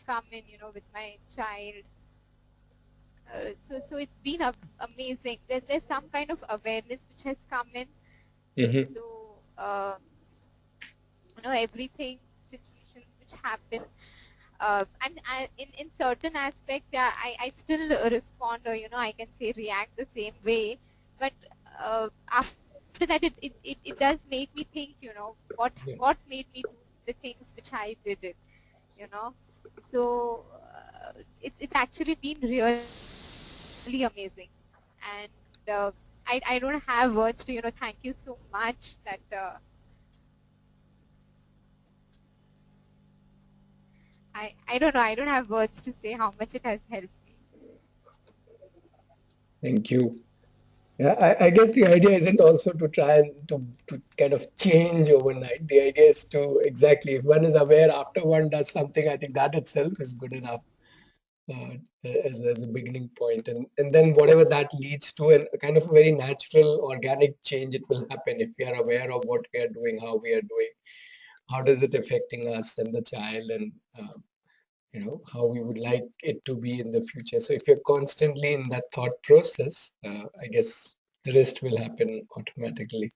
come in, with my child. So it's been amazing. There's some kind of awareness which has come in. Mm-hmm. So everything, situations which happen, and in certain aspects, yeah, I still respond, or I can say react the same way. But after that, it does make me think, Yeah. what made me do the things which I did it, you know. So it's actually been really amazing, and I don't have words to thank you so much that I don't know, I don't have words to say how much it has helped me. Thank you. Yeah, I guess the idea isn't also to try and to kind of change overnight. The idea is to exactly, if one is aware after one does something, I think that itself is good enough uh, as a beginning point. And then whatever that leads to, and a kind of a very natural, organic change, it will happen if we are aware of what we are doing, how we are doing, how does it affecting us and the child, and how we would like it to be in the future. So if you're constantly in that thought process, I guess the rest will happen automatically.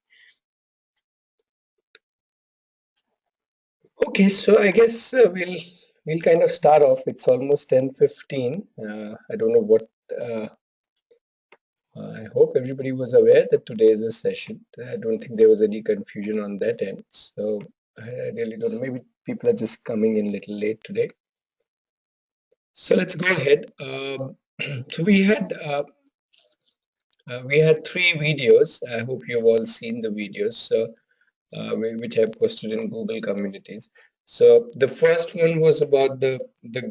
Okay, so I guess we'll kind of start off. It's almost 10:15. I don't know what. uh, I hope everybody was aware that today is a session. I don't think there was any confusion on that end. So I really don't know. Maybe people are just coming in a little late today. So let's go ahead. So we had three videos. I hope you've all seen the videos, so which I posted in Google Communities. So the first one was about the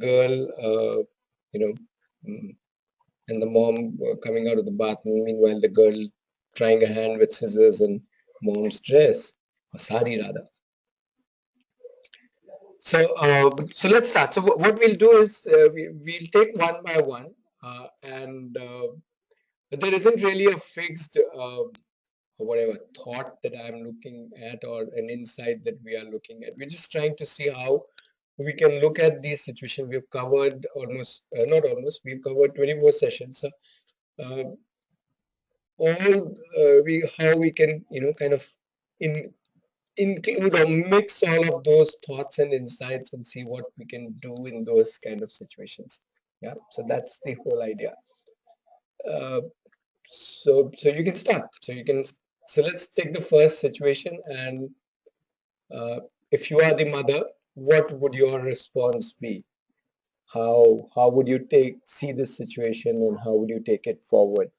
girl, you know, mm, and the mom coming out of the bathroom. Meanwhile, the girl trying a hand with scissors and mom's dress, or sari rather. So let's start. So what we'll do is we'll take one by one, and there isn't really a fixed or whatever thought that I'm looking at or an insight that we are looking at. We're just trying to see how we can look at these situations. We've covered almost, not almost, we've covered 24 sessions. So uh, all we how we can kind of in include or mix all of those thoughts and insights and see what we can do in those kind of situations. Yeah, so that's the whole idea. Uh, so you can start. So let's take the first situation, and if you are the mother, what would your response be? How would you take see this situation, and how would you take it forward?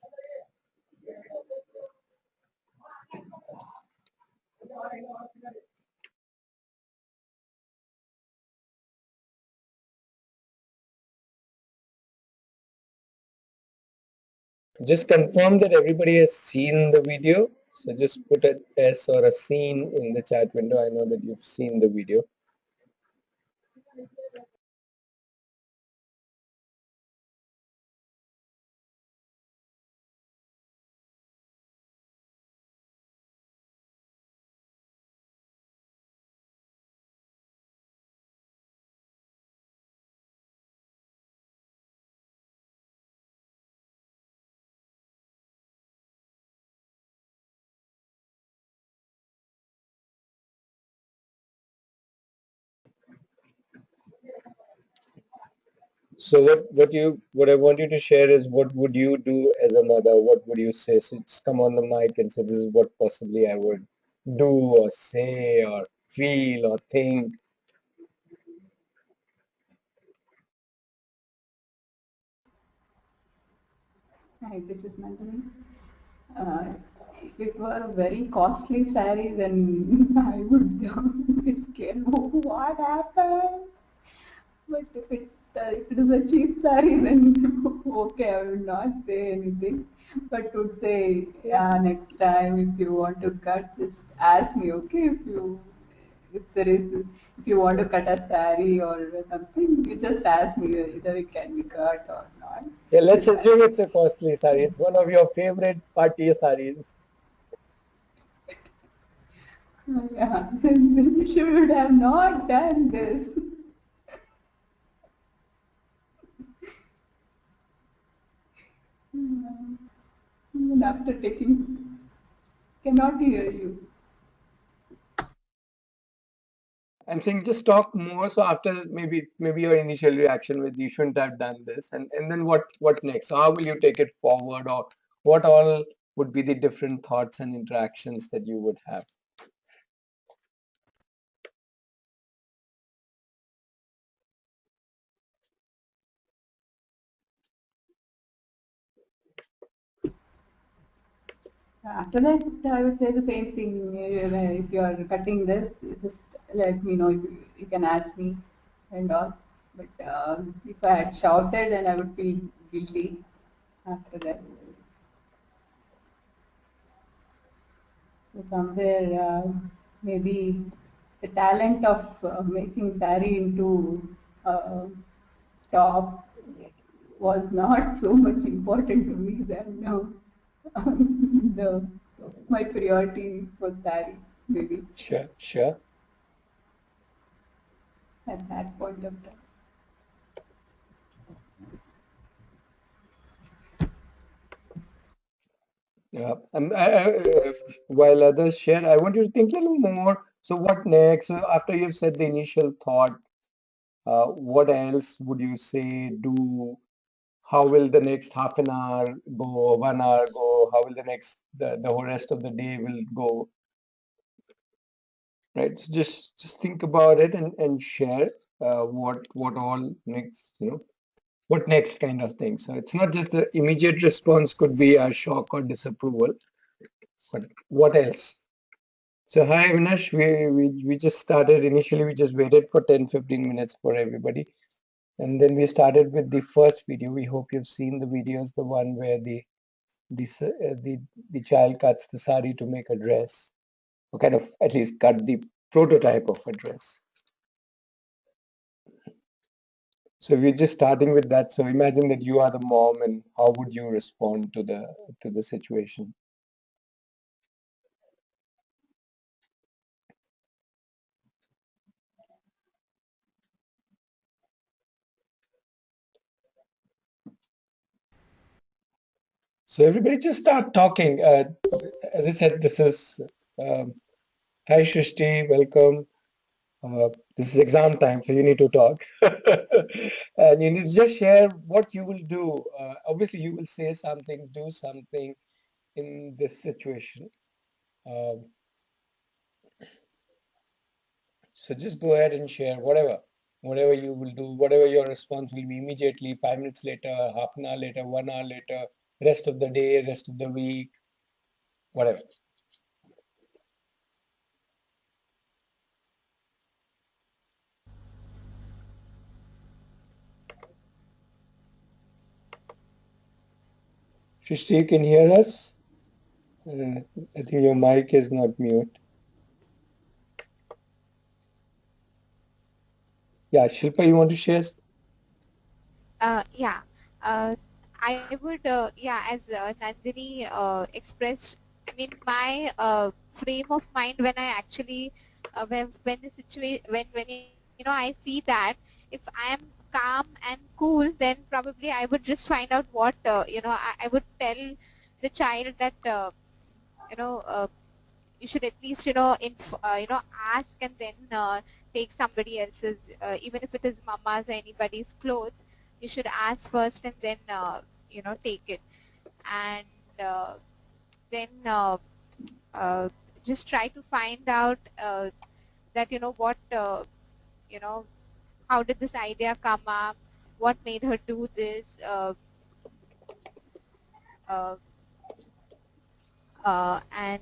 Just confirm that everybody has seen the video. So just put an S or a scene in the chat window. I know that you've seen the video. So what I want you to share is what would you do as a mother? What would you say? So just come on the mic and say this is what possibly I would do or say or feel or think. Hi, this is Nandini. Uh, if it were a very costly saree, then I would be scared. What happened? But if it is a cheap saree, then okay, I will not say anything. But would say, yeah, next time if you want to cut, just ask me, okay? If there is, if you want to cut a saree or something, you just ask me either it can be cut or not. Yeah, let's Just ask. assume it's a costly sari. It's one of your favorite party saris. Yeah, then you should have not done this. after taking. Cannot hear you. I'm saying just talk more. So after maybe your initial reaction with you shouldn't have done this, and then what next? So how will you take it forward, or what all would be the different thoughts and interactions that you would have? After that, I would say the same thing. If you are cutting this, just let me know. You can ask me and all. But if I had shouted, then I would feel guilty after that. So somewhere, maybe the talent of making sari into top was not so much important to me than now. the my priority was sari, maybe Sure, sure. at that point of time. Yeah. While others share, I want you to think a little more. So what next? So after you've said the initial thought, what else would you say, do? How will the next half an hour go, 1 hour go? How will the whole rest of the day will go? Right? So just think about it and share what all next, what next kind of thing. So it's not just the immediate response could be a shock or disapproval, but what else? So hi Avinash, we just started initially, we just waited for 10-15 minutes for everybody. And then we started with the first video. We hope you've seen the videos, the one where the child cuts the sari to make a dress, or kind of at least cut the prototype of a dress. So we're just starting with that. So imagine that you are the mom, and how would you respond to the situation? So everybody just start talking. As I said, this is um, hi Shrishti, welcome. This is exam time, so you need to talk. And you need to just share what you will do. Obviously, you will say something, do something in this situation. Um, so just go ahead and share whatever you will do, whatever your response will be immediately, 5 minutes later, half an hour later, 1 hour later, rest of the day, rest of the week, whatever. Shrishti, you can hear us? Uh, I think your mic is not mute. Yeah, Shilpa, you want to share? Yeah, uh, I would, yeah, as Nandini expressed, I mean, my frame of mind when I actually, when the situation, when I see that, if I am calm and cool, then probably I would just find out what, I would tell the child that, you know, you should at least, ask and then take somebody else's, even if it is mama's or anybody's clothes, you should ask first and then take it. And then uh, just try to find out that what you know how did this idea come up, what made her do this, uh, and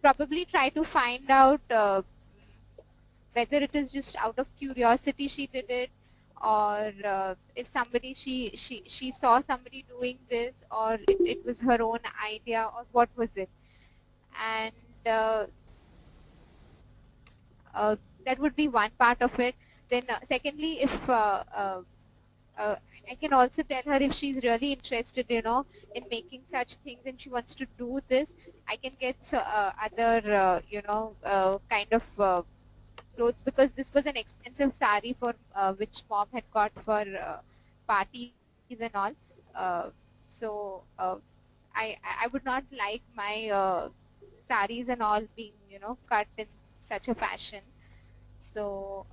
probably try to find out whether it is just out of curiosity she did it, or if somebody she saw somebody doing this, or it was her own idea, or what was it. And uh, that would be one part of it. Then secondly, if uh, I can also tell her, if she's really interested, in making such things and she wants to do this, I can get other, kind of clothes, because this was an expensive sari for which mom had got for parties and all. Uh, so I would not like my saris and all being, cut in such a fashion. So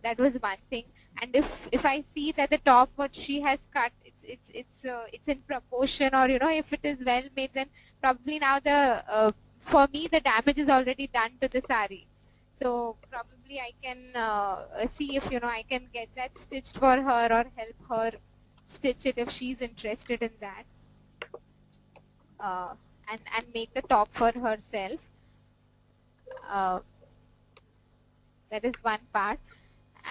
that was one thing. And if I see that the top what she has cut, it's in proportion, or if it is well made, then probably now the for me the damage is already done to the sari. So probably I can see if I can get that stitched for her, or help her stitch it if she's interested in that, uh, and make the top for herself. Uh, that is one part.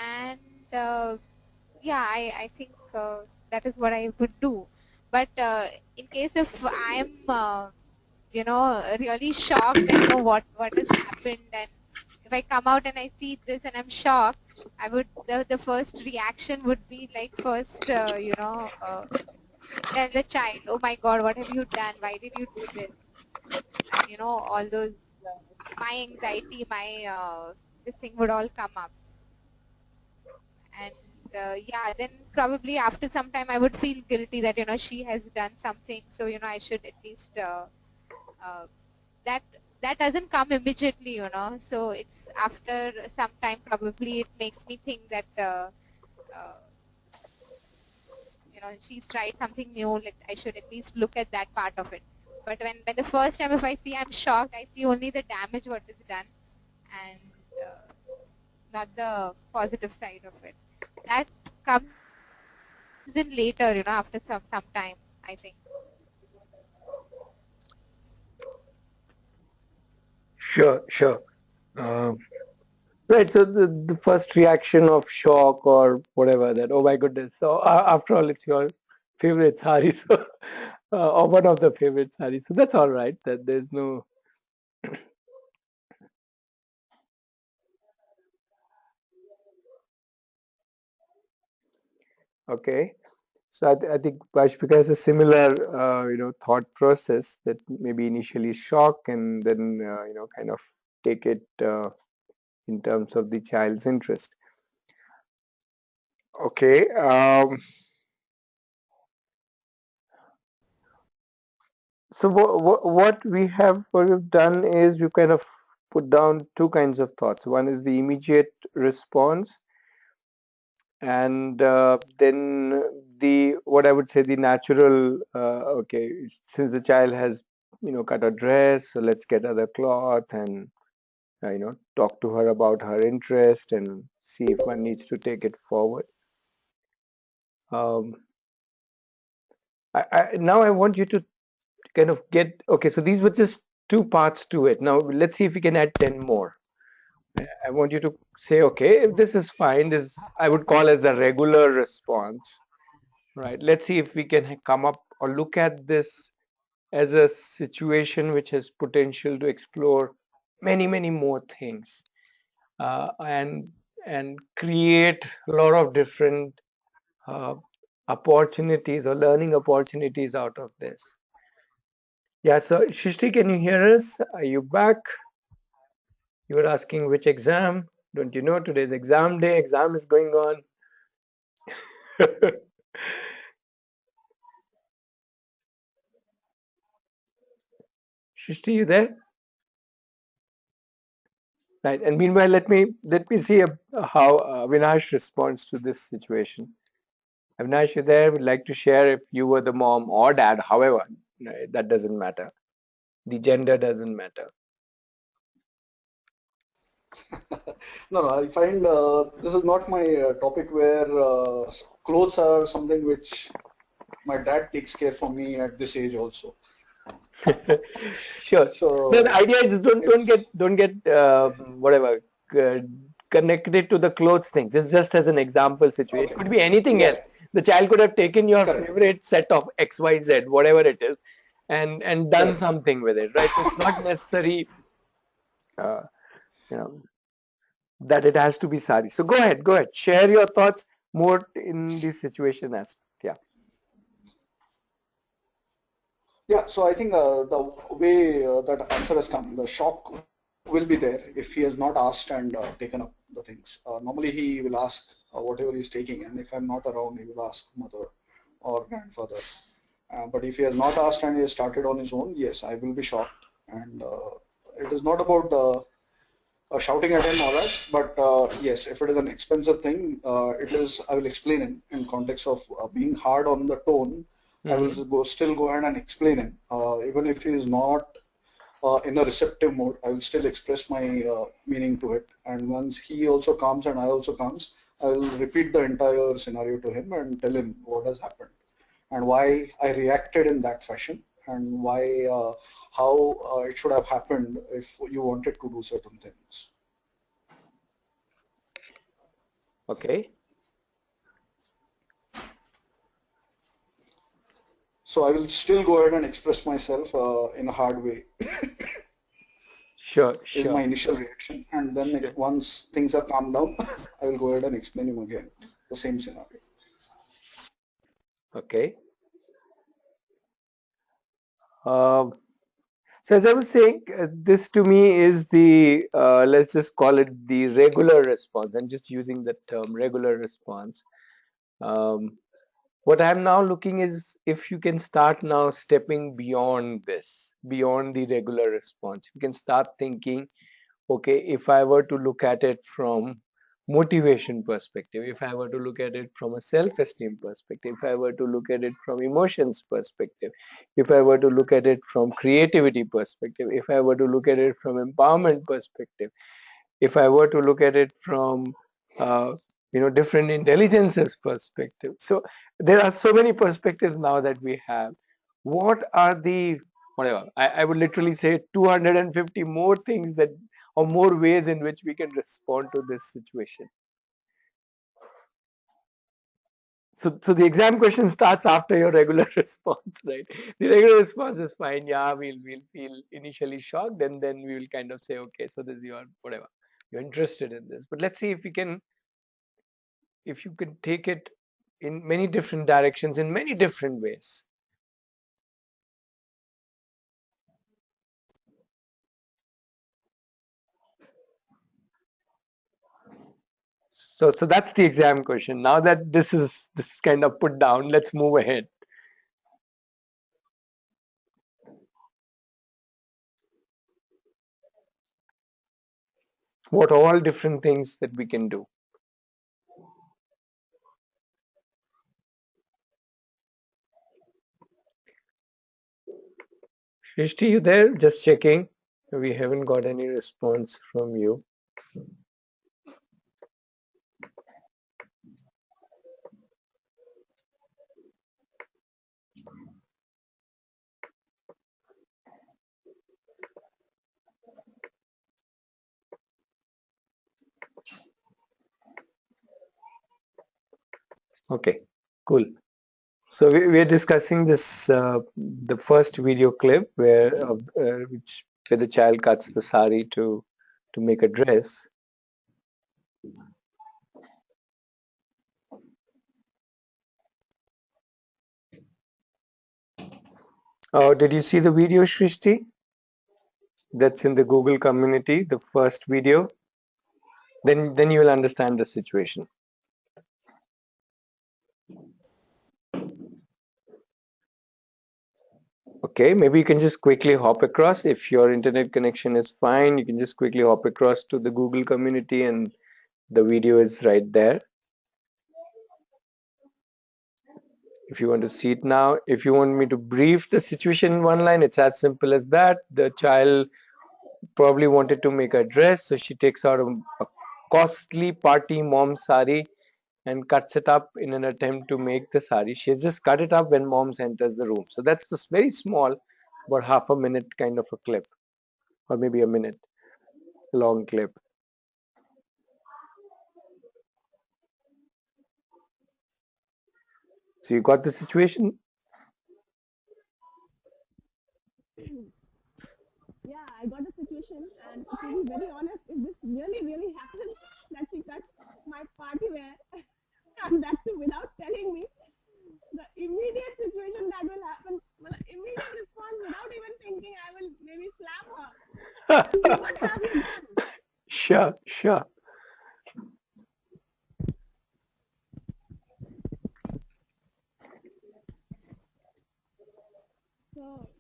And yeah, I think that is what I would do. But in case if I'm really shocked and what has happened, and if I come out and I see this and I'm shocked, I would the first reaction would be like, first tell the child, oh my God, what have you done, why did you do this? And all those my anxiety, my this thing would all come up. And yeah, then probably after some time I would feel guilty that she has done something, so I should at least uh, that that doesn't come immediately, so it's after some time probably it makes me think that uh, she's tried something new, like I should at least look at that part of it. But when the first time if I see, I'm shocked, I see only the damage what is done, and not the positive side of it. That comes in later, after some time, I think. Sure, sure. Um, right. So the first reaction of shock or whatever, that oh my goodness. So after all, it's your favorite sari, so or one of the favorite saris. So that's all right. That there's no. Okay. So I think Bashpika has a similar, thought process, that maybe initially shock and then, kind of take it in terms of the child's interest. Okay. So what we've done is we've kind of put down two kinds of thoughts. One is the immediate response, and then the what I would say the natural. Okay, since the child has cut a dress, so let's get other cloth and talk to her about her interest and see if one needs to take it forward. Um, now I want you to kind of get, okay, so these were just two parts to it. Now let's see if we can add 10 more. I want you to say, okay, if this is fine, this I would call as the regular response, right? Let's see if we can come up or look at this as a situation which has potential to explore many, many more things, and create a lot of different uh, opportunities or learning opportunities out of this. Yeah, so Shishti, can you hear us? Are you back? You were asking which exam? Don't you know today's exam day? Exam is going on. Shishti, you there? Right. And meanwhile, let me see how Avinash responds to this situation. Avinash, you there? Would like to share if you were the mom or dad. However, that doesn't matter. The gender doesn't matter. No, no, I find this is not my topic where clothes are something which my dad takes care for me at this age also. Sure. No, the So idea is it's don't get whatever uh, connected to the clothes thing. This is just as an example situation. It okay. could be anything Yeah, else. The child could have taken your correct, favorite set of XYZ, whatever it is, and done correct. something with it, right? So it's not necessary, uh, you know, that it has to be sari. So go ahead, share your thoughts more in this situation aspect. Yeah. Yeah, so I think the way that answer has come, the shock will be there if he has not asked and taken up the things. Normally he will ask whatever he's taking, and if I'm not around, he will ask mother or grandfather. But if he has not asked and he has started on his own, yes, I will be shocked. And it is not about shouting at him or that, but yes, if it is an expensive thing, it is. I will explain him in context of being hard on the tone. I will still go ahead and explain him, even if he is not in a receptive mode. I will still express my meaning to it. And once he also comes and I also comes, I will repeat the entire scenario to him and tell him what has happened and why I reacted in that fashion and why how it should have happened if you wanted to do certain things. Okay. So I will still go ahead and express myself in a hard way Sure, is my sure, initial reaction. And then sure. once things are calmed down, I will go ahead and explain him again the same scenario. Okay. Um, so as I was saying, this to me is the let's just call it the regular response. I'm just using the term regular response. Um, what I'm now looking is if you can start now stepping beyond this, beyond the regular response. You can start thinking, okay, if I were to look at it from motivation perspective, if I were to look at it from a self-esteem perspective, if I were to look at it from emotions perspective, if I were to look at it from creativity perspective, if I were to look at it from empowerment perspective, if I were to look at it from uh, different intelligences perspective. So there are so many perspectives now that we have. What are the whatever I would literally say 250 more things that or more ways in which we can respond to this situation. So the exam question starts after your regular response, right? The regular response is fine. Yeah, we'll feel initially shocked, and then we will kind of say, okay, so this is your whatever you're interested in this. But let's see if you can take it in many different directions in many different ways. So that's the exam question. Now that this is kind of put down, let's move ahead. What all different things that we can do. Shrishti, you there? Just checking. We haven't got any response from you. Okay, cool. So we are discussing this the first video clip where the child cuts the sari to make a dress. Oh, did you see the video, Shrishti? That's in the Google community, the first video. Then you will understand the situation. Okay, maybe you can just quickly hop across. If your internet connection is fine, you can just quickly hop across to the Google community and the video is right there. If you want to see it now, if you want me to brief the situation in one line, it's as simple as that. The child probably wanted to make a dress, so she takes out a costly party mom sari and cuts it up in an attempt to make the sari. She has just cut it up when moms enters the room. So that's this very small, about half a minute kind of a clip, or maybe a minute long clip. So you got the situation? Yeah, I got a situation, and to be very honest, if this really, really happened, that she cut my party wear, and that too without telling me, the immediate situation that will happen, well, immediate response without even thinking, I will maybe slap her. What have you done? Sure, sure. So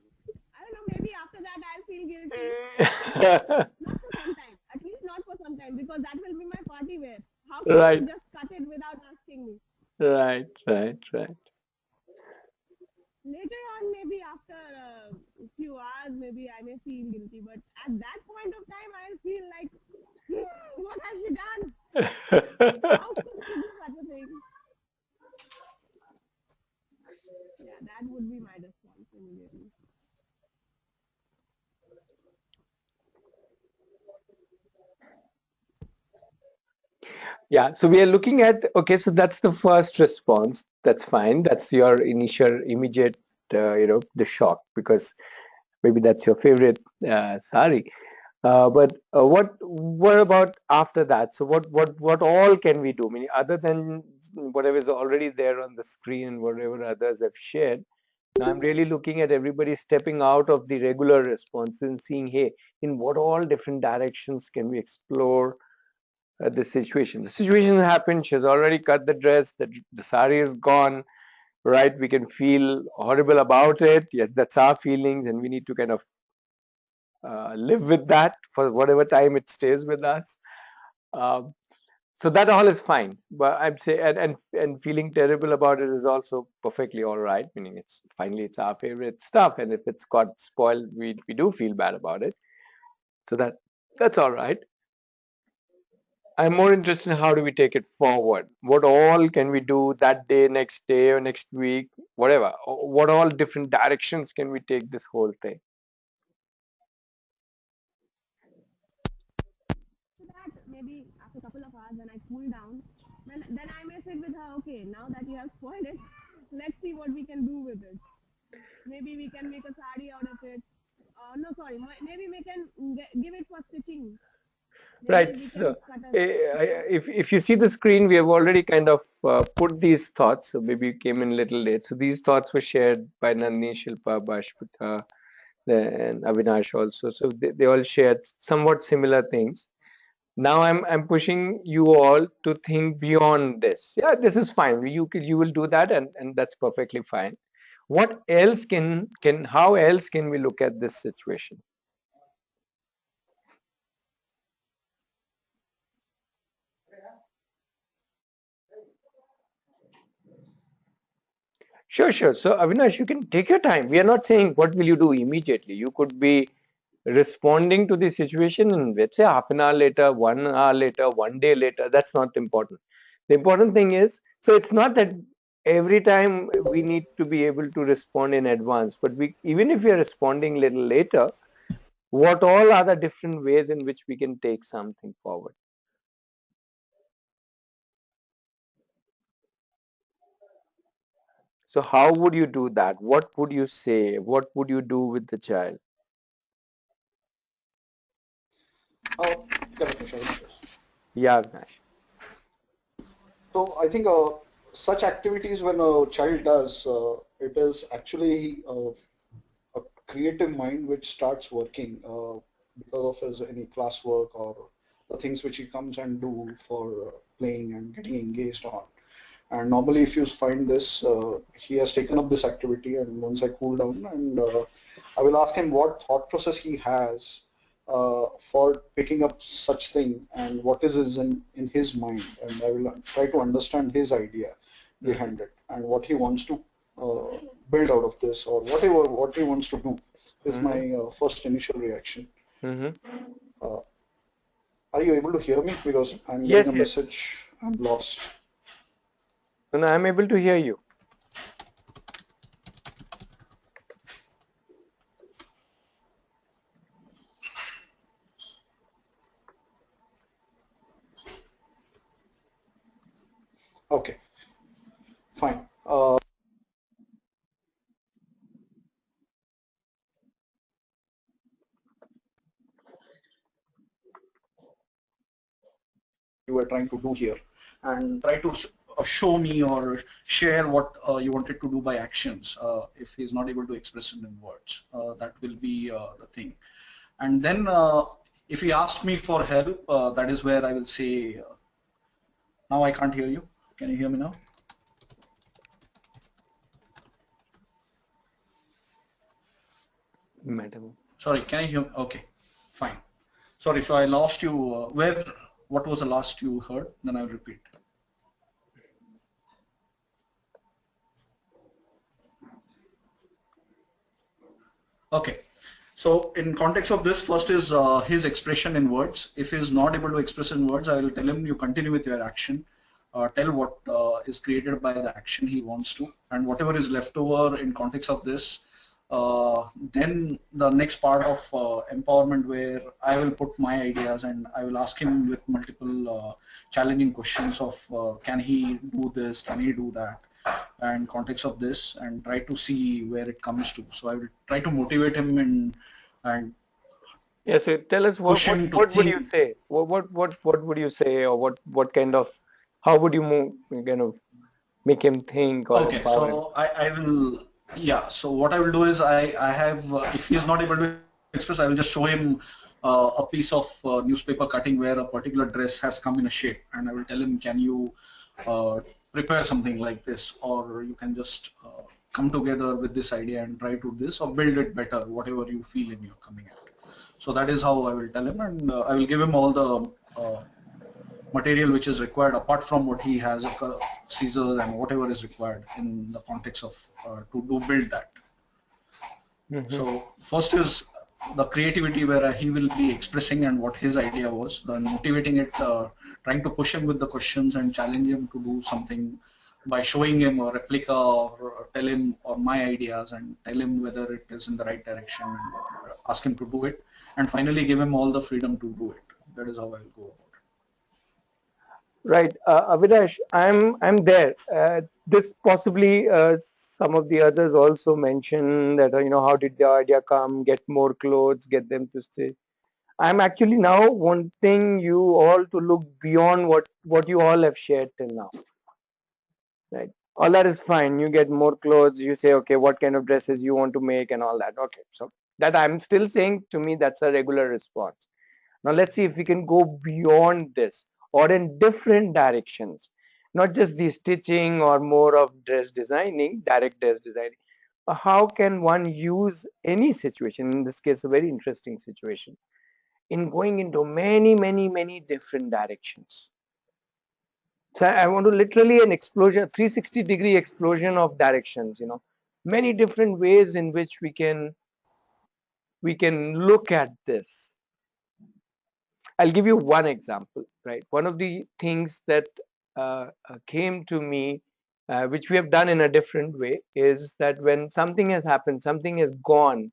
I don't know, maybe after that I'll feel guilty, but not for some time. At least not for some time, because that will be my party wear. How can Right, you just cut it without asking me? right, right, right. Later on, maybe after a few hours, maybe I may feel guilty, but at that point of time, I'll feel like, what has she done? How could she do such a thing? Yeah, that would be my response immediately. Yeah, so we are looking at, okay, so that's the first response. That's fine. That's your initial, immediate, the shock, because maybe that's your favorite sari. But what about after that? So what all can we do? I mean, other than whatever is already there on the screen and whatever others have shared. Now I'm really looking at everybody stepping out of the regular response and seeing, hey, in what all different directions can we explore the situation? The situation happened. She has already cut the dress. The sari is gone. Right? We can feel horrible about it. Yes, that's our feelings, and we need to kind of live with that for whatever time it stays with us. Um, so that all is fine. But I'm saying, and feeling terrible about it is also perfectly all right. Meaning, it's our favorite stuff, and if it's got spoiled, we do feel bad about it. So that's all right. I'm more interested in how do we take it forward? What all can we do that day, next day, or next week, whatever? What all different directions can we take this whole thing? So that maybe after a couple of hours when I cool down, then I may sit with her. Okay, now that you have spoiled it, let's see what we can do with it. Maybe we can make a sari out of it. No, sorry. Maybe we can give it for stitching. Maybe Right. we So can cut a piece. if you see the screen, we have already kind of put these thoughts. So maybe you came in a little late. So these thoughts were shared by Nandini, Shilpa, Bashpita, and Avinash also. So they all shared somewhat similar things. Now I'm pushing you all to think beyond this. Yeah, this is fine. You will do that, and that's perfectly fine. What else can how else can we look at this situation? Sure, sure. So Avinash, you can take your time. We are not saying what will you do immediately. You could be responding to the situation in, let's say, half an hour later, 1 hour later, 1 day later. That's not important. The important thing is, so it's not that every time we need to be able to respond in advance, but we, even if we are responding a little later, what all are the different ways in which we can take something forward? So how would you do that? What would you say? What would you do with the child? Correct, Nisha. Yeah, Avinash. So I think such activities when a child does, it is actually a creative mind which starts working because of his any classwork or the things which he comes and do for playing and getting engaged on. And normally, if you find this, he has taken up this activity, and once I cool down, and I will ask him what thought process he has for picking up such thing, and what is in his mind, and I will try to understand his idea Mm-hmm. behind it, and what he wants to build out of this, or whatever what he wants to do, is Mm-hmm. my first initial reaction. Mm-hmm. Uh, are you able to hear me? Because I'm getting a Yes, yes. message. I'm lost. No, no, I'm able to hear you. Okay, fine. You were trying to do here, and try to show me or share what you wanted to do by actions. If he's not able to express it in words, that will be the thing. And then if he asks me for help, that is where I will say, now I can't hear you. Can you hear me now? Madam. Sorry, can you hear me? Okay, fine. Sorry, so I lost you. What was the last you heard? Then I'll repeat. Okay. So in context of this, first is his expression in words. If he's not able to express in words, I will tell him you continue with your action. Tell what is created by the action he wants to, and whatever is left over in context of this, then the next part of empowerment where I will put my ideas and I will ask him with multiple challenging questions of can he do this, can he do that, and context of this, and try to see where it comes to. So I will try to motivate him and Yes, so tell us push him to what would you think. say? What would you say, or what kind of how would you move, kind of make him think or Okay, empower him? so I will, yeah, so what I will do is I have, if he is not able to express, I will just show him a piece of newspaper cutting where a particular dress has come in a shape, and I will tell him, can you uh, prepare something like this, or you can just come together with this idea and try to this, or build it better, whatever you feel in your coming at. So that is how I will tell him, and I will give him all the material which is required apart from what he has, scissors and whatever is required in the context of to do build that. Hmm. So first is the creativity where he will be expressing and what his idea was, then motivating it, trying to push him with the questions and challenge him to do something by showing him a replica or tell him or my ideas and tell him whether it is in the right direction and ask him to do it, and finally give him all the freedom to do it. That is how I will go about it. Right, Avinash, I'm there. This possibly some of the others also mentioned that how did the idea come? Get more clothes, get them to stay. I'm actually now wanting you all to look beyond what you all have shared till now. Right. All that is fine. You get more clothes. You say, okay, what kind of dresses you want to make and all that. Okay. So that I'm still saying, to me, that's a regular response. Now let's see if we can go beyond this or in different directions, not just the stitching or more of dress designing, direct dress designing. How can one use any situation, in this case, a very interesting situation, in going into many, many, many different directions? So I want to literally an explosion, 360-degree explosion of directions, many different ways in which we can look at this. I'll give you one example, right? One of the things that came to me, which we have done in a different way, is that when something has happened, something has gone,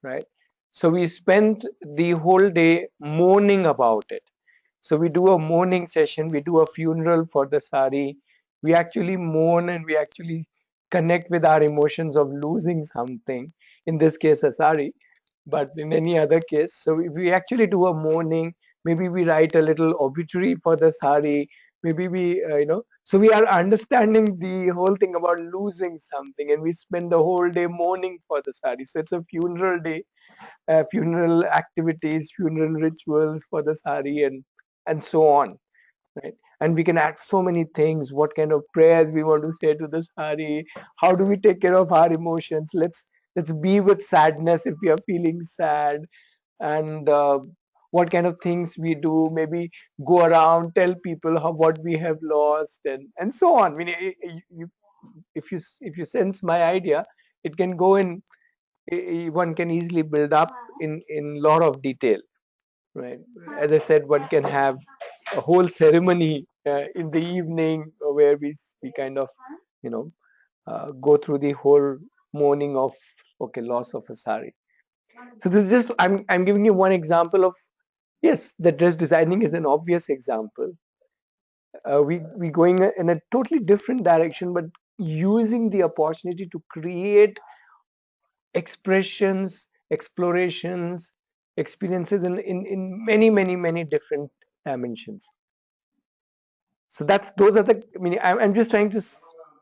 right? So we spent the whole day mourning about it. So we do a mourning session, we do a funeral for the sari. We actually mourn and we actually connect with our emotions of losing something, in this case a sari, but in any other case. So we actually do a mourning. Maybe we write a little obituary for the sari. Maybe so we are understanding the whole thing about losing something, and we spend the whole day mourning for the sari. So it's a funeral day, funeral activities, funeral rituals for the sari, and so on, right? And we can add so many things. What kind of prayers we want to say to the sari? How do we take care of our emotions? Let's be with sadness if we are feeling sad, and what kind of things we do. Maybe go around, tell people how what we have lost, and so on. I mean, if you sense my idea, it can go in. One can easily build up in lot of detail, right? As I said, one can have a whole ceremony in the evening where we kind of you know go through the whole morning of, okay, loss of a sari. So this is just, I'm giving you one example of, yes, the dress designing is an obvious example. We going in a totally different direction, but using the opportunity to create expressions, explorations, experiences in many, many, many different dimensions. So those are the, I mean, I'm just trying to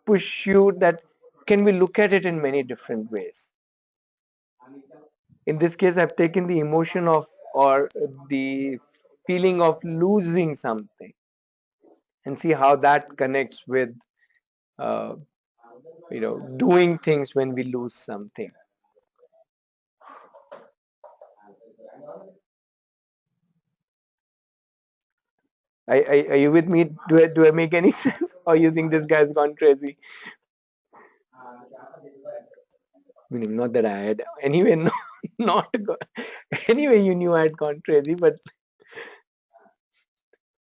push you that can we look at it in many different ways. In this case, I've taken the emotion of, or the feeling of losing something, and see how that connects with uh, doing things when we lose something. Are you with me? Do I make any sense? Or you think this guy's gone crazy? Meaning, not that I had. Anyway, no, not go, anyway, you knew I had gone crazy, but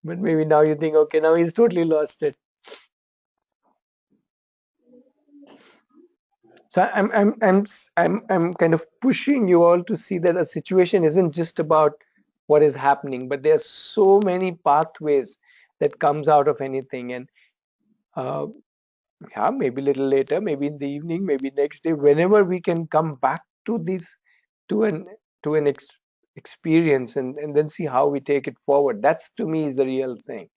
maybe now you think, okay, now he's totally lost it. So I'm kind of pushing you all to see that a situation isn't just about what is happening, but there's so many pathways that comes out of anything. And uh, yeah, maybe a little later, maybe in the evening, maybe next day, whenever we can come back to this, to an to an experience, and then see how we take it forward. That's to me is the real thing.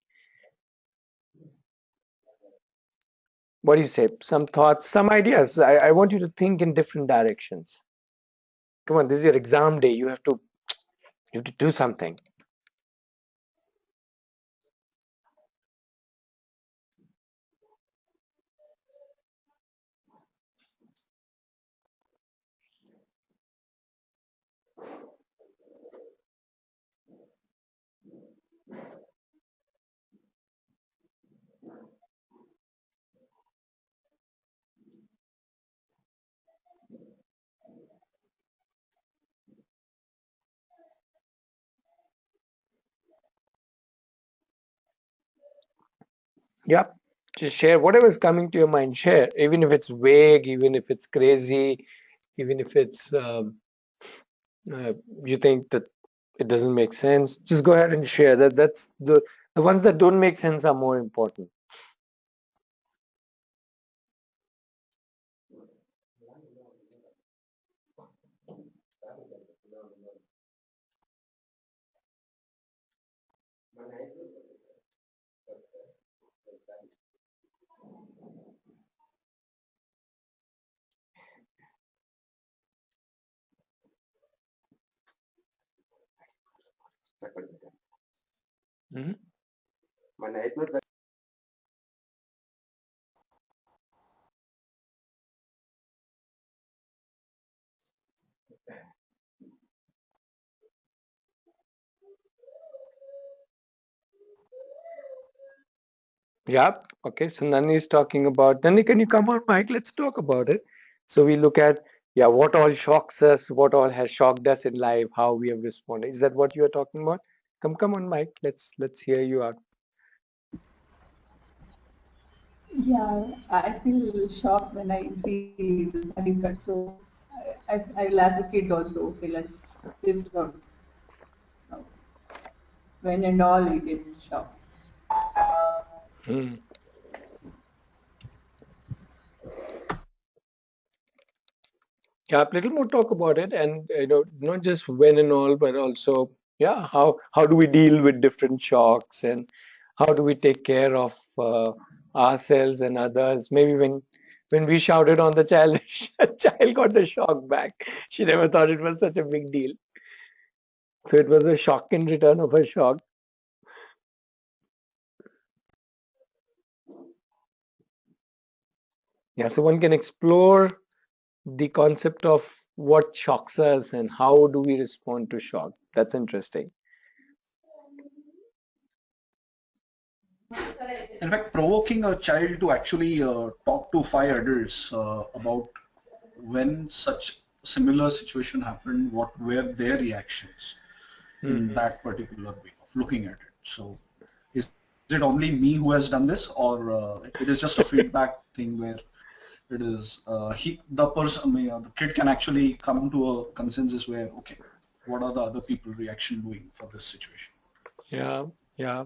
What do you say? Some thoughts, some ideas. I want you to think in different directions. Come on, this is your exam day. You have to do something. Yep. Just share whatever is coming to your mind. Share, even if it's vague, even if it's crazy, even if it's uh, you think that it doesn't make sense. Just go ahead and share. That's the ones that don't make sense are more important. Mhm. Yeah. Okay. So Nani is talking about. Nani, can you come on, Mike? Let's talk about it. So we look at, yeah, what all shocks us, what all has shocked us in life, how we have responded. Is that what you are talking about? Come on, Mike. Let's hear you out. Yeah, I feel shocked when I see the saree cut. So I will as a kid also feel as this about when and all we get shocked. Hmm. Yeah, a little more talk about it, and not just when and all, but also, yeah, how do we deal with different shocks, and how do we take care of ourselves and others? Maybe when we shouted on the child, child got the shock back. She never thought it was such a big deal, so it was a shock in return of a shock. Yeah, so one can explore the concept of what shocks us and how do we respond to shock. That's interesting. In fact, provoking a child to actually talk to five adults about when such similar situation happened, what were their reactions in Mhm. that particular way of looking at it. So, is it only me who has done this, or it is just a feedback thing where it is the person, I mean, the kid can actually come to a consensus where, okay, what are the other people reaction doing for this situation? Yeah, yeah.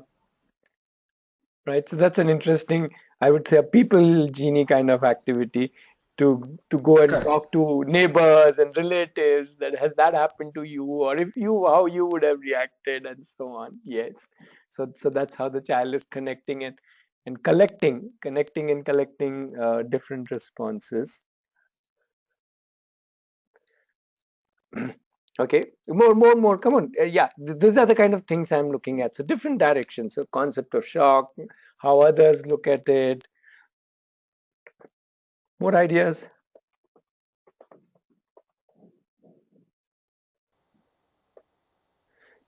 Right. So that's an interesting, I would say, a people genie kind of activity to go and Correct. talk to neighbors and relatives. That has that happened to you, or if you, how you would have reacted, and so on. Yes. So that's how the child is connecting and connecting and collecting different responses. Okay, more. Come on, yeah. These are the kind of things I'm looking at. So different directions. So concept of shock, how others look at it. More ideas.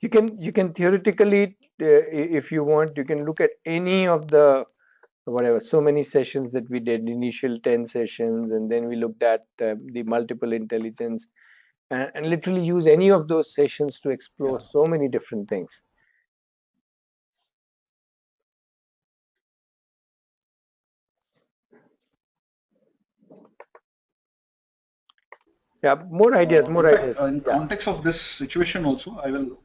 you can theoretically, if you want, you can look at any of the whatever so many sessions that we did, initial 10 sessions, and then we looked at the multiple intelligence, and literally use any of those sessions to explore Yeah. so many different things. Yeah, more ideas, more In fact, ideas. in Yeah. context of this situation also, I will,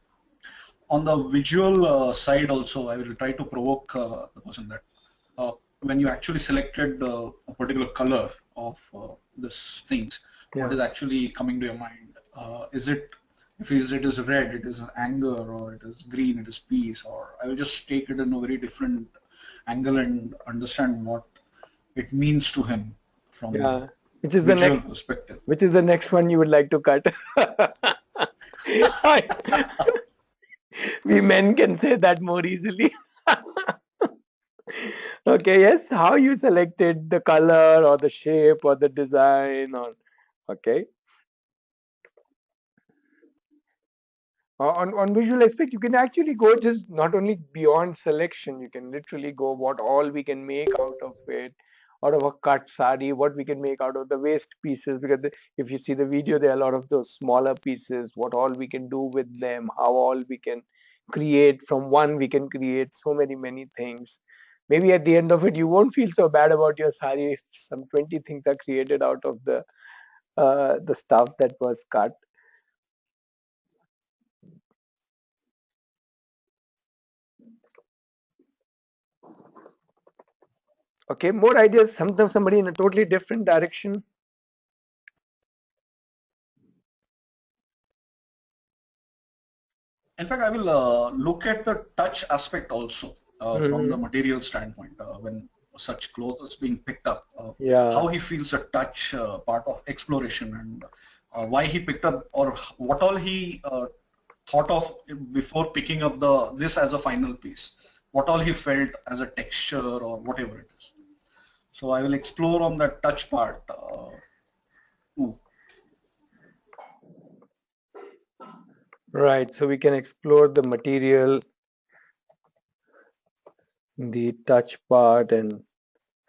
on the visual side also, I will try to provoke the person that when you actually selected a particular color of this things, what Yeah. is actually coming to your mind? Is it, if it is red, it is anger, or it is green, it is peace, or I will just take it in a very different angle and understand what it means to him from a Yeah. Which is the visual next perspective. which is the next one you would like to cut? We men can say that more easily. Okay, yes, how you selected the color or the shape or the design, or okay. On visual aspect, you can actually go just not only beyond selection, you can literally go what all we can make out of it, out of a cut sari, what we can make out of the waste pieces, because if you see the video, there are a lot of those smaller pieces, what all we can do with them, how all we can create from one, we can create so many things. Maybe at the end of it, you won't feel so bad about your sari if some 20 things are created out of the stuff that was cut. Okay, more ideas. Sometimes somebody in a totally different direction. In fact, I will look at the touch aspect also from the Hmm. material standpoint. When such clothes is being picked up, Yeah. how he feels a touch part of exploration, and why he picked up, or what all he thought of before picking up the this as a final piece. What all he felt as a texture or whatever it is. So I will explore on that touch part too. Right. So we can explore the material, the touch part, and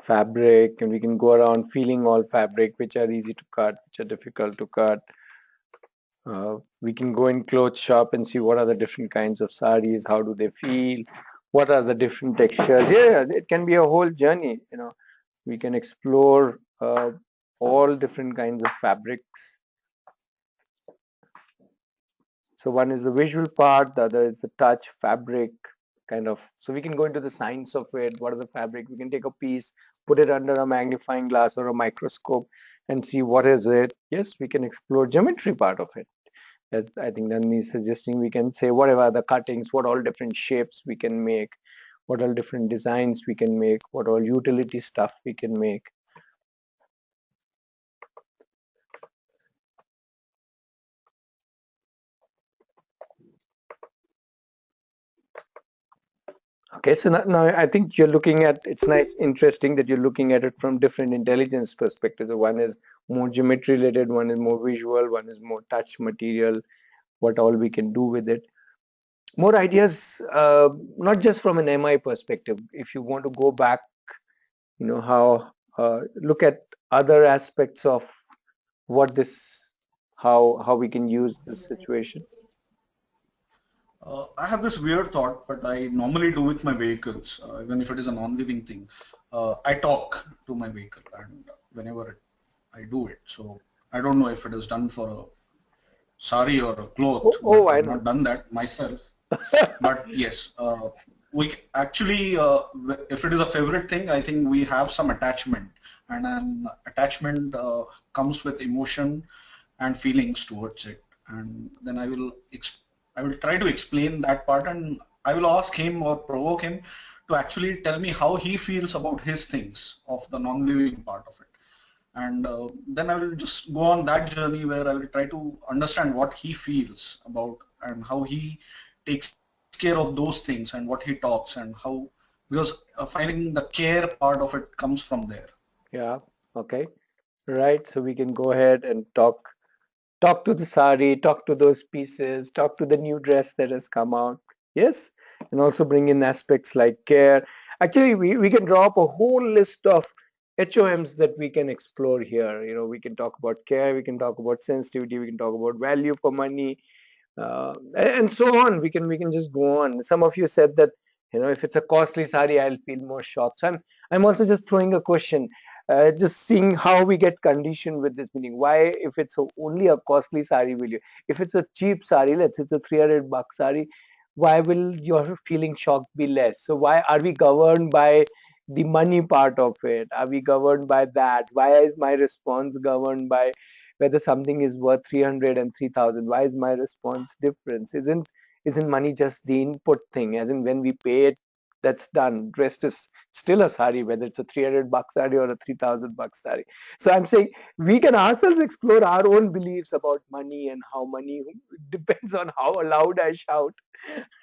fabric, and we can go around feeling all fabric, which are easy to cut, which are difficult to cut. We can go in clothes shop and see what are the different kinds of saris, how do they feel, what are the different textures. Yeah, it can be a whole journey. We can explore all different kinds of fabrics. So one is the visual part, the other is the touch, fabric, kind of. So we can go into the science of it. What are the fabric? We can take a piece, put it under a magnifying glass or a microscope and see what is it. Yes, we can explore geometry part of it. As I think Nandini is suggesting, we can say whatever the cuttings, what all different shapes we can make, what all different designs we can make, what all utility stuff we can make. Okay, so now I think you're looking at, it's nice, interesting that you're looking at it from different intelligence perspectives. So one is more geometry related, one is more visual, one is more touch material, what all we can do with it. More ideas, not just from an MI perspective. If you want to go back, how look at other aspects of what this, how we can use this situation. I have this weird thought, but I normally do with my vehicles, even if it is a non-living thing. I talk to my vehicle, and whenever I do it, so I don't know if it is done for a sari or a cloth, Oh, but I I've know. not done that myself. But yes, we actually, if it is a favorite thing, I think we have some attachment, and an attachment comes with emotion and feelings towards it. And then I will try to explain that part, and I will ask him or provoke him to actually tell me how he feels about his things of the non-living part of it. And then I will just go on that journey where I will try to understand what he feels about and how he takes care of those things and what he talks and how, because finding the care part of it comes from there. Yeah. Okay. Right. So we can go ahead and talk talk to the sari, talk to those pieces, talk to the new dress that has come out. Yes, and also bring in aspects like care. Actually, we can draw up a whole list of HOMs that we can explore here. We can talk about care, we can talk about sensitivity, we can talk about value for money, and so on. We can just go on. Some of you said that if it's a costly sari, I'll feel more shocked. So I'm also just throwing a question, just seeing how we get conditioned with this meaning. Why, if it's only a costly sari, will you? If it's a cheap sari, let's say it's a 300 buck sari, why will your feeling shocked be less? So why are we governed by the money part of it? Are we governed by that? Why is my response governed by whether something is worth 300 and 3,000? Why is my response different? Isn't money just the input thing? As in when we pay it, that's done. Rest is still a sari, whether it's a 300 buck sari or a 3,000 buck sari. So I'm saying we can ourselves explore our own beliefs about money and how money depends on how loud I shout,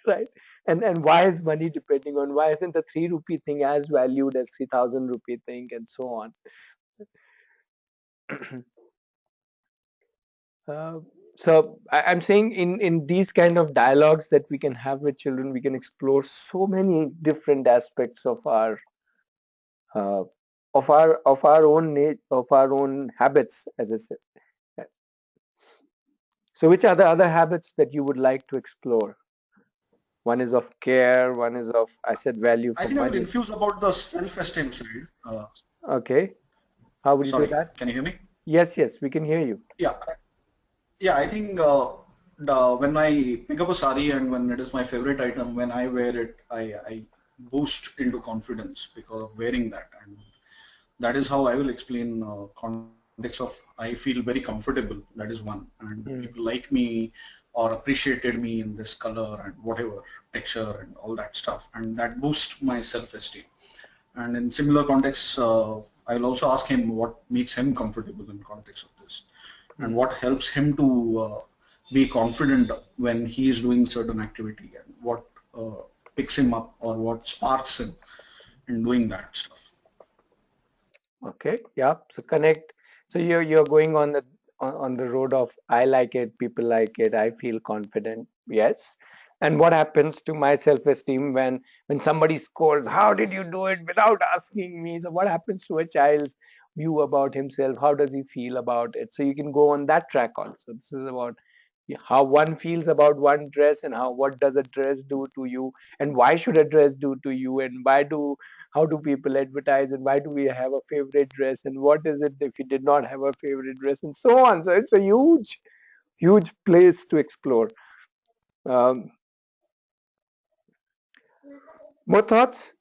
right? And why is money depending on, why isn't the 3 rupee thing as valued as 3,000 rupee thing, and so on. Uh, so I'm saying in these kind of dialogues that we can have with children, we can explore so many different aspects uh, of our own habits, as I said. So which are the other habits that you would like to explore? One is of care, one is of, I said, value I for think I will money. infuse about the self-esteem side. Okay, how would you do Sorry, that? can you hear me? Yes, we can hear you. Yeah, yeah. I think when I pick up a sari and when it is my favorite item, when I wear it, I boost into confidence because of wearing that, and that is how I will explain context of I feel very comfortable. That is one, and Hmm. people like me or appreciated me in this color and whatever texture and all that stuff, and that boosts my self-esteem. And in similar contexts, I will also ask him what makes him comfortable in context of this, and Hmm. what helps him to be confident when he is doing certain activity, and what picks him up or what sparks him in doing that stuff. Okay, yeah. So connect. So you're going on the road of I like it, people like it, I feel confident. Yes. And what happens to my self-esteem when somebody scolds, how did you do it without asking me? So what happens to a child's view about himself? How does he feel about it? So you can go on that track also. This is about how one feels about one dress, and how what does a dress do to you, and why should a dress do to you, and how do people advertise, and why do we have a favorite dress, and what is it if you did not have a favorite dress, and so on. So it's a huge place to explore. um, More thoughts?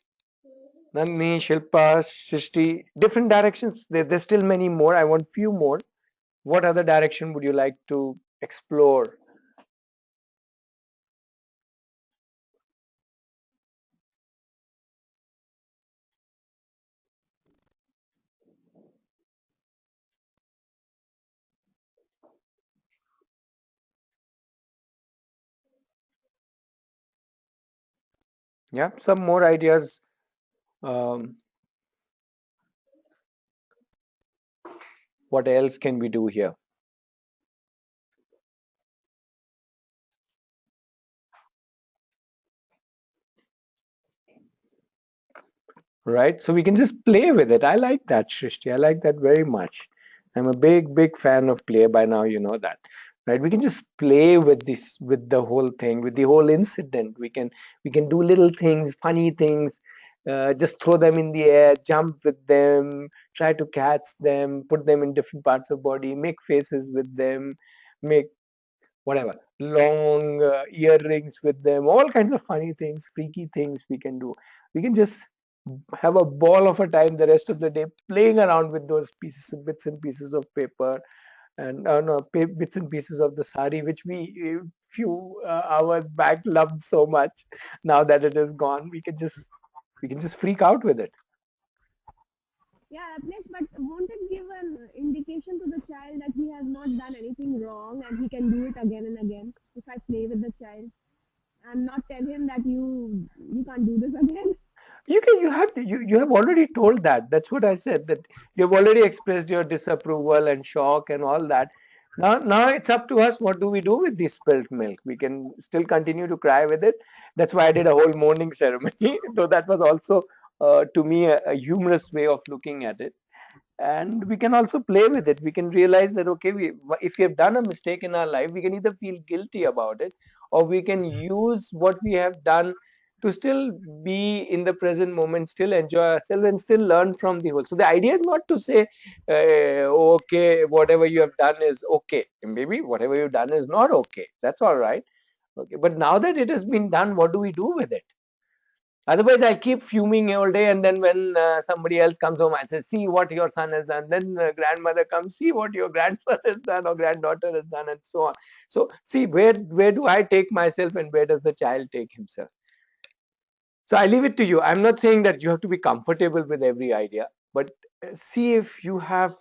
Nandini, Shilpa, Shrishti, different directions. There's still many more. I want few more. What other direction would you like to explore? Yeah, some more ideas. um, what else can we do here? Right? So we can just play with it. I like that, Shrishti. I like that very much. I'm a big fan of play. By now, you know that, right? We can just play with this, with the whole thing, with the whole incident. We can do little things, funny things, just throw them in the air, jump with them, try to catch them, put them in different parts of body, make faces with them, make whatever long earrings with them, all kinds of funny things, freaky things we can do. We can just have a ball of a time the rest of the day playing around with those pieces, bits and pieces of paper, and no, bits and pieces of the sari, which we few hours back loved so much. Now that it is gone, we can just freak out with it. Yeah, Abnesh, but won't it give an indication to the child that he has not done anything wrong and he can do it again and again if I play with the child and not tell him that you can't do this again? You have already told that. That's what I said, that you've already expressed your disapproval and shock and all that. Now it's up to us. What do we do with the spilt milk? We can still continue to cry with it. That's why I did a whole mourning ceremony. Though that was also, to me, a humorous way of looking at it. And we can also play with it. We can realize that, okay, if we have done a mistake in our life, we can either feel guilty about it, or we can use what we have done to still be in the present moment, still enjoy ourselves, and still learn from the whole. So the idea is not to say, okay, whatever you have done is okay. Maybe whatever you've done is not okay. That's all right. Okay, but now that it has been done, what do we do with it? Otherwise, I'll keep fuming all day, and then when somebody else comes home, I say, "See what your son has done." Then grandmother comes, "See what your grandson has done or granddaughter has done," and so on. So, see where do I take myself, and where does the child take himself? So I leave it to you. I'm not saying that you have to be comfortable with every idea, but see if you have.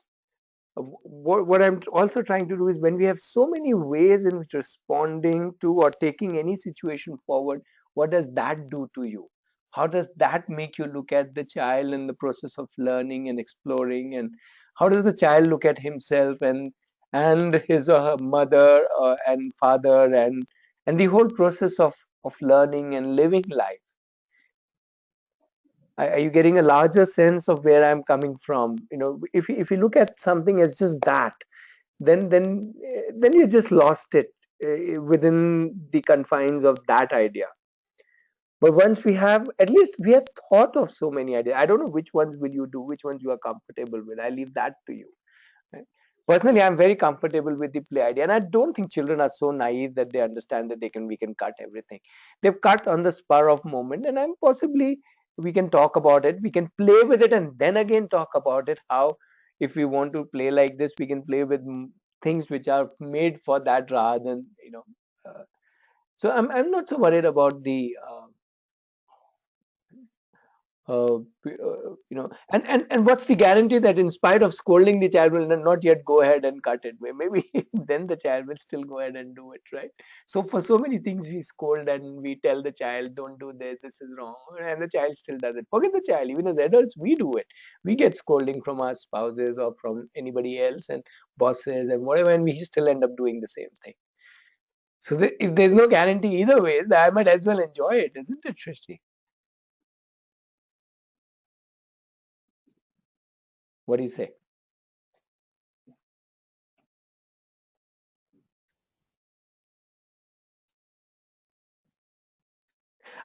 What I'm also trying to do is, when we have so many ways in which responding to or taking any situation forward, what does that do to you? How does that make you look at the child in the process of learning and exploring? And how does the child look at himself and his or her mother and father, and the whole process of learning and living life? Are you getting a larger sense of where I'm coming from? If you look at something as just that, then you just lost it within the confines of that idea. But once we have, at least we have thought of so many ideas. I don't know which ones will you do, which ones you are comfortable with. I leave that to you. Right? Personally, I'm very comfortable with the play idea, and I don't think children are so naive that they understand that we can cut everything. They've cut on the spur of moment, and I'm possibly, we can talk about it, we can play with it, and then again talk about it. How, if we want to play like this, we can play with things which are made for that, rather than. Uh, so I'm not so worried about the and what's the guarantee that in spite of scolding, the child will not yet go ahead and cut it? Maybe then the child will still go ahead and do it, right? So for so many things, we scold and we tell the child, don't do this, this is wrong, and the child still does it. Forget the child, even as adults, we do it. We get scolding from our spouses or from anybody else and bosses and whatever, and we still end up doing the same thing. So if there's no guarantee either way, I might as well enjoy it, isn't it, Srishti? What do you say?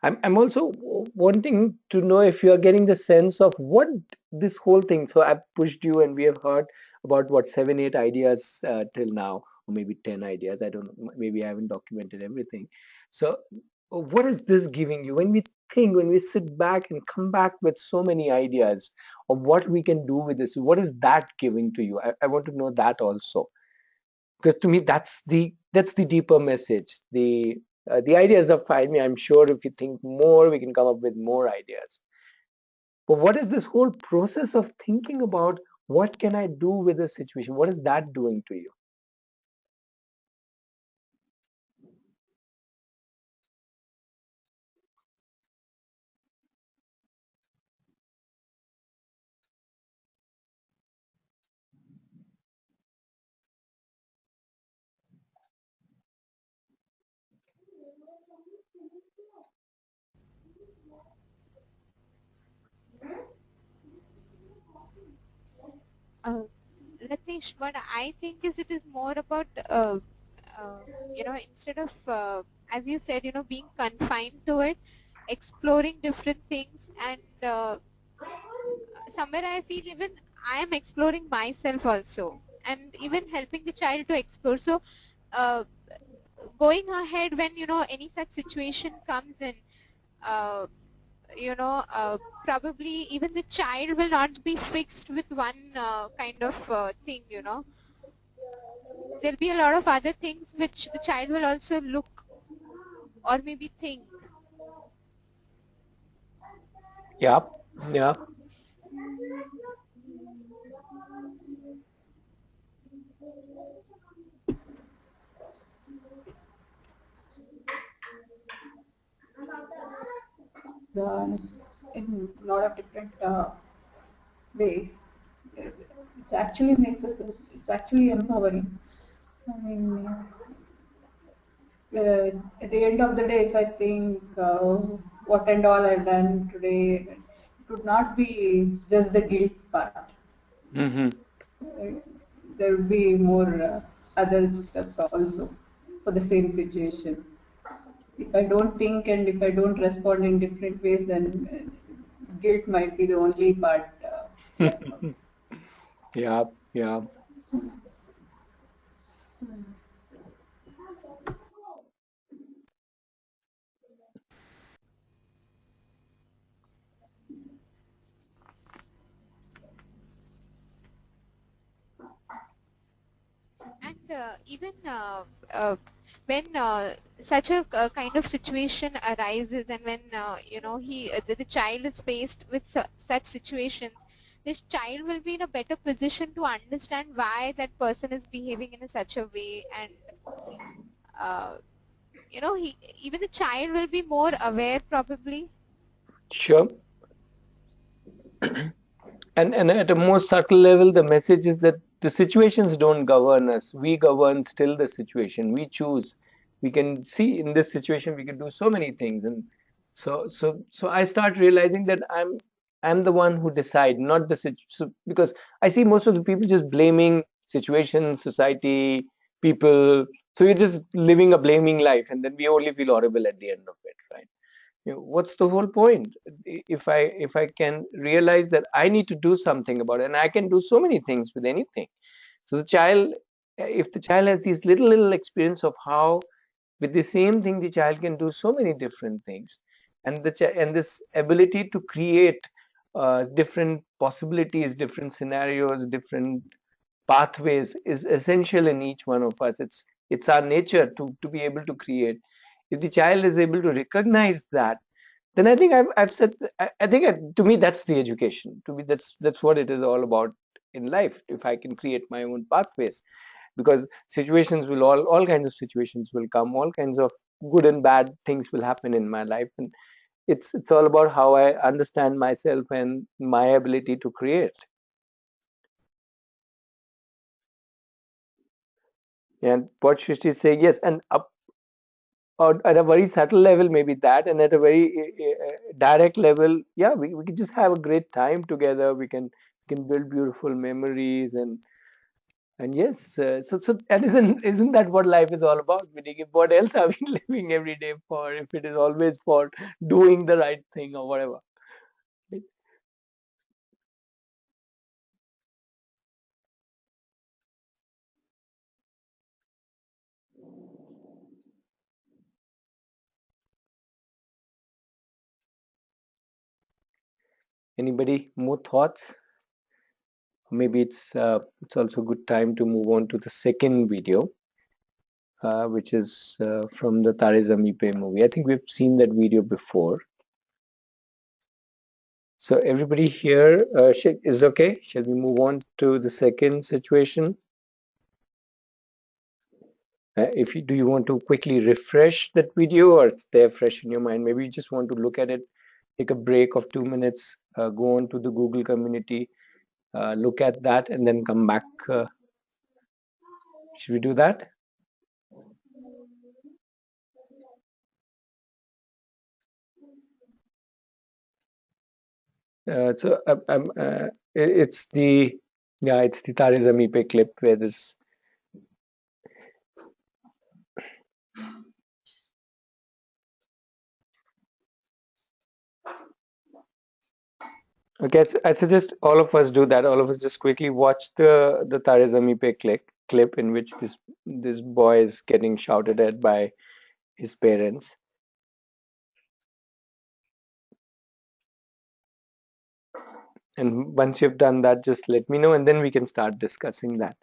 I'm also wanting to know if you are getting the sense of what this whole thing. So I've pushed you, and we have heard about what 7, 8 ideas till now, or maybe 10 ideas. I don't know. Maybe I haven't documented everything. So what is this giving you when we think, when we sit back and come back with so many ideas of what we can do with this? What is that giving to you? I want to know that also, because to me that's the deeper message. The ideas are fine. I'm sure if you think more, we can come up with more ideas. But what is this whole process of thinking about what can I do with this situation? What is that doing to you? Uh, Ratnesh, what I think is, it is more about, instead of, as you said, being confined to it, exploring different things, and somewhere I feel even I am exploring myself also, and even helping the child to explore. So, uh, going ahead when any such situation comes in, uh, you know, uh, probably even the child will not be fixed with one kind of thing. There'll be a lot of other things which the child will also look or maybe think. Yep. Yeah. In a lot of different ways. It actually makes us, it's actually empowering. I mean, at the end of the day, if I think what and all I've done today, it would not be just the guilt part. Mm-hmm. Uh, there would be more other steps also for the same situation. If I don't think and if I don't respond in different ways, then guilt might be the only part left out. Yeah, yeah. And even when such a kind of situation arises, and when the child is faced with such situations, this child will be in a better position to understand why that person is behaving in a such a way, and uh, he even the child will be more aware probably. Sure. And at a more subtle level, the message is that the situations don't govern us. We govern still the situation. We choose. We can see in this situation we can do so many things, and so I start realizing that I'm the one who decide, not the because I see most of the people just blaming situation, society, people. So you're just living a blaming life, and then we only feel horrible at the end of it, right? What's the whole point? If I can realize that I need to do something about it, and I can do so many things with anything. So the child, if the child has these little experience of how with the same thing the child can do so many different things, and and this ability to create different possibilities, different scenarios, different pathways is essential in each one of us. It's our nature to be able to create. If the child is able to recognize that, then I think I've said, I think to me that's the education. To me, that's what it is all about in life. If I can create my own pathways, because situations will all kinds of situations will come, all kinds of good and bad things will happen in my life, and it's all about how I understand myself and my ability to create. And what Shrishti is saying, yes, and up or at a very subtle level, maybe that, and at a very direct level, yeah, we can just have a great time together. We can build beautiful memories, and yes, so and isn't that what life is all about? Meaning, what else are we living every day for? If it is always for doing the right thing or whatever. Anybody more thoughts? Maybe it's also a good time to move on to the second video, which is from the Tare Zameen Pe movie. I think we've seen that video before. So everybody here is okay. Shall we move on to the second situation? If you do, you want to quickly refresh that video, or it's there fresh in your mind? Maybe you just want to look at it, take a break of 2 minutes, go on to the Google community, look at that, and then come back. Should we do that? It's the it's the Tare Zameen Pe clip where this. Okay, so I suggest all of us do that. All of us just quickly watch the Tare Zameen Pe clip in which this boy is getting shouted at by his parents. And once you've done that, just let me know, and then we can start discussing that.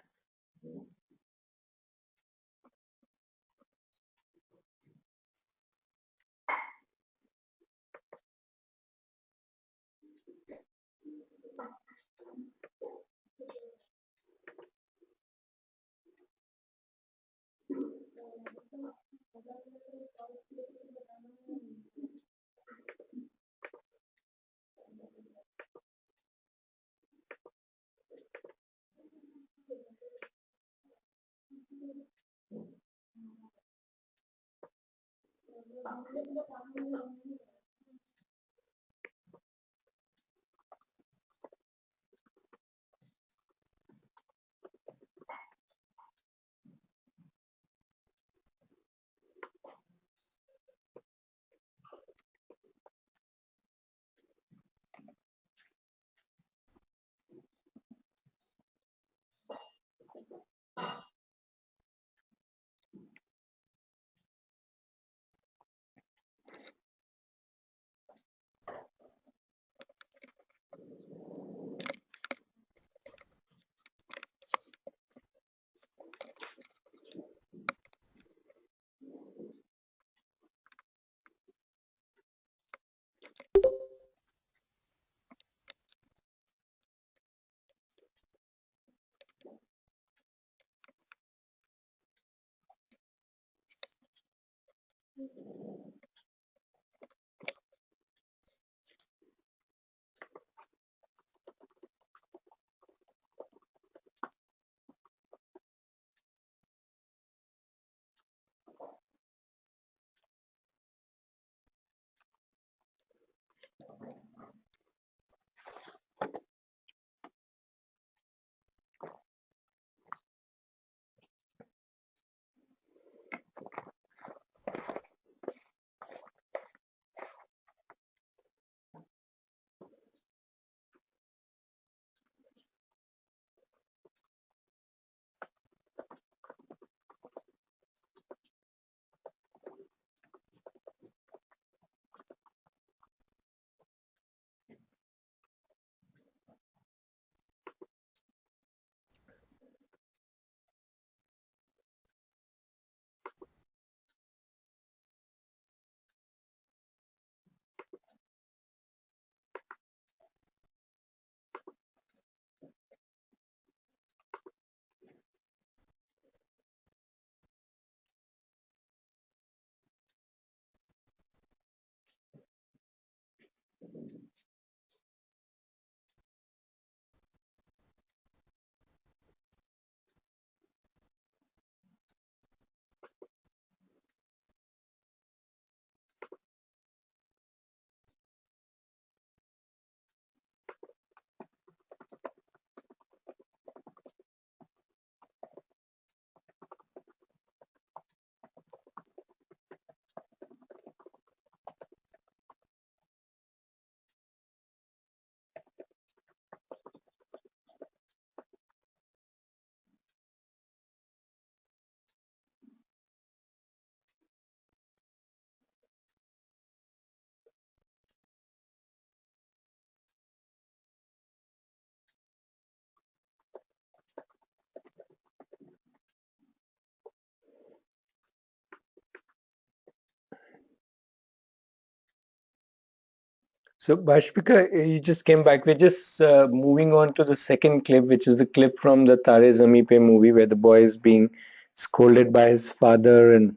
So, Bashpika, you just came back. We're just moving on to the second clip, which is the clip from the Tare Zameen Pe movie where the boy is being scolded by his father and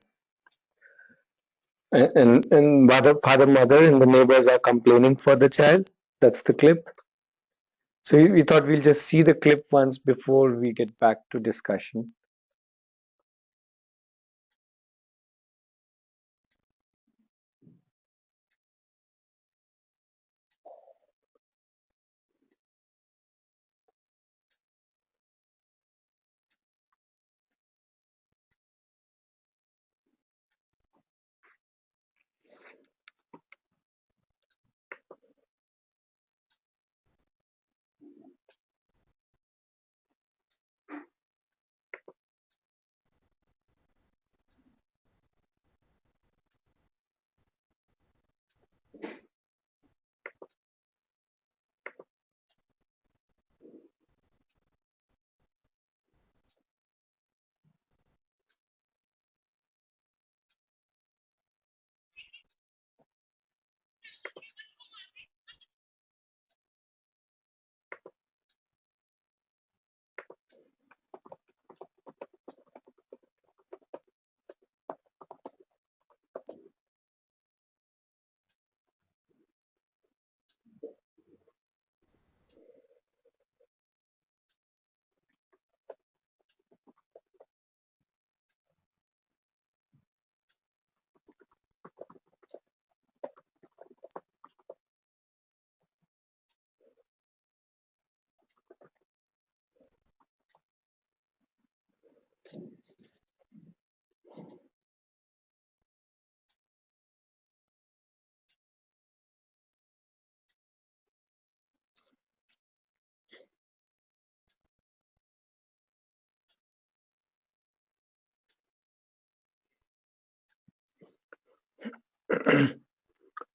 father, mother, and the neighbors are complaining for the child. That's the clip. So we thought we'll just see the clip once before we get back to discussion.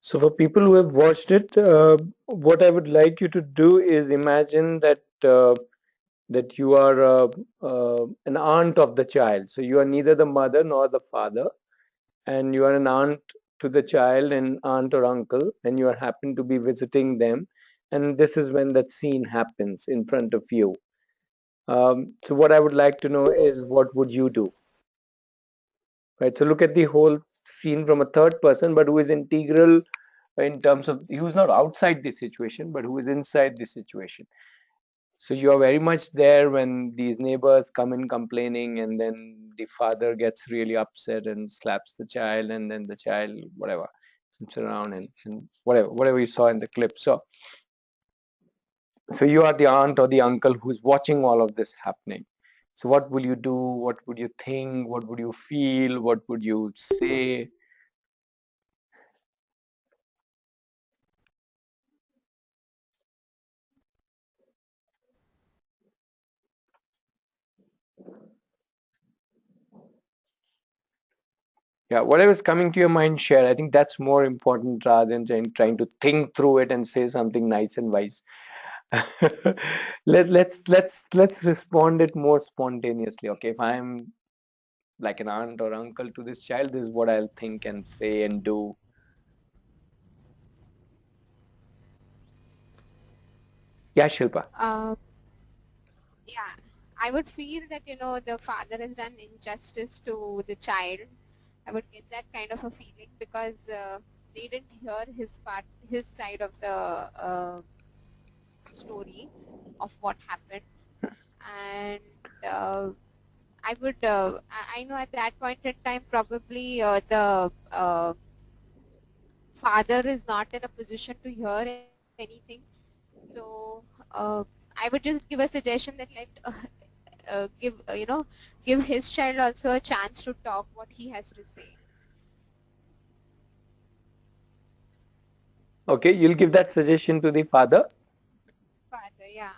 So for people who have watched it, what I would like you to do is imagine that you are an aunt of the child. So you are neither the mother nor the father, and you are an aunt to the child, an aunt or uncle, and you are happen to be visiting them, and this is when that scene happens in front of you. So what I would like to know is what would you do, right? So look at the whole scene from a third person, but who is integral in terms of who's not outside the situation, but who is inside the situation. So you are very much there when these neighbors come in complaining, and then the father gets really upset and slaps the child, and then the child, whatever, jumps around and whatever you saw in the clip. So you are the aunt or the uncle who's watching all of this happening. So what will you do? What would you think? What would you feel? What would you say? Yeah, whatever's coming to your mind, share. I think that's more important rather than trying to think through it and say something nice and wise. Let's respond it more spontaneously. Okay, if I'm like an aunt or uncle to this child, this is what I'll think and say and do. Yeah, Shilpa. Uh, yeah, I would feel that, the father has done injustice to the child. I would get that kind of a feeling because they didn't hear his side of the story of what happened. And I would, I know at that point in time, probably the father is not in a position to hear anything. So I would just give a suggestion that give his child also a chance to talk what he has to say. Okay, you'll give that suggestion to the father. Father, yeah,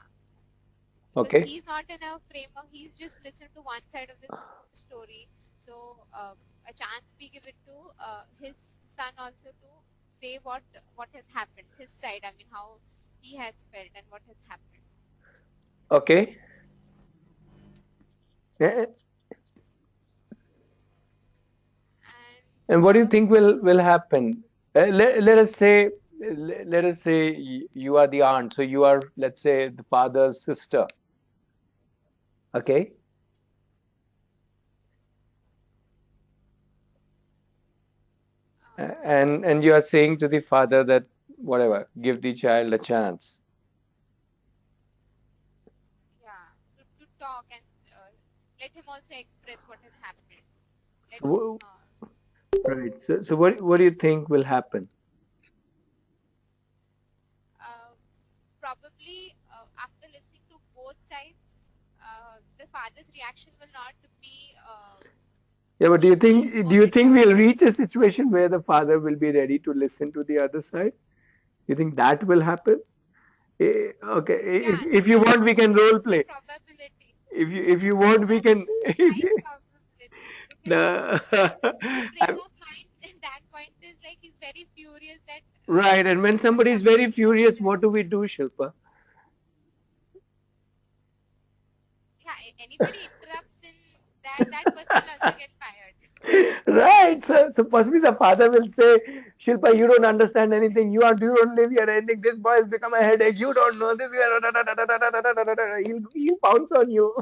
because Okay. he's not in a frame of he's just listened to one side of the story. So a chance be given to his son also to say what has happened, his side. I mean, how he has felt and what has happened. Okay. Eh, And And what do you think will happen? Let us say you are the aunt, so you are, let's say, the father's sister. Okay. And you are saying to the father that whatever, give the child a chance. yeah, to talk and let him also express what has happened. Let him So right. So what do you think will happen? uh, probably after listening to both sides, the father's reaction will not be Yeah, but easy do what you it think was. we'll reach a situation where the father will be ready to listen to the other side? You think that will happen? Okay. Yeah, If you want, we can there role is a play. probability. If you want, we can. If High you, probability because no, the frame I'm- of mind in that point is like he's very furious that right. And when what's somebody is happening very to my furious, child. what do we do, Shilpa? Yeah, anybody interrupts in that person will also get fired. Right. So possibly the father will say, Shilpa, you don't understand anything. You don't live here. Anything. This boy has become a headache. You don't know this. He'll pounce on you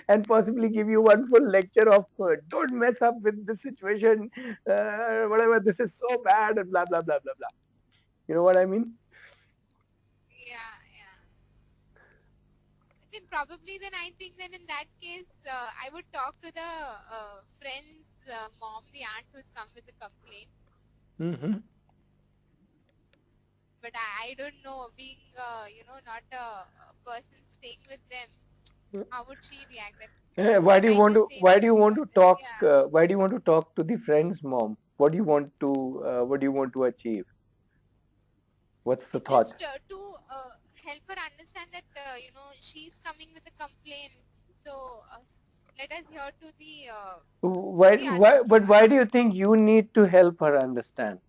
and possibly give you one full lecture of don't mess up with this situation. Whatever. This is so bad and blah blah blah blah blah. You know what I mean? Yeah, yeah. Then probably then I think then in that case I would talk to the friend's mom, the aunt who's come with the complaint. Hmm. But I don't know, being not a person staying with them, how would she react? That Why she do you might want just to? say Why that do you want to father, talk? yeah, Why do you want to talk to the friend's mom? What do you want to? What do you want to achieve? What's the thought? just to help her understand that she's coming with a complaint. So let us hear to the Why, but why do you think you need to help her understand?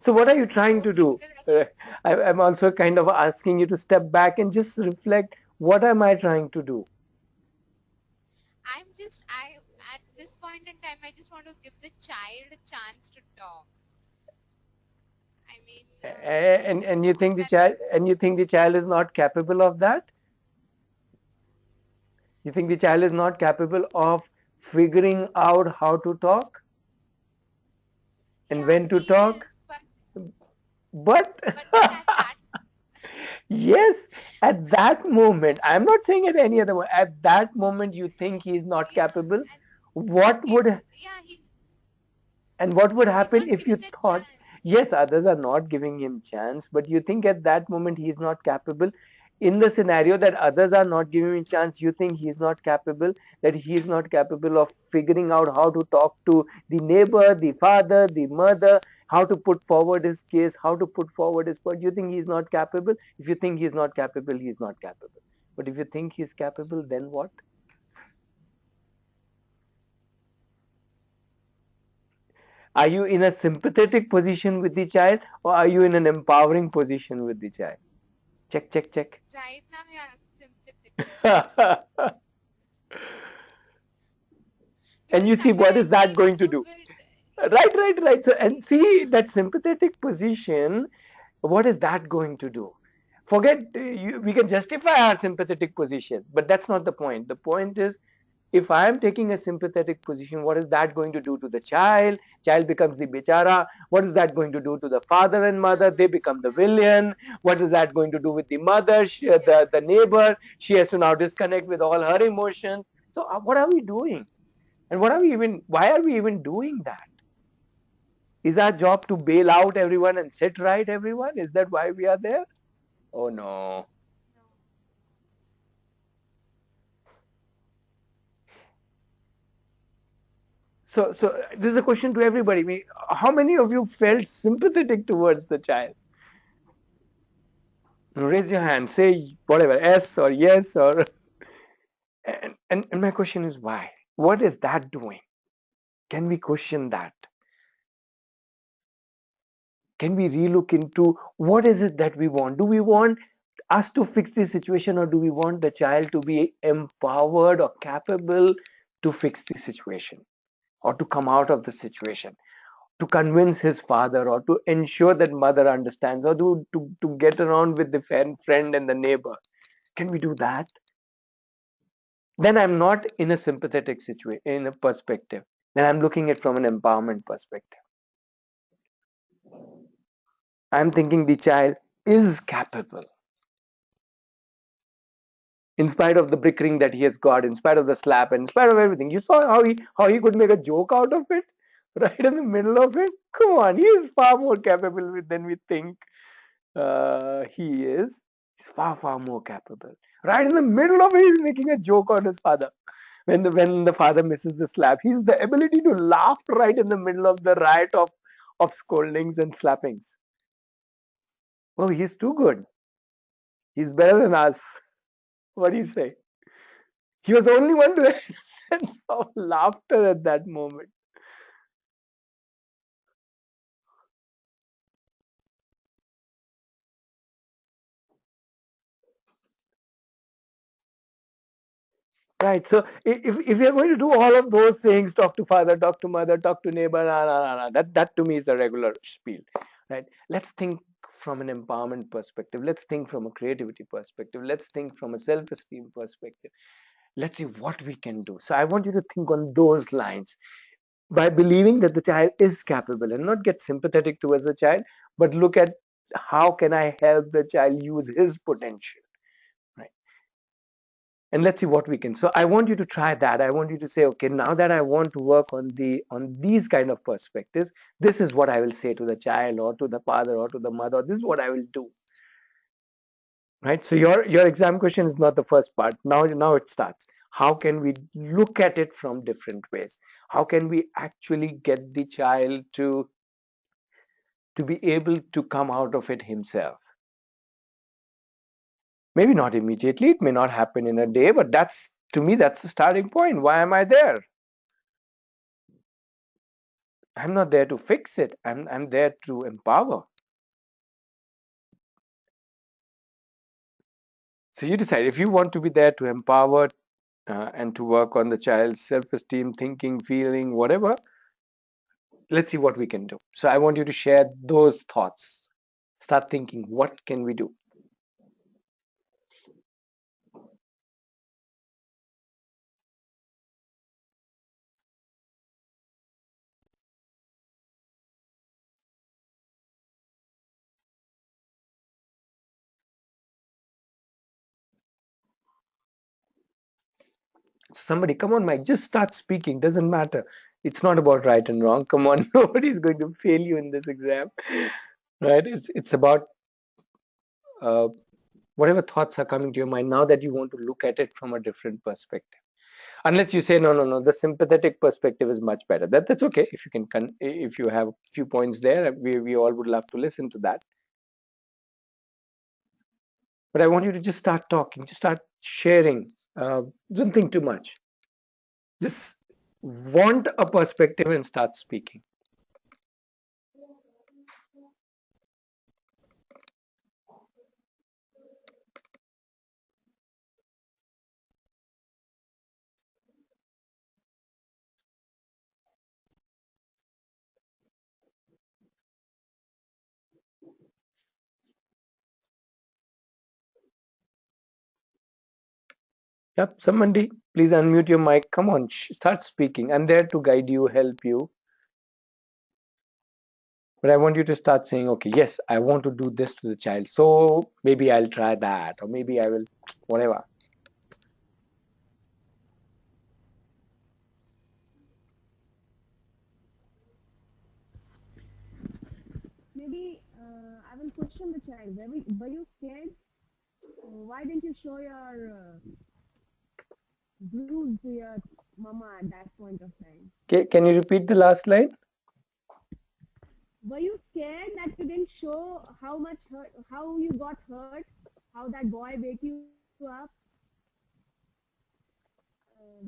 So what are you trying to Okay, do? I'm also kind of asking you to step back and just reflect. What am I trying to do? I at this point in time, I just want to give the child a chance to talk. I mean, And you think the child is not capable of that? You think the child is not capable of figuring out how to talk and yeah, when to he talk? is, but But at that, yes, at that moment, I'm not saying at any other moment, at that moment you think he is not yeah, capable. and What he, would yeah, And what would he's happen not if you given the thought, chance. yes, others are not giving him chance, but you think at that moment he is not capable? In the scenario that others are not giving him chance, you think he is not capable, that he is not capable of figuring out how to talk to the neighbor, the father, the mother, how to put forward his case, how to put forward his point. You think he is not capable? If you think he is not capable, he is not capable. But if you think he is capable, then what? Are you in a sympathetic position with the child, or are you in an empowering position with the child? Check, check, check. Right now, yeah, sympathetic. And Because you see, somewhere what I is that feel going that to you do? will, Right, right, right. So, and see that sympathetic position, what is that going to do? Forget, we can justify our sympathetic position, but that's not the point. The point is, if I am taking a sympathetic position, what is that going to do to the child? Child becomes the bichara. What is that going to do to the father and mother? They become the villain. What is that going to do with the mother, the neighbor? She has to now disconnect with all her emotions. So what are we doing? And why are we even doing that? Is our job to bail out everyone and set right everyone? Is that why we are there? Oh no. no. So this is a question to everybody. How many of you felt sympathetic towards the child? Raise your hand. Say whatever, yes or yes or. And my question is why? What is that doing? Can we question that? Can we relook into what is it that we want? Do we want us to fix the situation, or do we want the child to be empowered or capable to fix the situation or to come out of the situation, to convince his father or to ensure that mother understands, or to get around with the friend and the neighbor? Can we do that? Then I'm not in a sympathetic situation, in a perspective. Then I'm looking at from an empowerment perspective. I'm thinking the child is capable, in spite of the bickering that he has got, in spite of the slap, in spite of everything. You saw how he could make a joke out of it, right in the middle of it. Come on, he is far more capable than we think he is. He's far more capable. Right in the middle of it, he's making a joke on his father. When the father misses the slap, he's the ability to laugh right in the middle of the riot of scoldings and slappings. Oh, he's too good. He's better than us. What do you say? He was the only one to have a sense of laughter at that moment. Right. So if you're going to do all of those things, talk to father, talk to mother, talk to neighbor, that to me is the regular spiel. Right. Let's think from an empowerment perspective. Let's think from a creativity perspective. Let's think from a self-esteem perspective. Let's see what we can do. So I want you to think on those lines, by believing that the child is capable, and not get sympathetic towards the child, but look at how can I help the child use his potential, right? And let's see what we can. So I want you to try that. I want you to say, okay, now that I want to work on these kind of perspectives, this is what I will say to the child or to the father or to the mother. This is what I will do, right? So your exam question is not the first part. Now it starts. How can we look at it from different ways? How can we actually get the child to to be able to come out of it himself. Maybe not immediately, it may not happen in a day, but that's, to me, that's the starting point. Why am I there? I'm not there to fix it. I'm there to empower. So you decide if you want to be there to empower and to work on the child's self-esteem, thinking, feeling, whatever. Let's see what we can do. So I want you to share those thoughts. Start thinking, what can we do? Somebody, come on, Mike, just start speaking. Doesn't matter. It's not about right and wrong. Come on, nobody's going to fail you in this exam, right? It's about whatever thoughts are coming to your mind now that you want to look at it from a different perspective. Unless you say, no, no, no, the sympathetic perspective is much better. That's okay. If you can, if you have a few points there, we all would love to listen to that. But I want you to just start talking, just start sharing. Don't think too much. Just want a perspective and start speaking. Yep, somebody, please unmute your mic. Come on, start speaking. I'm there to guide you, help you. But I want you to start saying, okay, yes, I want to do this to the child. So maybe I'll try that, or maybe I will, whatever. Maybe I will question the child. Were you scared? Why didn't you show your bruise to your mama at that point of time? Okay, can you repeat the last line? Were you scared that you didn't show how much hurt, how you got hurt, how that boy wake you up? Uh,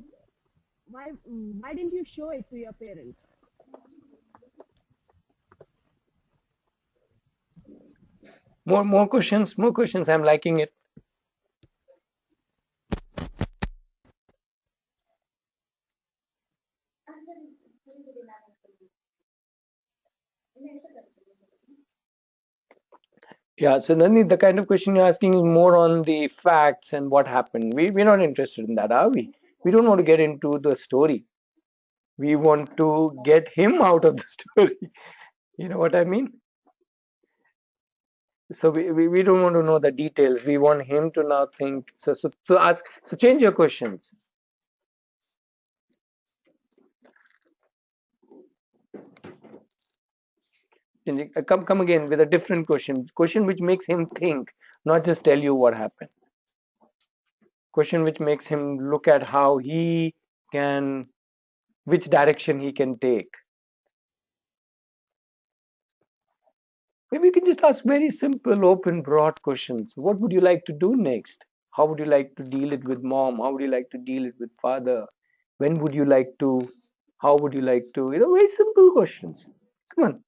why didn't you show it to your parents? More questions, more questions. I'm liking it. Yeah, so then the kind of question you're asking is more on the facts and what happened. We're not interested in that, are we? We don't want to get into the story. We want to get him out of the story. You know what I mean? So we don't want to know the details. We want him to now think. So ask. So change your questions. Come again with a different question. Question which makes him think, not just tell you what happened. Question which makes him look at how he can, which direction he can take. Maybe you can just ask very simple, open, broad questions. What would you like to do next? How would you like to deal it with mom? How would you like to deal it with father? When would you like to? How would you like to? Very simple questions. Come on,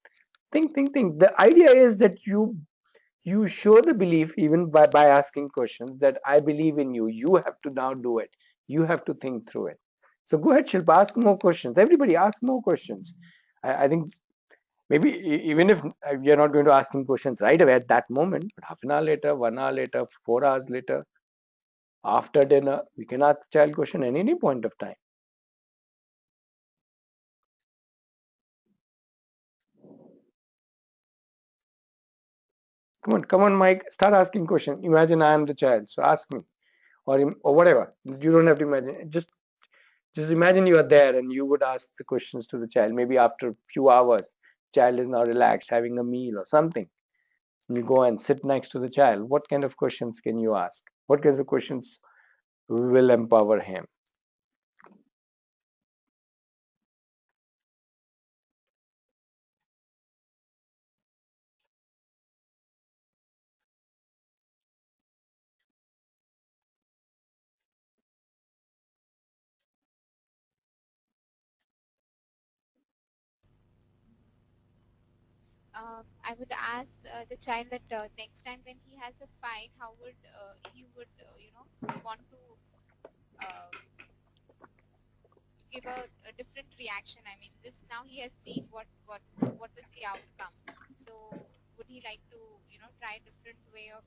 think. The idea is that you show the belief even by asking questions that I believe in you. You have to now do it. You have to think through it. So go ahead, Shilpa, ask more questions. Everybody ask more questions. I think maybe even if you're not going to ask him questions right away at that moment, but half an hour later, 1 hour later, 4 hours later, after dinner, we can ask the child question at any point of time. Come on, Mike, start asking questions. Imagine I am the child, so ask me, or whatever. You don't have to imagine. Just imagine you are there and you would ask the questions to the child. Maybe after a few hours, child is now relaxed, having a meal or something. And you go and sit next to the child. What kind of questions can you ask? What kinds of questions will empower him? I would ask the child that next time when he has a fight, how would he would want to uh, give a different reaction. I mean, this now he has seen what was the outcome. So would he like to try a different way of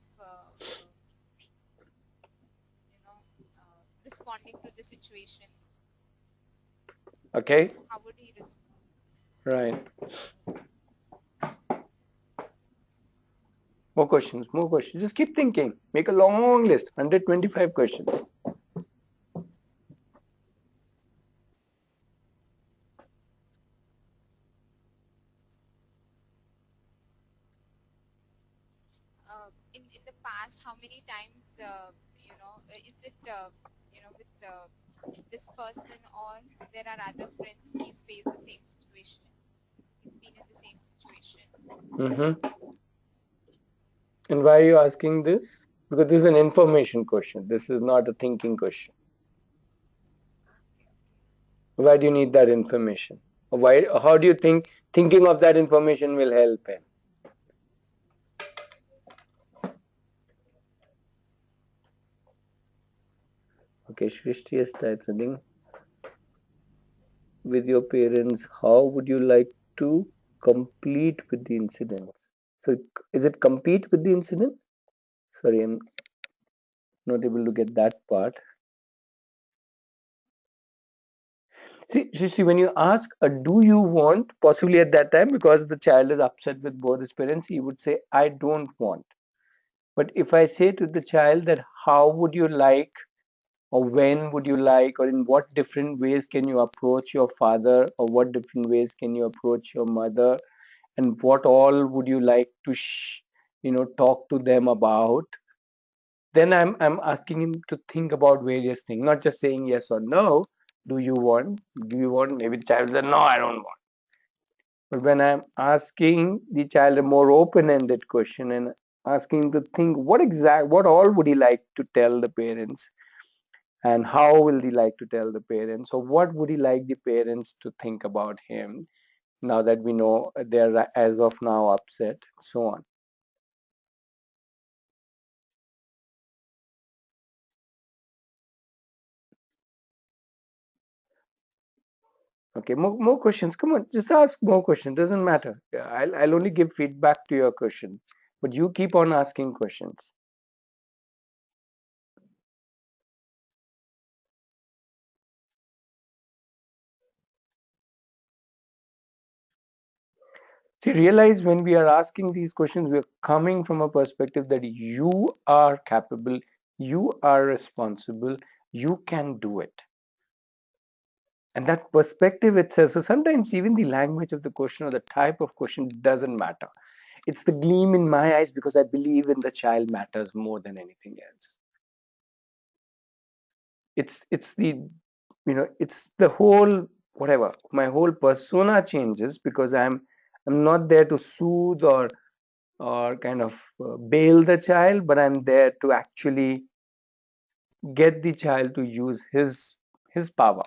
responding to the situation? Okay, How would he respond? right. More questions, more questions. Just keep thinking. Make a long list, 125 questions. In the past, how many times is it with this person, or there are other friends he's faced the same situation, he's been in the same situation? And why are you asking this? Because this is an information question. This is not a thinking question. Why do you need that information? Why? How do you think thinking of that information will help him? Okay, Shrishti has typed something. With your parents, how would you like to complete with the incidents? So, is it compete with the incident? Sorry, I'm not able to get that part. See, when you ask, do you want, possibly at that time, because the child is upset with both his parents, he would say, I don't want. But if I say to the child that, how would you like, or when would you like, or in what different ways can you approach your father, or what different ways can you approach your mother, and what all would you like to, talk to them about, then I'm asking him to think about various things, not just saying yes or no. Do you want? Do you want? Maybe the child says, no, I don't want. But when I'm asking the child a more open-ended question and asking him to think what all would he like to tell the parents, and how will he like to tell the parents, or what would he like the parents to think about him now that we know they're as of now upset, so on. Okay, more questions. Come on, just ask more questions. Doesn't matter. I'll only give feedback to your question, but you keep on asking questions. See, realize when we are asking these questions, we are coming from a perspective that you are capable, you are responsible, you can do it. And that perspective itself, so sometimes even the language of the question or the type of question doesn't matter. It's the gleam in my eyes because I believe in the child matters more than anything else. It's the it's the whole whatever. My whole persona changes because I'm not there to soothe or kind of bail the child, but I'm there to actually get the child to use his power.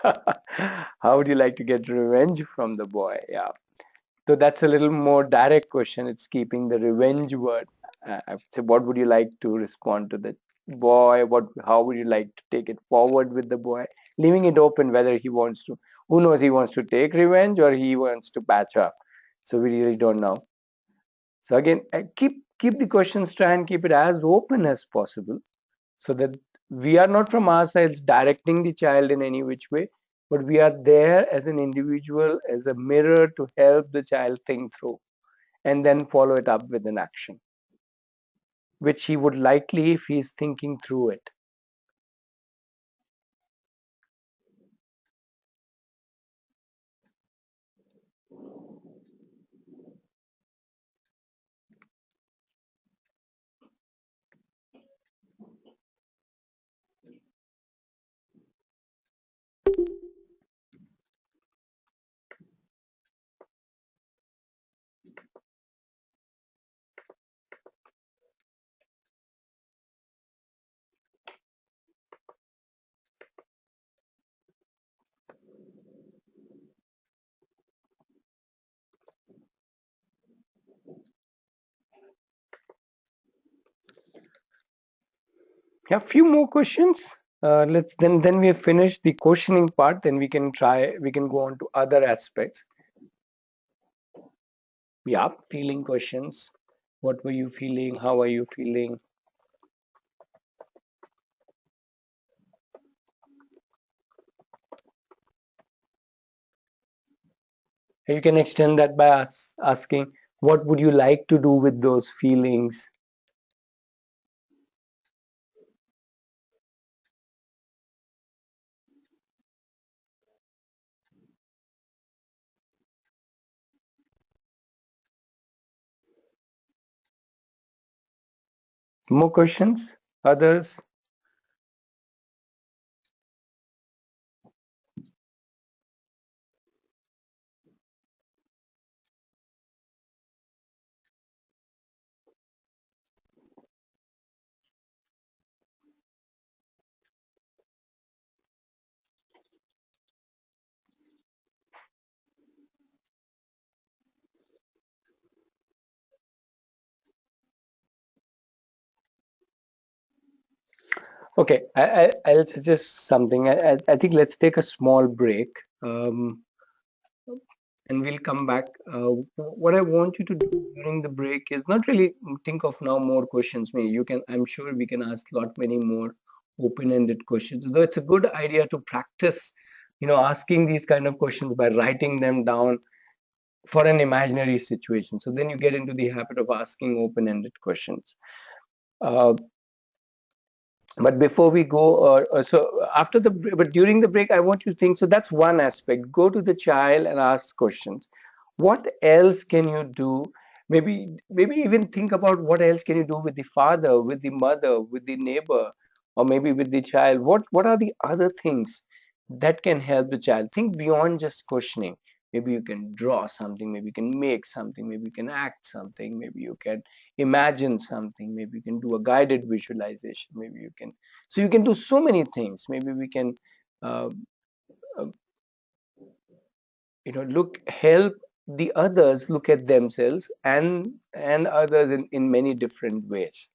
How would you like to get revenge from the boy? Yeah. So that's a little more direct question. It's keeping the revenge word. So what would you like to respond to the boy? How would you like to take it forward with the boy? Leaving it open whether he wants to, who knows, he wants to take revenge or he wants to patch up. So we really don't know. So again, keep the questions, try and keep it as open as possible so that we are not from our sides directing the child in any which way, but we are there as an individual, as a mirror to help the child think through and then follow it up with an action, which he would likely if he's thinking through it. Yeah, few more questions. Let's then we have finished the questioning part. Then we can go on to other aspects. Yeah, feeling questions. What were you feeling? How are you feeling? You can extend that by asking, what would you like to do with those feelings? More questions? Others? Okay, I'll suggest something. I think let's take a small break, and we'll come back. What I want you to do during the break is not really think of now more questions. Maybe you can. I'm sure we can ask lot many more open-ended questions. Though it's a good idea to practice, asking these kind of questions by writing them down for an imaginary situation. So then you get into the habit of asking open-ended questions. Uh, but before we go, so after but during the break, I want you to think. So that's one aspect. Go to the child and ask questions. What else can you do? Maybe even think about what else can you do with the father, with the mother, with the neighbor, or maybe with the child. What are the other things that can help the child? Think beyond just questioning. Maybe you can draw something, maybe you can make something, maybe you can act something, maybe you can imagine something, maybe you can do a guided visualization, maybe you can, so you can do so many things. Maybe we can uh, uh, help the others look at themselves and others in many different ways.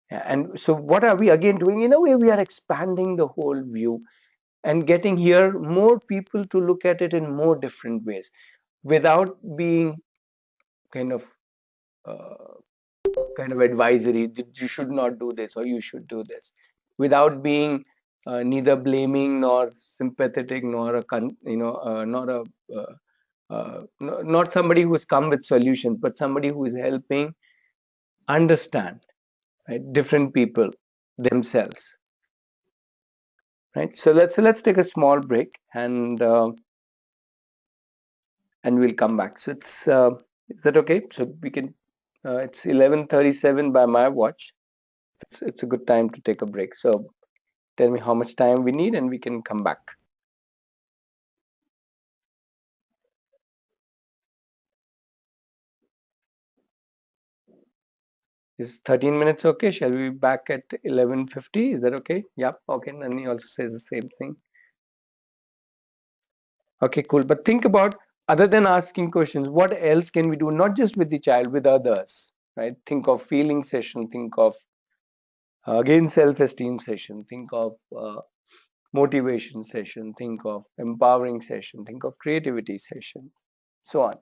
And so what are we again doing? In a way, we are expanding the whole view and getting here more people to look at it in more different ways without being kind of uh, advisory that you should not do this or you should do this, without being neither blaming nor sympathetic nor not a not somebody who has come with solutions, but somebody who is helping understand, right, different people themselves, right? So let's take a small break, and we'll come back. So it's is that okay? So we can it's 11:37 by my watch. It's a good time to take a break. So tell me how much time we need and we can come back. Is 13 minutes okay? Shall we be back at 11:50? Is that okay? Yep. Okay. Nani also says the same thing. Okay, cool. But think about, other than asking questions, what else can we do? Not just with the child, with others, right? Think of feeling session. Think of again self-esteem session. Think of motivation session. Think of empowering session. Think of creativity sessions. So on.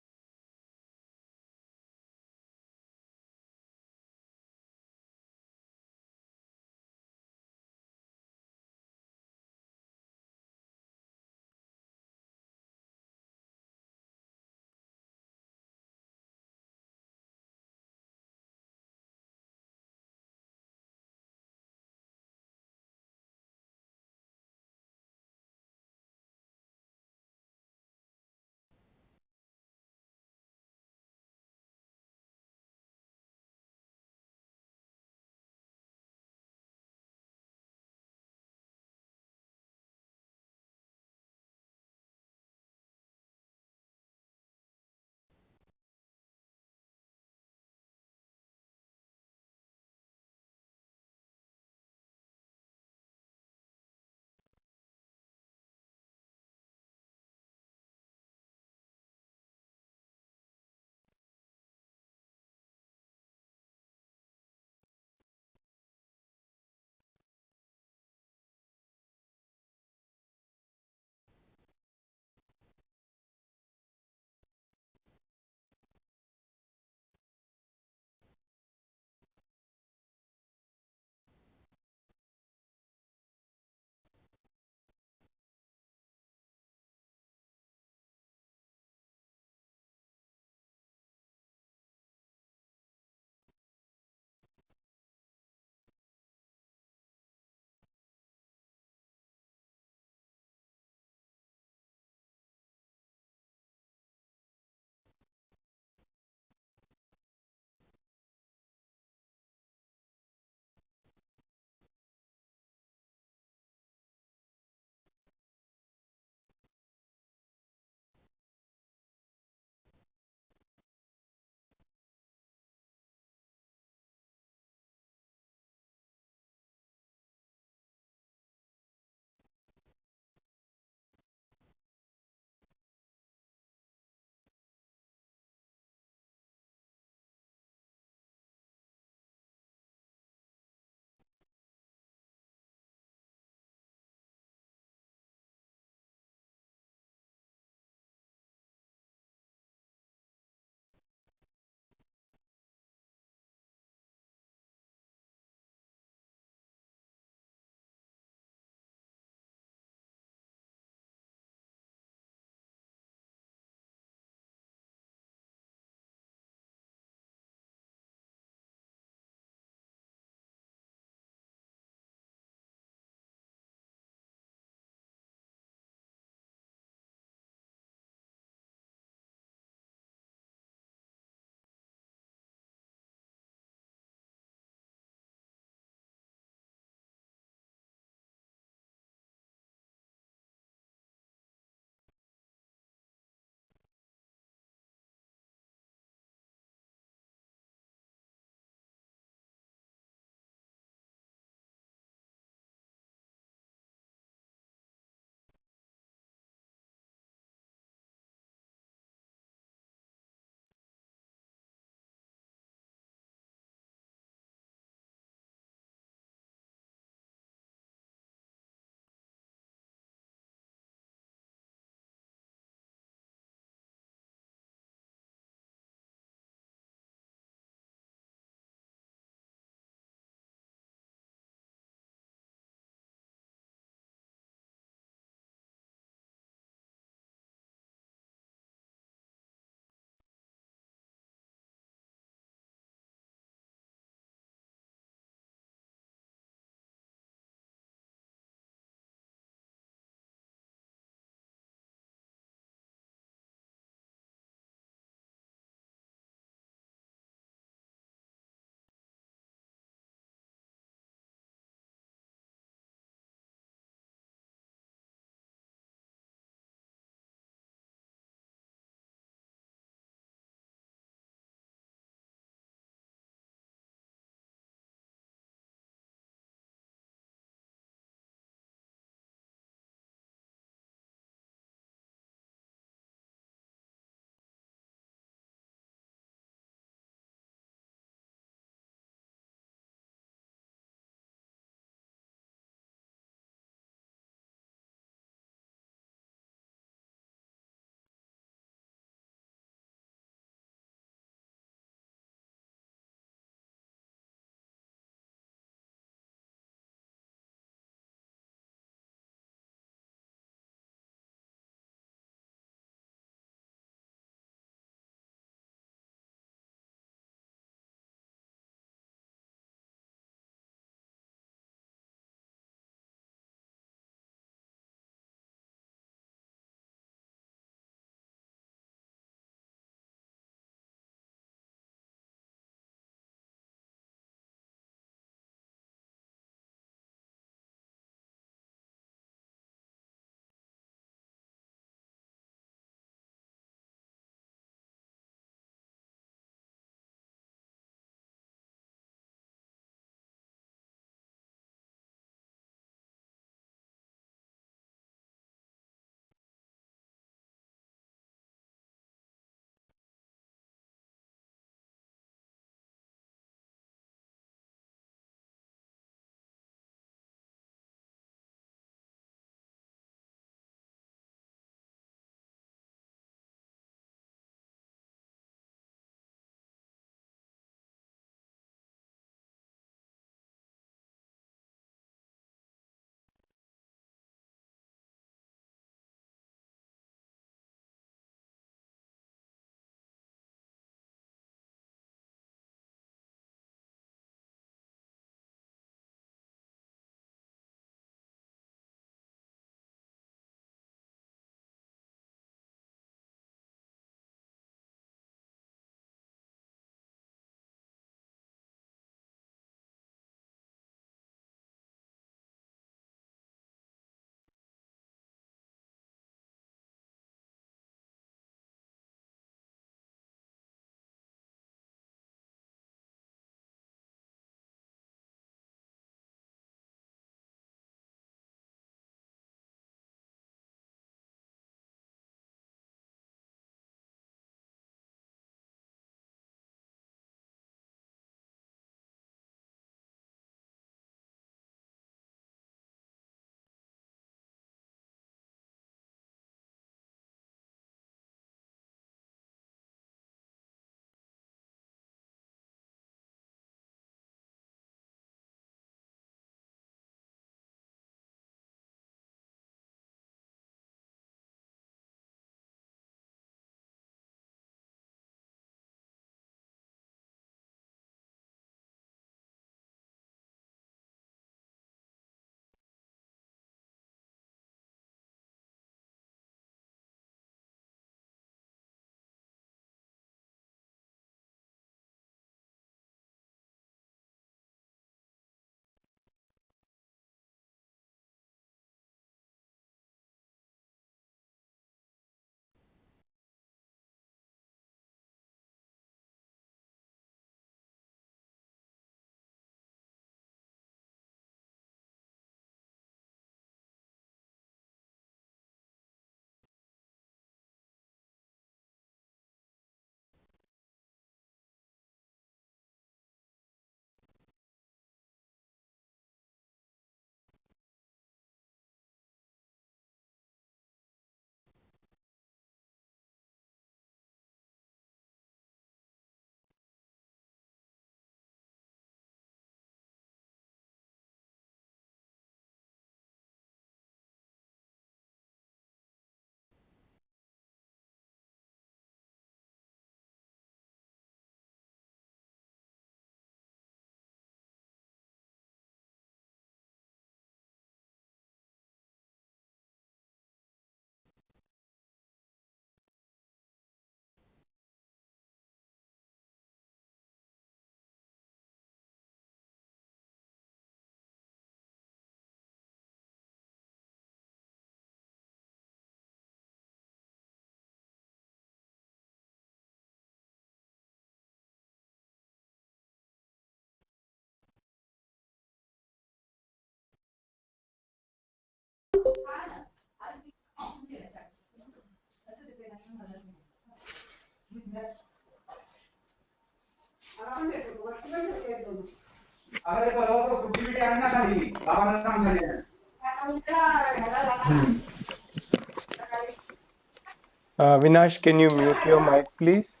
Vinash, can you mute your mic, please?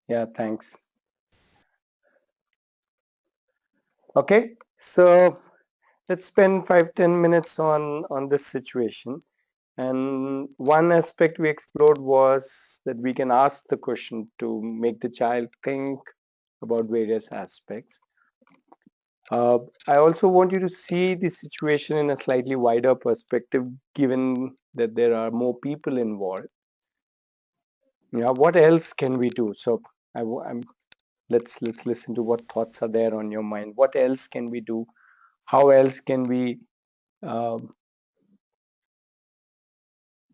Yeah, thanks. Okay, so let's spend 5-10 minutes on this situation. And one aspect we explored was that we can ask the question to make the child think about various aspects. I also want you to see the situation in a slightly wider perspective, given that there are more people involved. Yeah, what else can we do? So I'm let's listen to what thoughts are there on your mind. What else can we do? How else can we um,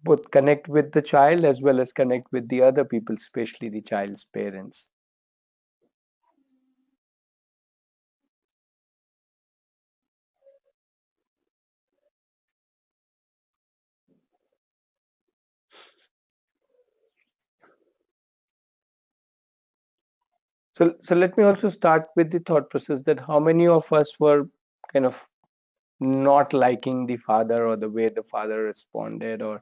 both connect with the child as well as connect with the other people, especially the child's parents? So let me also start with the thought process that how many of us were kind of not liking the father or the way the father responded, or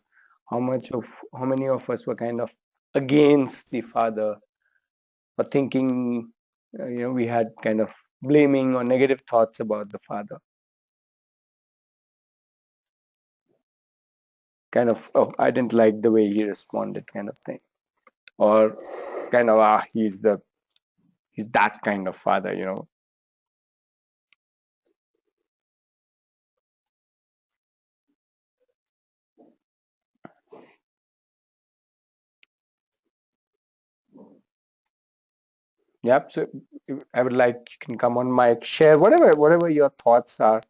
how many of us were kind of against the father, or thinking we had kind of blaming or negative thoughts about the father, kind of, oh, I didn't like the way he responded, kind of thing, or kind of, he's that kind of father. Yep. So I would like, you can come on mic, share whatever your thoughts are,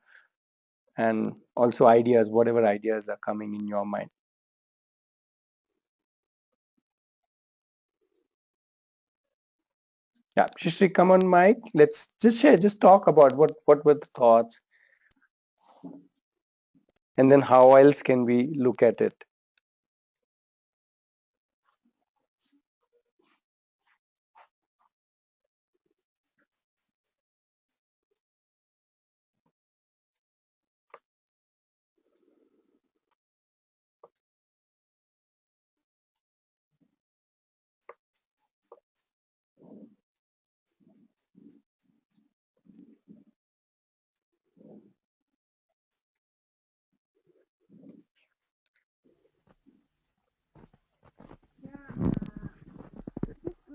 and also ideas, whatever ideas are coming in your mind. Yeah, Shishri, come on mic. Let's just share, just talk about what were the thoughts, and then how else can we look at it.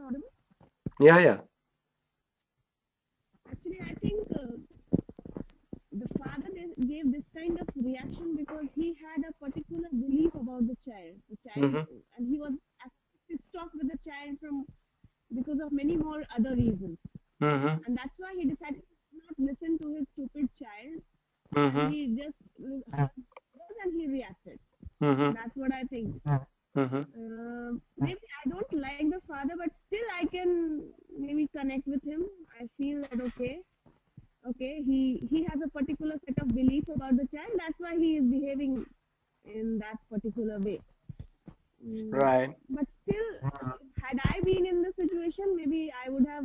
Audible? Yeah, yeah. Actually, I think the father gave this kind of reaction because he had a particular belief about the child. The child, Mm-hmm. and he was pissed off with the child from because of many more other reasons. Mm-hmm. And that's why he decided to not listen to his stupid child, and Mm-hmm. he just heard and he reacted. Mm-hmm. That's what I think. Mm-hmm. Maybe I don't like the father, but still I can maybe connect with him. I feel that okay, he has a particular set of beliefs about the child. That's why he is behaving in that particular way. Right. But still, had I been in the situation, maybe I would have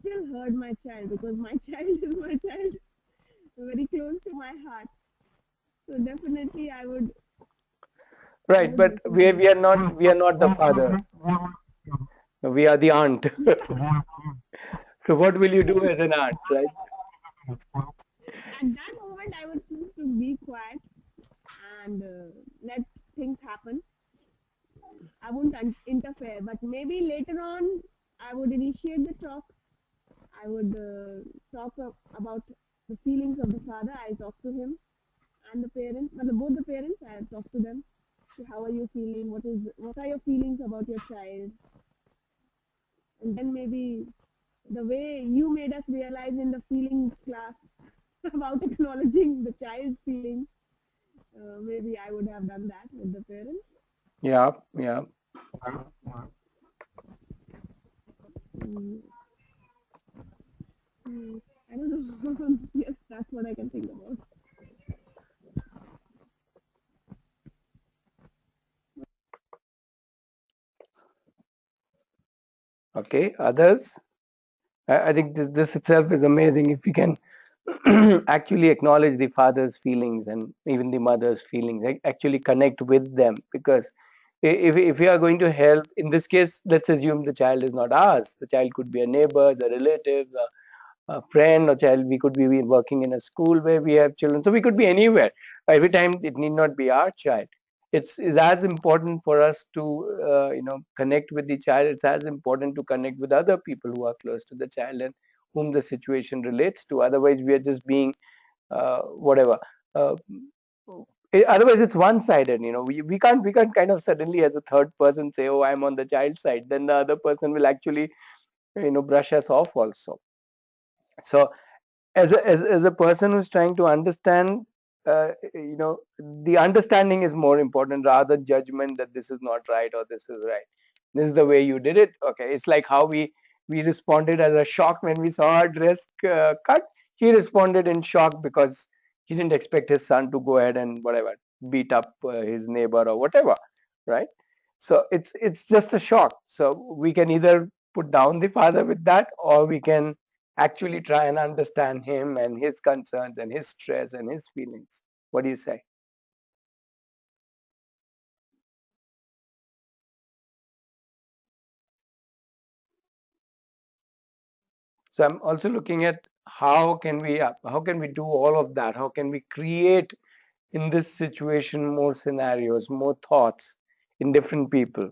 still heard my child because my child is my child, very close to my heart. So definitely I Right, would but listen to we are not the father. We are the aunt. So what will you do as an aunt, right? At that moment, I would choose to be quiet and let things happen. I wouldn't interfere, but maybe later on, I would initiate the talk. I would talk about the feelings of the father. I'll talk to him and the parents, but both the parents. I'll talk to them. How are you feeling? What are your feelings about your child? And then maybe the way you made us realize in the feelings class about acknowledging the child's feelings, maybe I would have done that with the parents. Yeah, yeah. Mm, I don't know. Yes, that's what I can think about. Okay, others? I think this itself is amazing. If we can actually acknowledge the father's feelings and even the mother's feelings, actually connect with them, because if we are going to help, in this case, let's assume the child is not ours. The child could be a neighbor's, a relative, a friend or child. We could be working in a school where we have children, so we could be anywhere. Every time it need not be our child. It's as important for us to connect with the child. It's as important to connect with other people who are close to the child and whom the situation relates to. Otherwise we are just being whatever. uh, Otherwise it's one sided. We can't kind of suddenly as a third person say, oh, I'm on the child side. Then the other person will actually brush us off also. So as a person who's trying to understand, the understanding is more important rather than judgment that this is not right or this is right. This is the way you did it. Okay, it's like how we responded as a shock when we saw our dress cut. He responded in shock because he didn't expect his son to go ahead and whatever beat up his neighbor or whatever, right? So it's just a shock. So we can either put down the father with that, or we can actually try and understand him and his concerns and his stress and his feelings. What do you say? So I'm also looking at how can we do all of that? How can we create in this situation more scenarios, more thoughts in different people?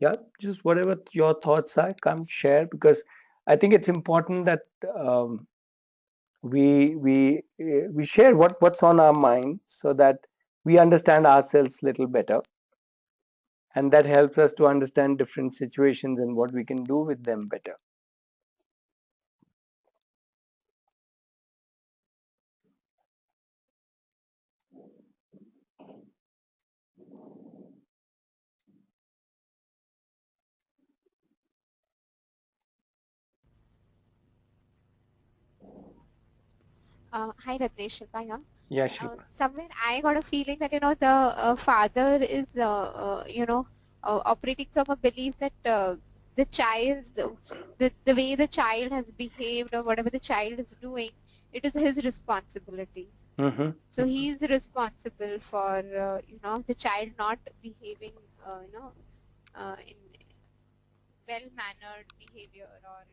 Yeah, just whatever your thoughts are, come share, because I think it's important that um, we share what's on our mind so that we understand ourselves a little better, and that helps us to understand different situations and what we can do with them better. Hi, Ratnesh, Shilpa here. Yeah, Shilpa. Somewhere I got a feeling that the father is operating from a belief that the way the child has behaved or whatever the child is doing, it is his responsibility. Mm-hmm. So he is responsible for the child not behaving in well mannered behavior, or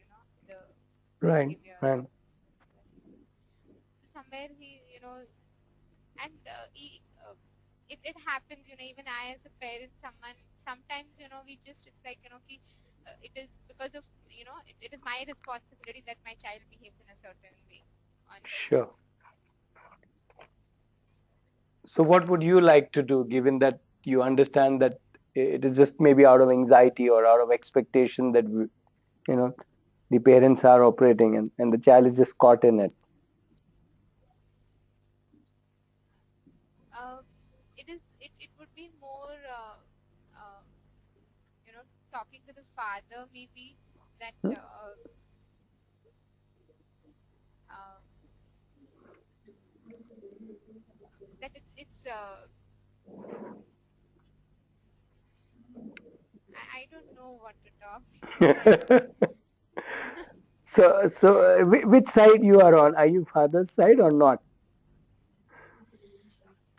the Right, behavior. right. So somewhere and it happens, even I as a parent, sometimes we just, it's like, it is because of, it is my responsibility that my child behaves in a certain way. Sure. So what would you like to do, given that you understand that it is just maybe out of anxiety or out of expectation that you know the parents are operating, and the child is just caught in it? uh, it would be more talking to the father, maybe, that uh, that it's I don't know what to talk because So which side you are on? Are you father's side or not?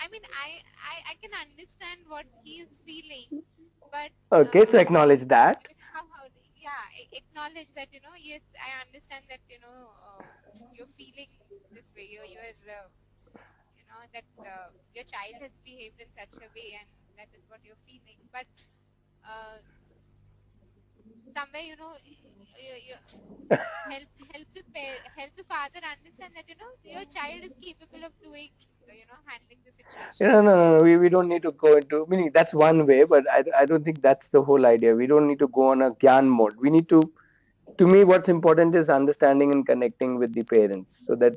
I mean, I can understand what he is feeling, but Okay, so acknowledge that. how yeah, acknowledge that, yes, I understand that, you're feeling this way. That your child has behaved in such a way, and that is what you're feeling. But uh, somewhere, you help the father understand that, your child is capable of doing, handling the situation. No. We don't need to go into, meaning that's one way, but I don't think that's the whole idea. We don't need to go on a gyan mode. To me, what's important is understanding and connecting with the parents, so that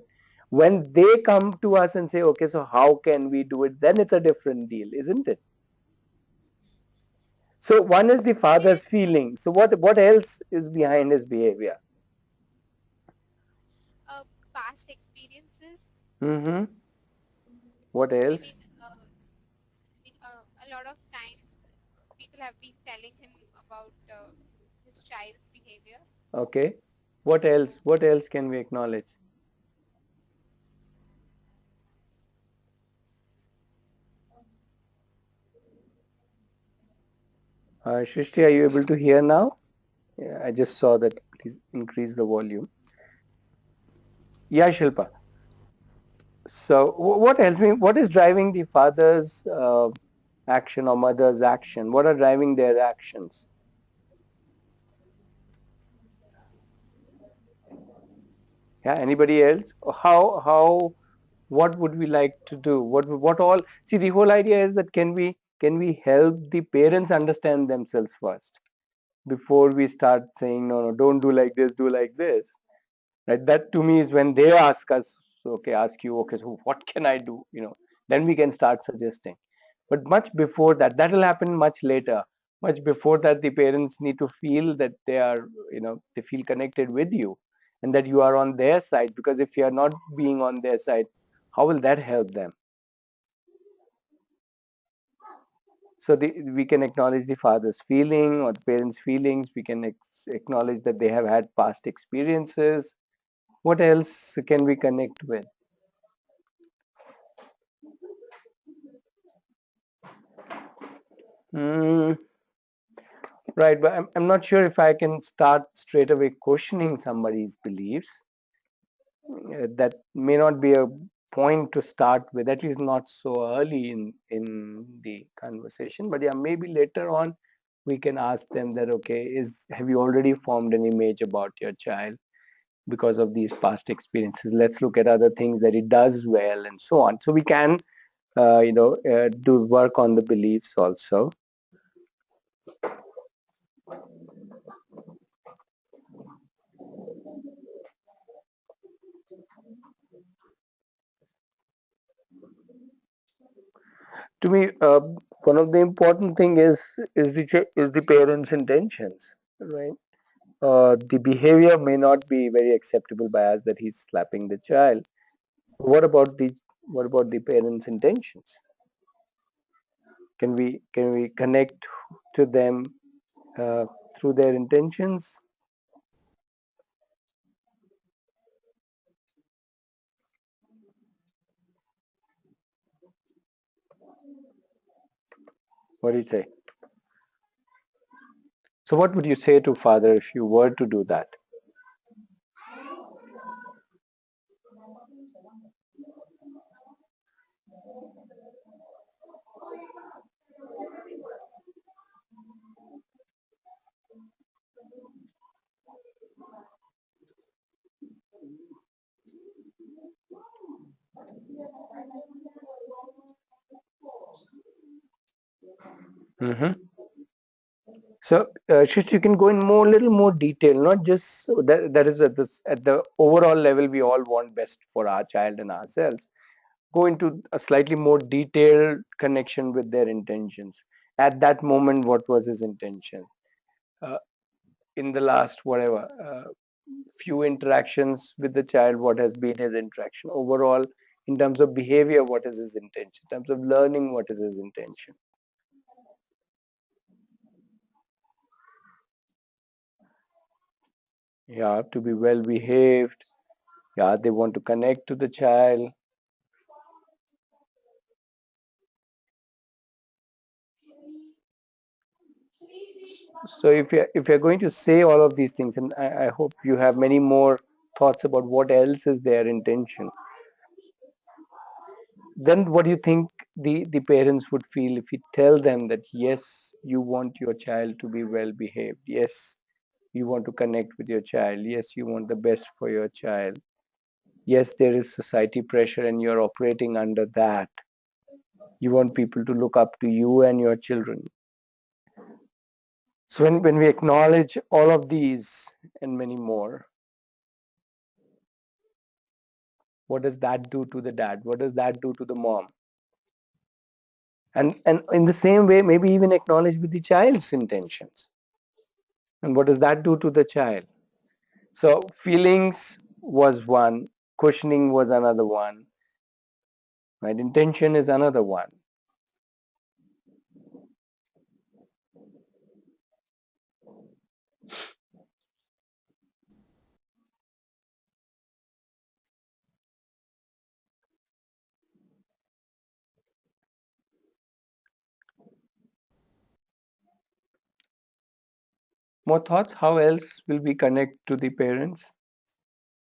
When they come to us and say, okay, so how can we do it? Then it's a different deal, isn't it? So one is the father's feeling. So what else is behind his behavior? Past experiences. Mm-hmm. What I else? mean, a lot of times people have been telling him about his child's behavior. Okay. What else? What else can we acknowledge? Shrishti, are you able to hear now? Yeah, I just saw that. Please increase the volume. Yeah, Shilpa. So what else? What is driving the father's action or mother's action? What are driving their actions? Yeah, anybody else? What would we like to do? What all? See, the whole idea is that can we help the parents understand themselves first before we start saying no, no, don't do like this, do like this. Right? That to me is when they ask us, okay, ask you, okay, so what can I do? Then we can start suggesting. But much before that, that will happen much later. Much before that, the parents need to feel that they feel connected with you and that you are on their side. Because if you are not being on their side, how will that help them? So we can acknowledge the father's feeling or the parents' feelings. We can acknowledge that they have had past experiences. What else can we connect with? Hmm. Right, but I'm not sure if I can start straight away questioning somebody's beliefs. That may not be a point to start with, at least not so early in the conversation. But yeah, maybe later on we can ask them that, okay, have you already formed an image about your child because of these past experiences? Let's look at other things that it does well and so on. So we can, do work on the beliefs also. To me, one of the important thing is the parents' intentions, right? The behavior may not be very acceptable by us that he's slapping the child. What about the parents' intentions? Can we connect to them uh, through their intentions? What do you say? So, what would you say to father if you were to do that? Hmm. So, Shish, you can go in little more detail, not just that is at the overall level, we all want best for our child and ourselves. Go into a slightly more detailed connection with their intentions. At that moment, what was his intention? Uh, in the last, whatever, few interactions with the child, what has been his interaction? Overall, in terms of behavior, what is his intention? In terms of learning, what is his intention? Yeah, to be well behaved. Yeah, they want to connect to the child. So if you're going to say all of these things, and I hope you have many more thoughts about what else is their intention, then what do you think the parents would feel if you tell them that yes, you want your child to be well behaved, yes, you want to connect with your child, yes, you want the best for your child, yes, there is society pressure and you're operating under that, you want people to look up to you and your children. So when we acknowledge all of these and many more, What does that do to the dad? What does that do to the mom? And in the same way, maybe even acknowledge with the child's intentions. And what does that do to the child? So feelings was one, questioning was another one, right? Intention is another one. More thoughts? How else will we connect to the parents?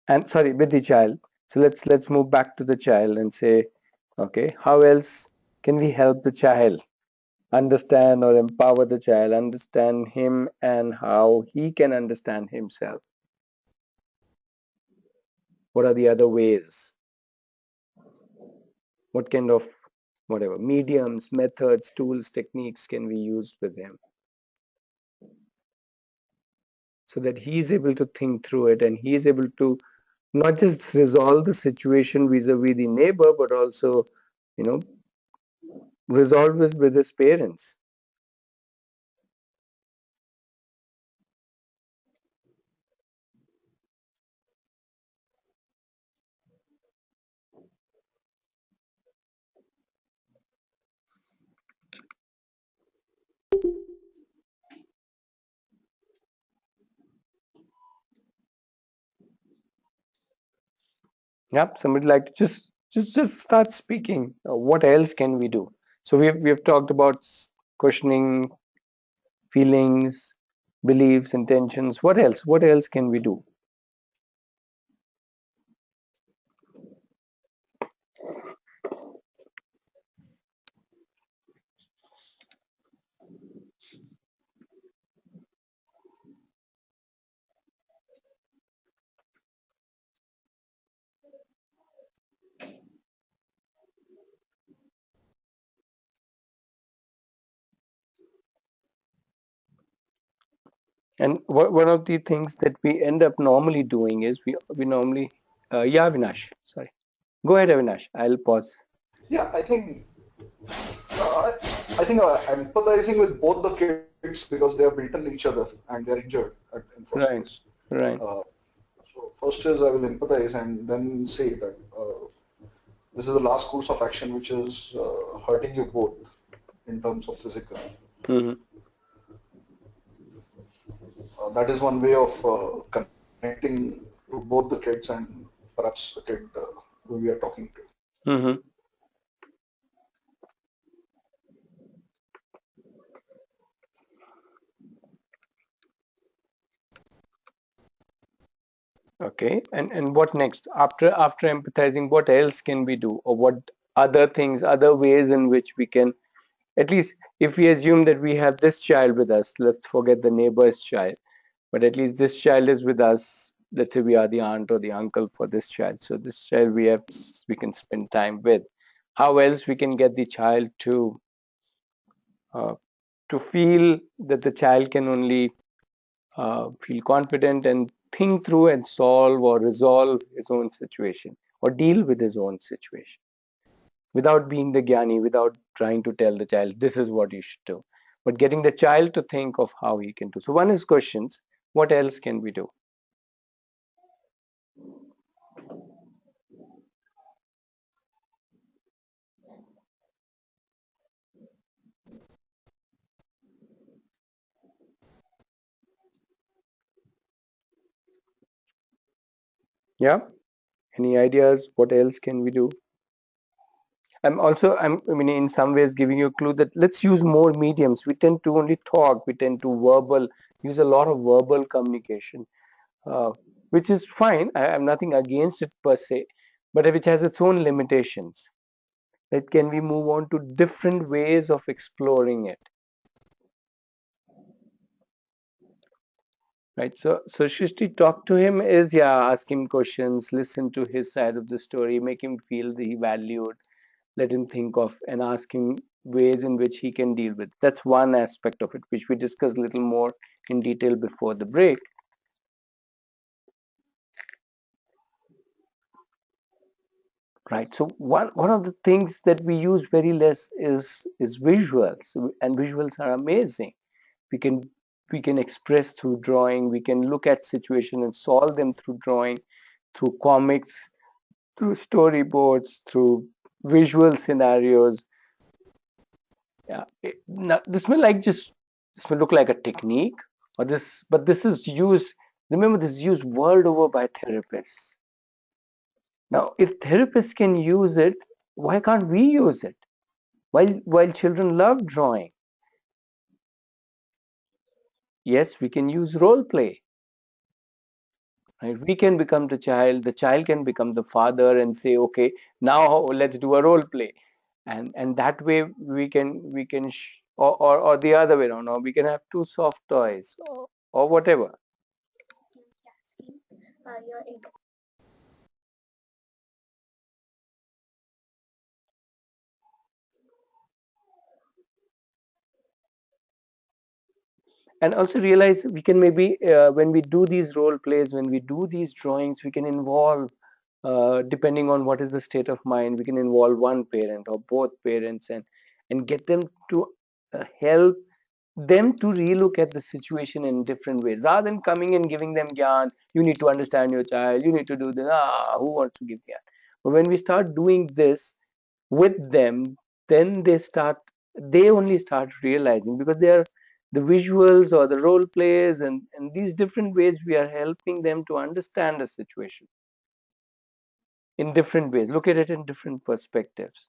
And sorry, with the child. So let's move back to the child and say, okay, how else can we help the child understand or empower the child, understand him and how he can understand himself? What are the other ways? What kind of whatever mediums, methods, tools, techniques can we use with him so that he is able to think through it and he is able to not just resolve the situation vis-a-vis the neighbor, but also, you know, resolve it with his parents. Yep, somebody like to just start speaking. What else can we do? So we've talked about questioning, feelings, beliefs, intentions. What else? What else can we do? And one of the things that we end up normally doing is we normally yeah, Avinash, sorry. Go ahead, Avinash. I'll pause. Yeah, I think empathizing with both the kids because they have beaten each other and they're injured in first Right, place. right. Uh, so first is I will empathize and then say that this is the last course of action which is hurting you both in terms of physical. Hmm. That is one way of connecting to both the kids and perhaps the kid who we are talking to. Hmm. Okay, and what next? After empathizing, what else can we do, or what other things, other ways in which we can, at least if we assume that we have this child with us, let's forget the neighbor's child, but at least this child is with us. Let's say we are the aunt or the uncle for this child. So this child we can spend time with. How else we can get the child uh, to feel that the child can only feel confident and think through and solve or resolve his own situation or deal with his own situation without being the gyani, without trying to tell the child this is what you should do, but getting the child to think of how he can do. So one is questions. What else can we do? Yeah. Any ideas? What else can we do? I mean, in some ways giving you a clue that let's use more mediums. We tend to only talk, we tend to use a lot of verbal communication, uh, which is fine. I have nothing against it per se, but which has its own limitations. That can we move on to different ways of exploring it, right? So Shristi, talk to him is, yeah, ask him questions, listen to his side of the story, make him feel the valued, let him think of and ask him ways in which he can deal with. That's one aspect of it, which we discussed a little more in detail before the break. right? So one of the things that we use very less is visuals, and visuals are amazing. We can we can express through drawing. We can look at situation and solve them through drawing, through comics, through storyboards, through visual scenarios. Yeah, now, this may look like a technique, or but this is used. Remember, this is used world over by therapists. Now, if therapists can use it, why can't we use it? While children love drawing, yes, we can use role play. Right? We can become the child can become the father and say, okay, now let's do a role play, and that way or the other way around, or we can have two soft toys, or whatever. And also realize we can maybe when we do these role plays, when we do these drawings, we can involve, depending on what is the state of mind, we can involve one parent or both parents, and get them to help them to relook at the situation in different ways, rather than coming and giving them gyan. You need to understand your child, you need to do this. Who wants to give gyan? But when we start doing this with them, then they only start realizing, because they are the visuals or the role plays, and these different ways we are helping them to understand the situation in different ways, look at it in different perspectives.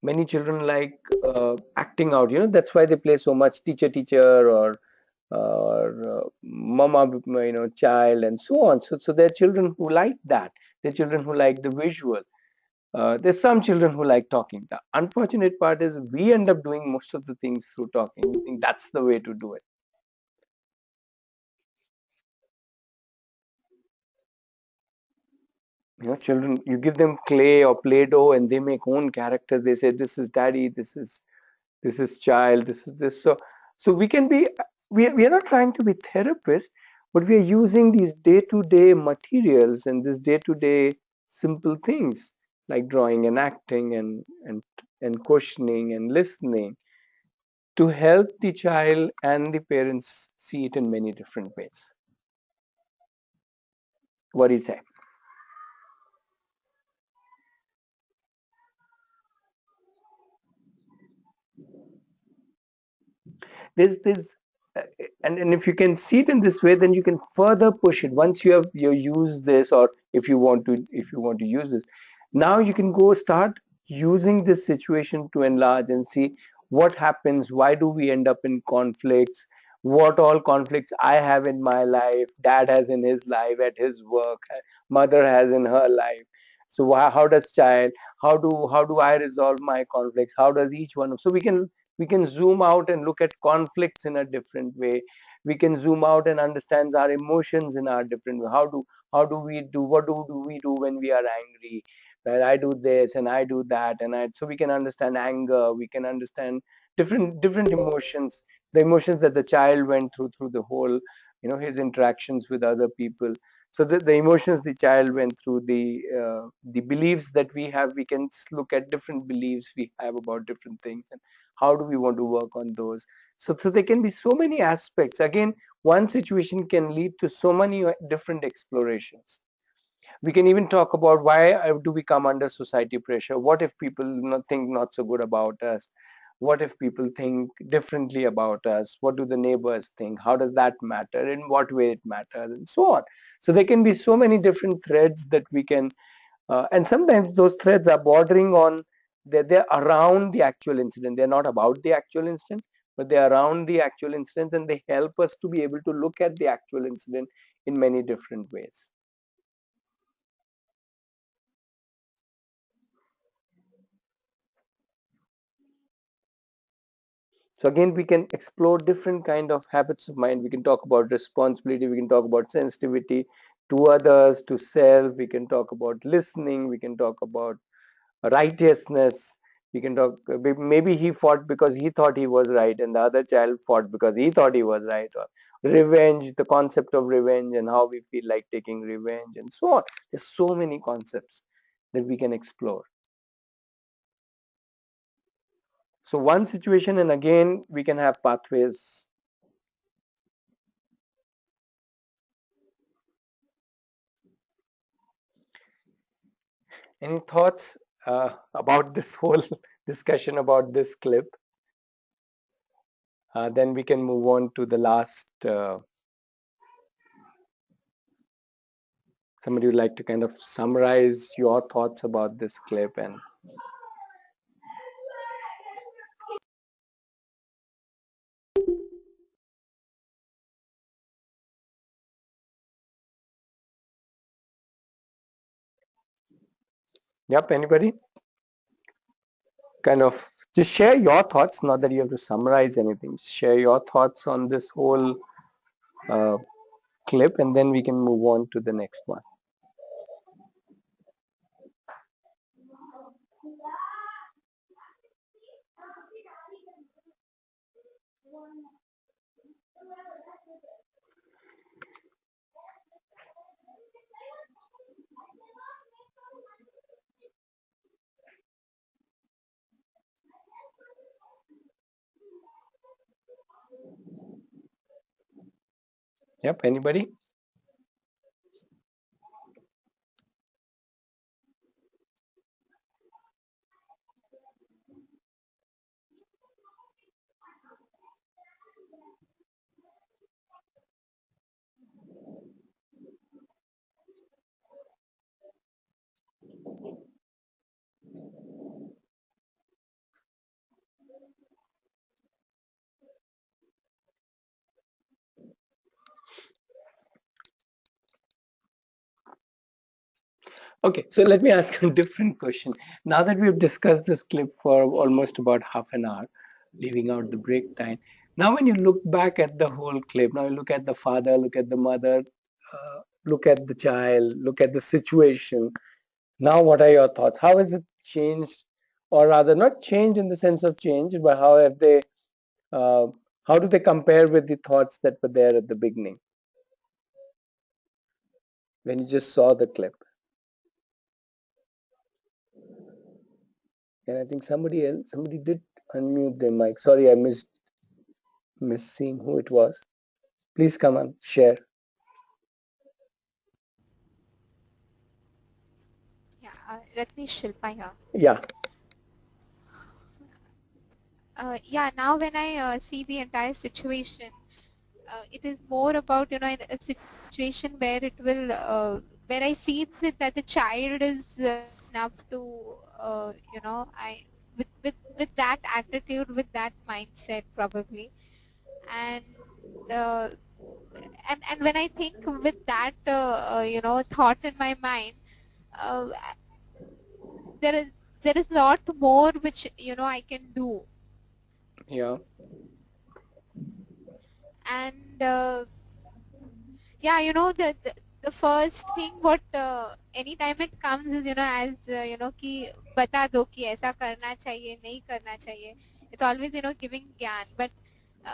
Many children like acting out, that's why they play so much teacher teacher, or mama, child, and so on. So there are children who like that. There are children who like the visual. There's some children who like talking. The unfortunate part is we end up doing most of the things through talking. We think that's the way to do it. Children, you give them clay or play-doh and they make own characters. They say, this is daddy, this is child, this is this. So we are not trying to be therapists, but we are using these day-to-day materials and this day-to-day simple things like drawing and acting and questioning and listening to help the child and the parents see it in many different ways. What do you say? There's uh, and if you can see it in this way, then you can further push it. Once you use this, or if you want to use this, now you can go start using this situation to enlarge and see what happens. Why do we end up in conflicts? What all conflicts I have in my life, dad has in his life, at his work, mother has in her life. So how does child, how do I resolve my conflicts? How does each one? So we can zoom out and look at conflicts in a different way. We can zoom out and understand our emotions in our different way. How do we do, what do we do when we are angry? Well, I do this and I do that, so we can understand anger. We can understand different emotions, the emotions that the child went through the whole, his interactions with other people. So the emotions the child went through, the beliefs that we have, we can look at different beliefs we have about different things, and how do we want to work on those. So there can be so many aspects. Again, one situation can lead to so many different explorations. We can even talk about why do we come under society pressure. What if people not think not so good about us? What if people think differently about us? What do the neighbors think? How does that matter? In what way it matters, and so on. So there can be so many different threads that we can, and sometimes those threads are bordering on, they're around the actual incident. They're not about the actual incident, but they're around the actual incident, and they help us to be able to look at the actual incident in many different ways. So again, we can explore different kind of habits of mind. We can talk about responsibility. We can talk about sensitivity to others, to self. We can talk about listening. We can talk about righteousness. We can talk, maybe he fought because he thought he was right, and the other child fought because he thought he was right, revenge, the concept of revenge and how we feel like taking revenge and so on. There's so many concepts that we can explore. So one situation, and again we can have pathways. Any thoughts about this whole discussion about this clip? Then we can move on to the last. Somebody would like to kind of summarize your thoughts about this clip and. Yep, anybody? Kind of just share your thoughts, not that you have to summarize anything. Just share your thoughts on this whole uh, clip and then we can move on to the next one. Yep, anybody? Okay, so let me ask a different question. Now that we've discussed this clip for almost about half an hour, leaving out the break time, now when you look back at the whole clip, now you look at the father, look at the mother, look at the child, look at the situation. Now, what are your thoughts? How has it changed, or rather, not changed in the sense of change, but how have they? Uh, how do they compare with the thoughts that were there at the beginning when you just saw the clip? And I think somebody else, somebody did unmute their mic. Sorry, I missed seeing who it was. Please come on, share. Yeah, Ratnesh Shilpa here. Yeah, Yeah, now when I see the entire situation, it is more about, in a situation where it will, where I see that the child is enough to, with that attitude, with that mindset probably, and uh, and when I think with that, thought in my mind, uh, there is lot more which I can do, yeah, and yeah, the first thing what anytime it comes is, as कि बता दो कि ऐसा करना चाहिए नहीं करना चाहिए. It's always giving gyan, but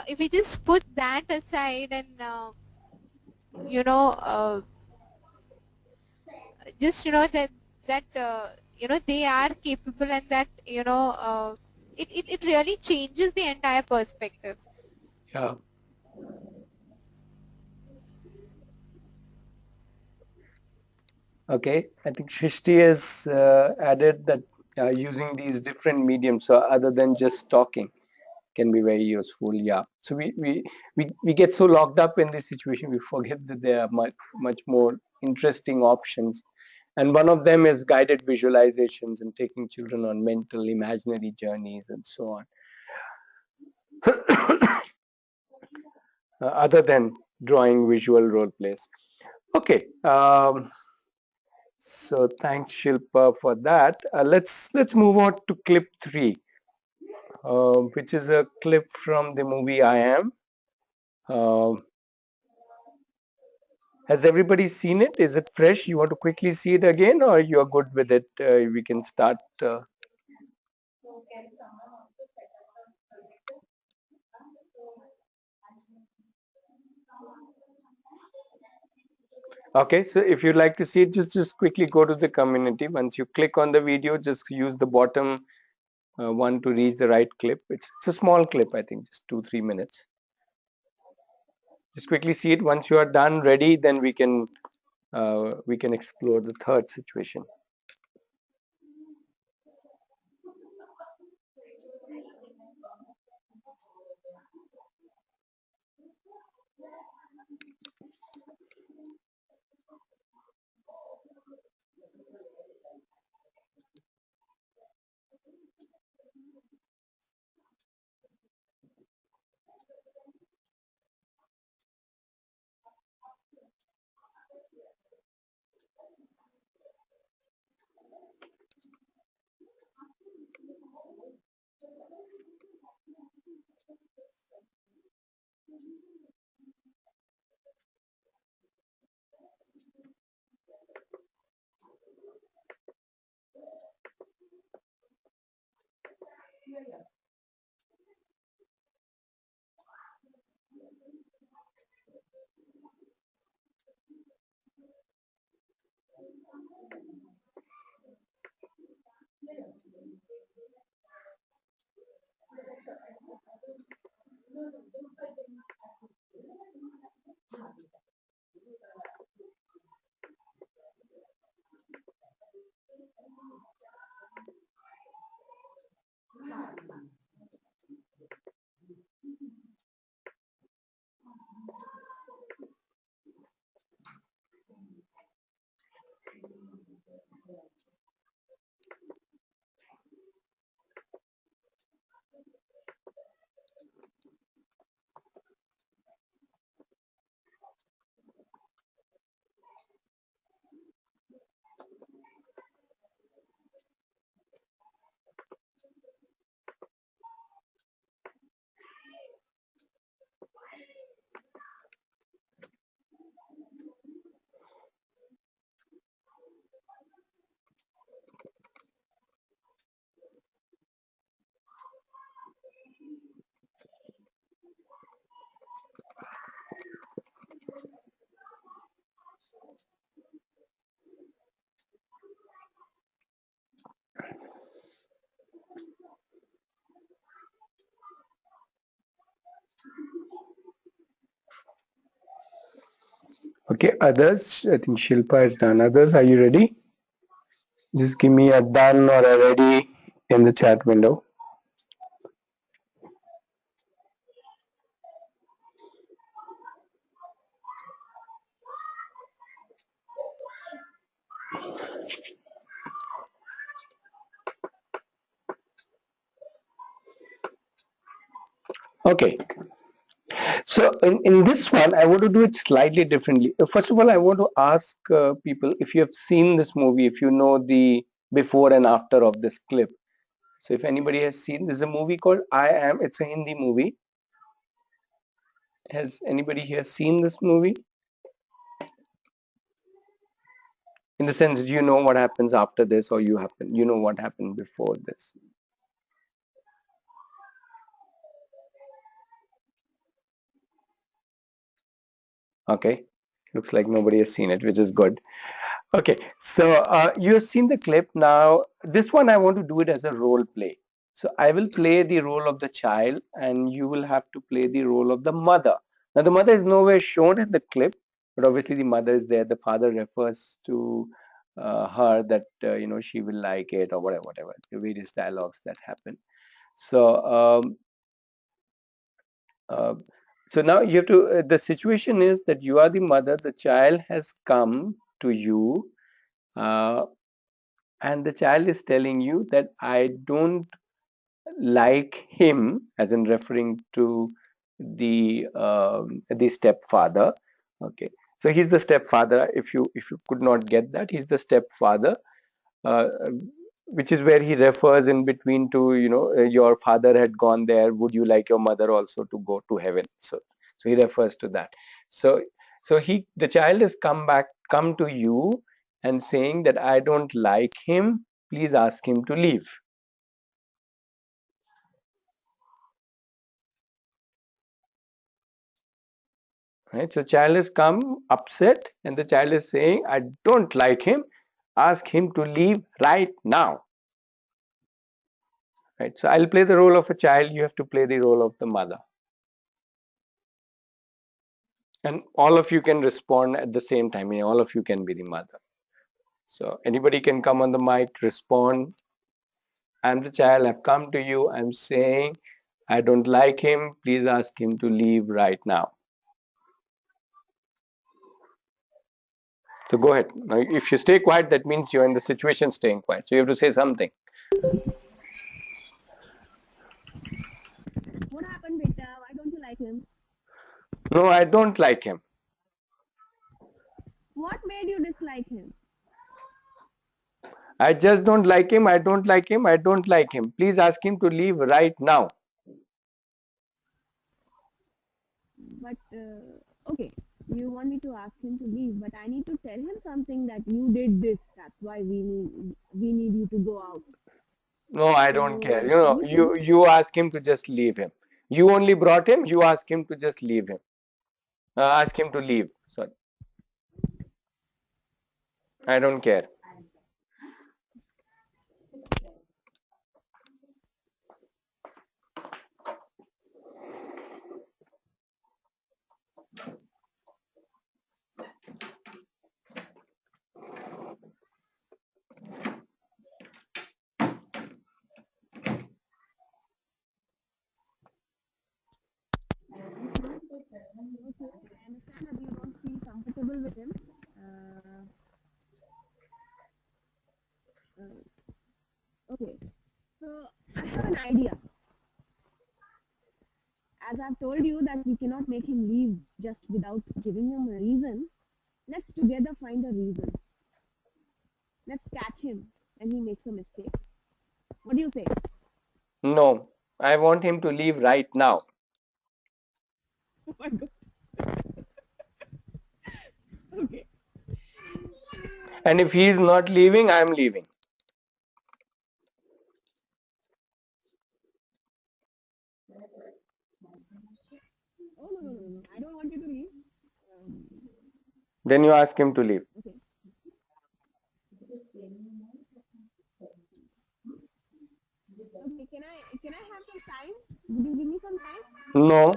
if we just put that aside and you know just that they are capable, and that it really changes the entire perspective. yeah. Okay, I think Shrishti has added that using these different mediums, so other than just talking, can be very useful. Yeah. So we get so locked up in this situation, we forget that there are much more interesting options. And one of them is guided visualizations and taking children on mental imaginary journeys and so on. Other than drawing visual role plays. Okay. So thanks Shilpa for that. Let's move on to clip 3, which is a clip from the movie I Am. Has everybody seen it? Is it fresh? You want to quickly see it again, or you're good with it? We can start. Okay, so if you'd like to see it, just quickly go to the community. Once you click on the video, just use the bottom one to reach the right clip. It's a small clip, I think, just 2-3 minutes. Just quickly see it. Once you are done, ready, then we can explore the third situation. Okay, others, I think Shilpa is done. Others, are you ready? Just give me a done or a ready in the chat window. Okay, so in this one, I want to do it slightly differently. First of all, I want to ask people if you have seen this movie, if you know the before and after of this clip. So if anybody has seen, there's a movie called I Am. It's a Hindi movie. Has anybody here seen this movie? In the sense, do you know what happens after this, or you know what happened before this? Okay, looks like nobody has seen it, which is good. Okay, so you have seen the clip. Now, this one I want to do it as a role play. So I will play the role of the child, and you will have to play the role of the mother. Now, the mother is nowhere shown in the clip, but obviously the mother is there. The father refers to her that she will like it or whatever the various dialogues that happen. So uh, so now you have to. The situation is that you are the mother. The child has come to you. And the child is telling you that I don't like him, as in referring to the stepfather. Okay, so he's the stepfather. If you could not get that, he's the stepfather, uh, which is where he refers in between to your father had gone there. Would you like your mother also to go to heaven? So he refers to that. So the child has come to you and saying that I don't like him. Please ask him to leave. Right? So child has come upset and the child is saying, I don't like him. Ask him to leave right now. Right? So I'll play the role of a child. You have to play the role of the mother. And all of you can respond at the same time. All of you can be the mother. So anybody can come on the mic, respond. I'm the child. I've come to you. I'm saying, I don't like him. Please ask him to leave right now. So go ahead. Now, if you stay quiet, that means you're in the situation staying quiet. So you have to say something. What happened, beta? Why don't you like him? No, I don't like him. What made you dislike him? I just don't like him. I don't like him. I don't like him. Please ask him to leave right now. But okay, you want me to ask him to leave, but I need to tell him something that you did this. That's why we need you to go out. No, I don't care. You ask him to just leave him. You only brought him. You ask him to just leave him. Ask him to leave. Sorry. I don't care. Okay, I understand that you don't feel comfortable with him. Okay, so I have an idea. As I've told you that we cannot make him leave just without giving him a reason, let's together find a reason. Let's catch him and he makes a mistake. What do you say? No, I want him to leave right now. Oh my God. Okay. And if he is not leaving, I am leaving. Oh no. I don't want you to leave. Then you ask him to leave. Okay. Okay. Can I have some time? Would you give me some time? No.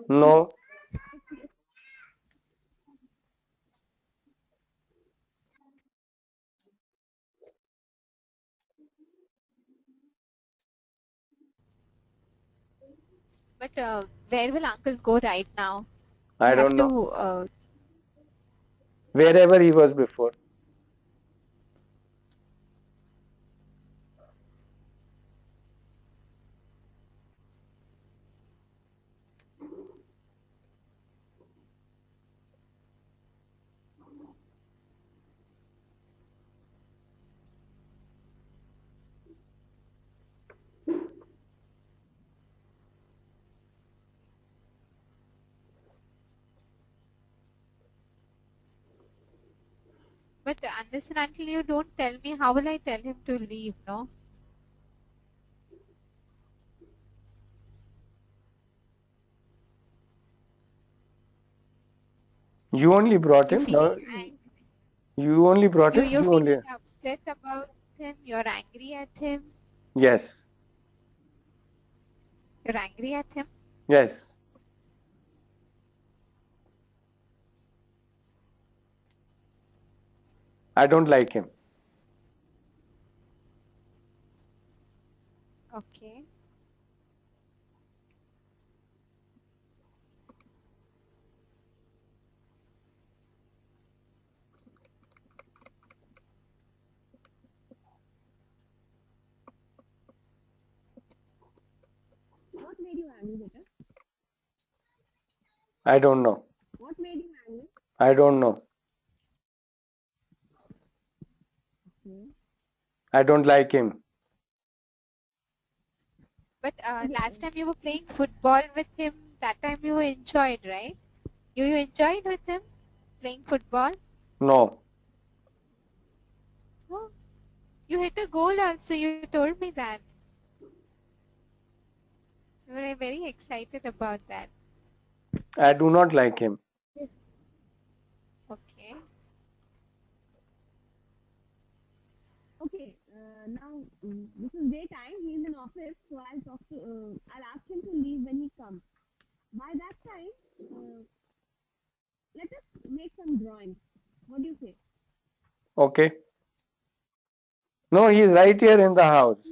No. But where will uncle go right now? I You have don't know. to Wherever he was before. but unless and until you don't tell me, how will I tell him to leave, no? You only brought You're him. No, feeling you only brought him. you're You only. feeling upset about him, you're angry at him, Yes. you're angry at him. Yes. I don't like him. Okay. What made you angry, beta? I don't know. What made you angry? I don't know. Okay. I don't like him. But Okay. last time you were playing football with him, that time you enjoyed, right? You enjoyed with him playing football? No. Oh, you hit a goal also, you told me that. You were very excited about that. I do not like him. Okay. Okay, now this is daytime. He's in office, so I'll ask him to leave when he comes. By that time, let us make some drawings. What do you say? Okay. No, he's right here in the house.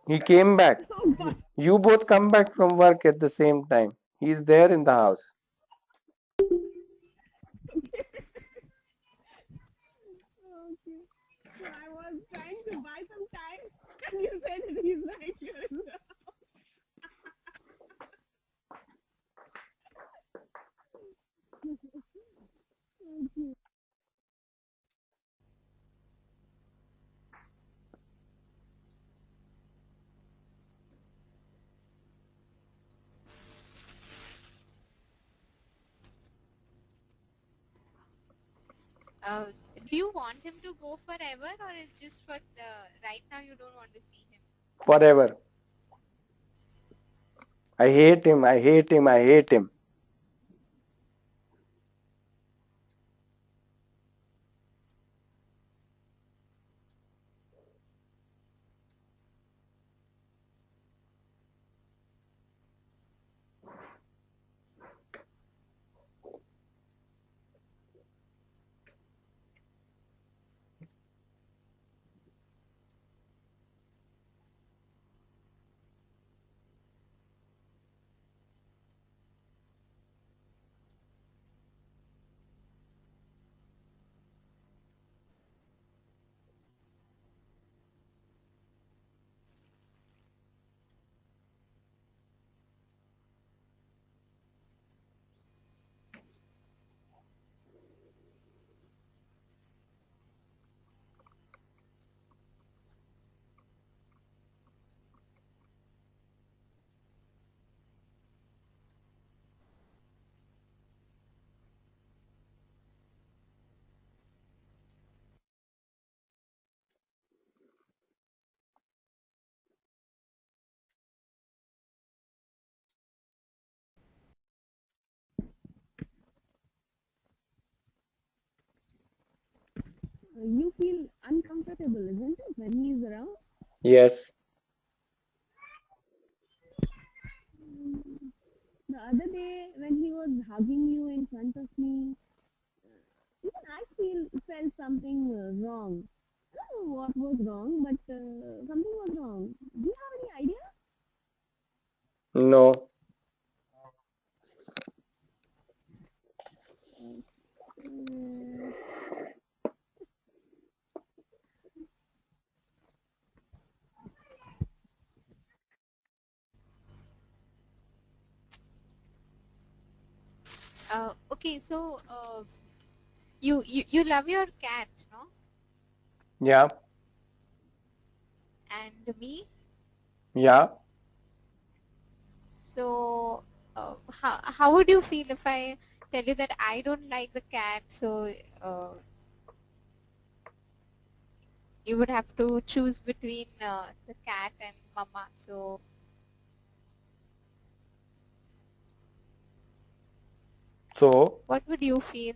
He came back. Oh God. You both come back from work at the same time. He's there in the house. Okay. So I was trying to buy some time, and you said that he's right here in the okay. Do you want him to go forever, or is just for the right now you don't want to see him? Forever. I hate him. I hate him. I hate him. You feel uncomfortable, isn't it, when he's around? Yes. The other day when he was hugging you in front of me, even I felt something wrong. I don't know what was wrong, but something was wrong. Do you have any idea? No. Uh, Okay, so you love your cat, no? Yeah. And me. Yeah. So how would you feel if I tell you that I don't like the cat? So you would have to choose between the cat and mama. So So what would you feel?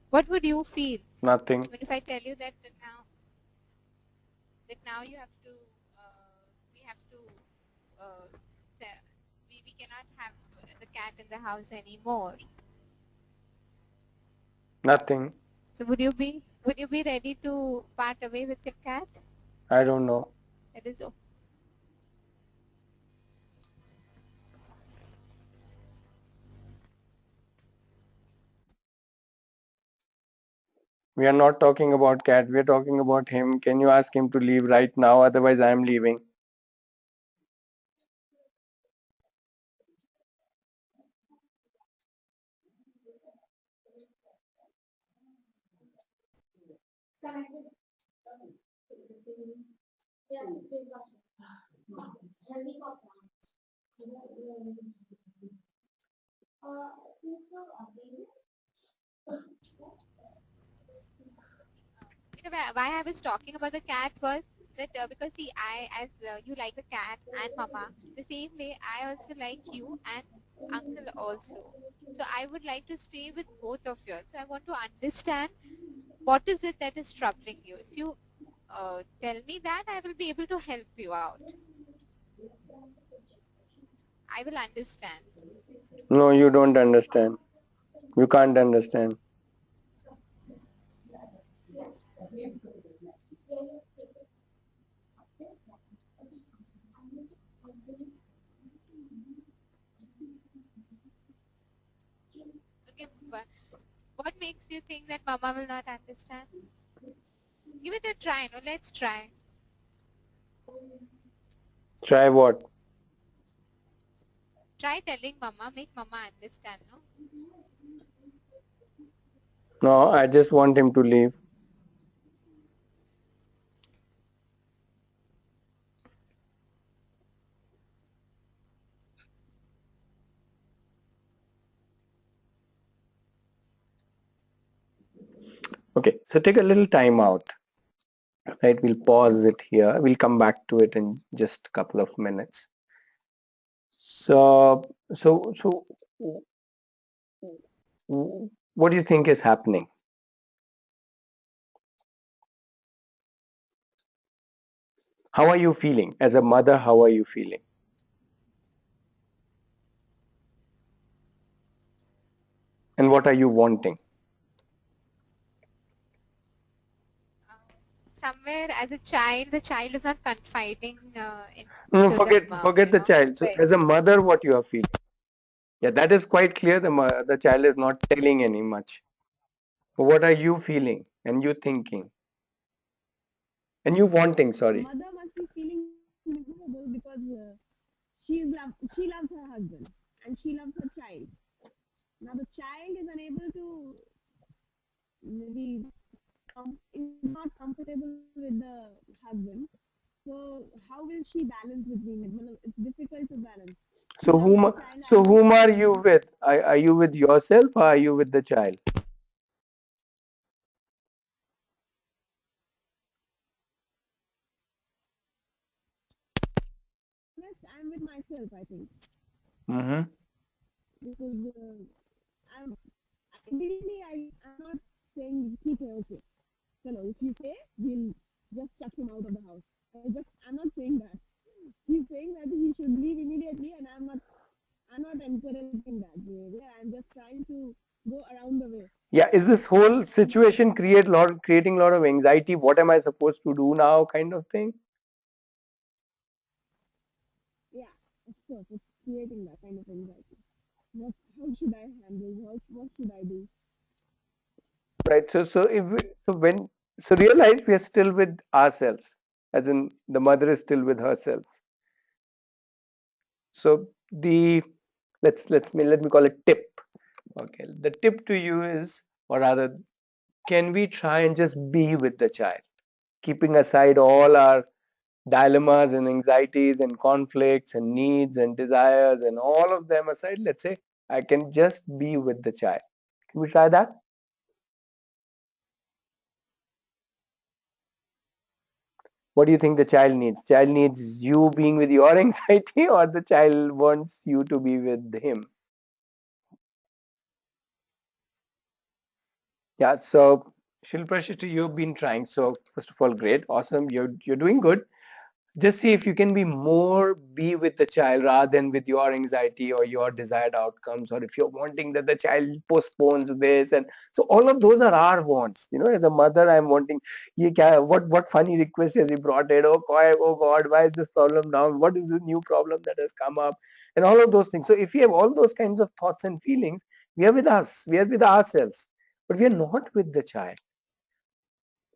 What would you feel? nothing. I mean, if I tell you that now you have to we have to say, we cannot have the cat in the house anymore. Nothing. So would you be ready to part away with your cat? I don't know. That is We are not talking about cat. We are talking about him. Can you ask him to leave right now? Otherwise, I am leaving. why I was talking about the cat was that because see I as you like the cat and mama the same way I also like you and uncle also. So I would like to stay with both of you. So I want to understand what is it that is troubling you. If you tell me that, I will be able to help you out. I will understand. No, you don't understand. You can't understand. Okay, but what makes you think that mama will not understand? Give it a try. No, let's try. Try what? Try telling mama, make mama understand. No. No, I just want him to leave. Okay, so take a little time out. Right, we'll pause it here. We'll come back to it in just a couple of minutes. So, so, what do you think is happening? How are you feeling as a mother? How are you feeling? And what are you wanting? Somewhere as a child, the child is not confiding No, into the mom, forget the child. So, But as a mother, what you are feeling? Yeah, that is quite clear. The child is not telling any much. What are you feeling and you thinking and you wanting? A Sorry. mother must be feeling miserable because she loves her husband and she loves her child. Now the child is unable to maybe is not comfortable with the husband. So how will she balance between it? Well, it's difficult to balance. She So loves whom the child so as much whom as are she you loves. with? Are you with yourself or are you with the child? Yes, I'm with myself. I think Mm-hmm. because I'm ideally I'm not saying okay, okay. Chalo, if you say we'll just chuck him out of the house. I'm not saying that. He's saying that he should leave immediately, and I'm not encouraging that behavior. I'm just trying to go around the way. Yeah, is this whole And situation creating a lot of anxiety? What am I supposed to do now, kind of thing? yeah, of course, it's creating that kind of anxiety. How should I handle? What should I do? Right. So realize we are still with ourselves, as in the mother is still with herself. So the let me call it tip. Okay. The tip to you is, or rather, can we try and just be with the child, keeping aside all our dilemmas and anxieties and conflicts and needs and desires and all of them aside? Let's say I can just be with the child. Can we try that? What do you think the child needs? Child needs you being with your anxiety, or the child wants you to be with him? Yeah. So Shilpa Shishti, you've been trying. So first of all, great, awesome. You're doing good. Just see if you can be with the child rather than with your anxiety or your desired outcomes, or if you're wanting that the child postpones this. And so all of those are our wants. As a mother, I'm wanting, what funny request has he brought in? Oh God, why is this problem now? What is this new problem that has come up? And all of those things. So if we have all those kinds of thoughts and feelings, we are with us, we are with ourselves, but we are not with the child.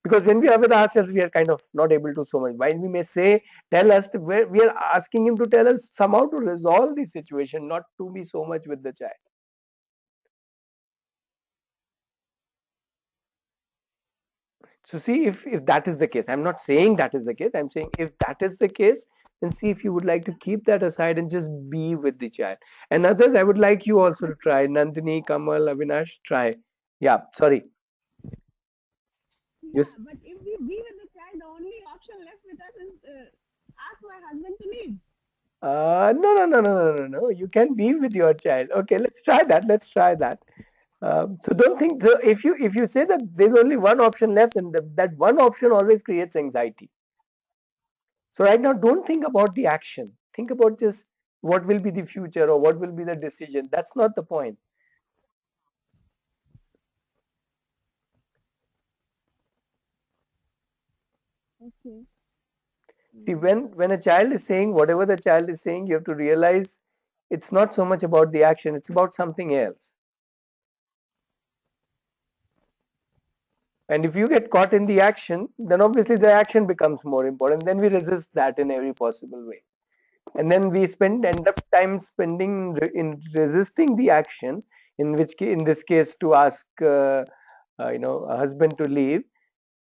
Because when we are with ourselves, we are kind of not able to so much. While we may say, tell us, we are asking him to tell us somehow to resolve the situation, not to be so much with the child. So see if that is the case. I'm not saying that is the case. I'm saying if that is the case, then see if you would like to keep that aside and just be with the child. And others, I would like you also to try. Nandini, Kamal, Avinash, try. Yeah, sorry. You, Yeah, but if we with the child, the only option left with us is ask my husband to leave. No, no, no, no, no, no, no. You can be with your child. Okay, let's try that. Let's try that. So don't think so. If you say that there's only one option left, and that one option always creates anxiety. So right now, don't think about the action. Think about just what will be the future or what will be the decision. That's not the point. Okay. See, Mm. when a child is saying whatever the child is saying, you have to realize it's not so much about the action, it's about something else. And if you get caught in the action, then obviously the action becomes more important. Then we resist that in every possible way. And then we end up time spending in resisting the action, in this case to ask a husband to leave,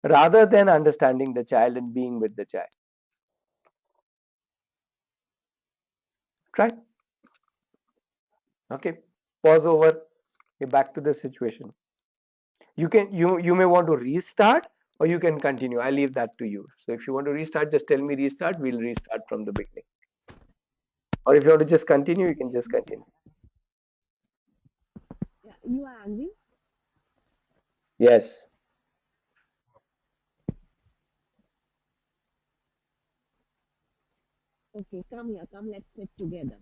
rather than understanding the child and being with the child. Try. Okay. Pause over. We're back to the situation. You may want to restart or you can continue. I leave that to you. So if you want to restart, just tell me restart. We'll restart from the beginning. Or if you want to just continue, you can just continue. Yeah, you are angry? Yes. Okay, come here, come, let's sit together.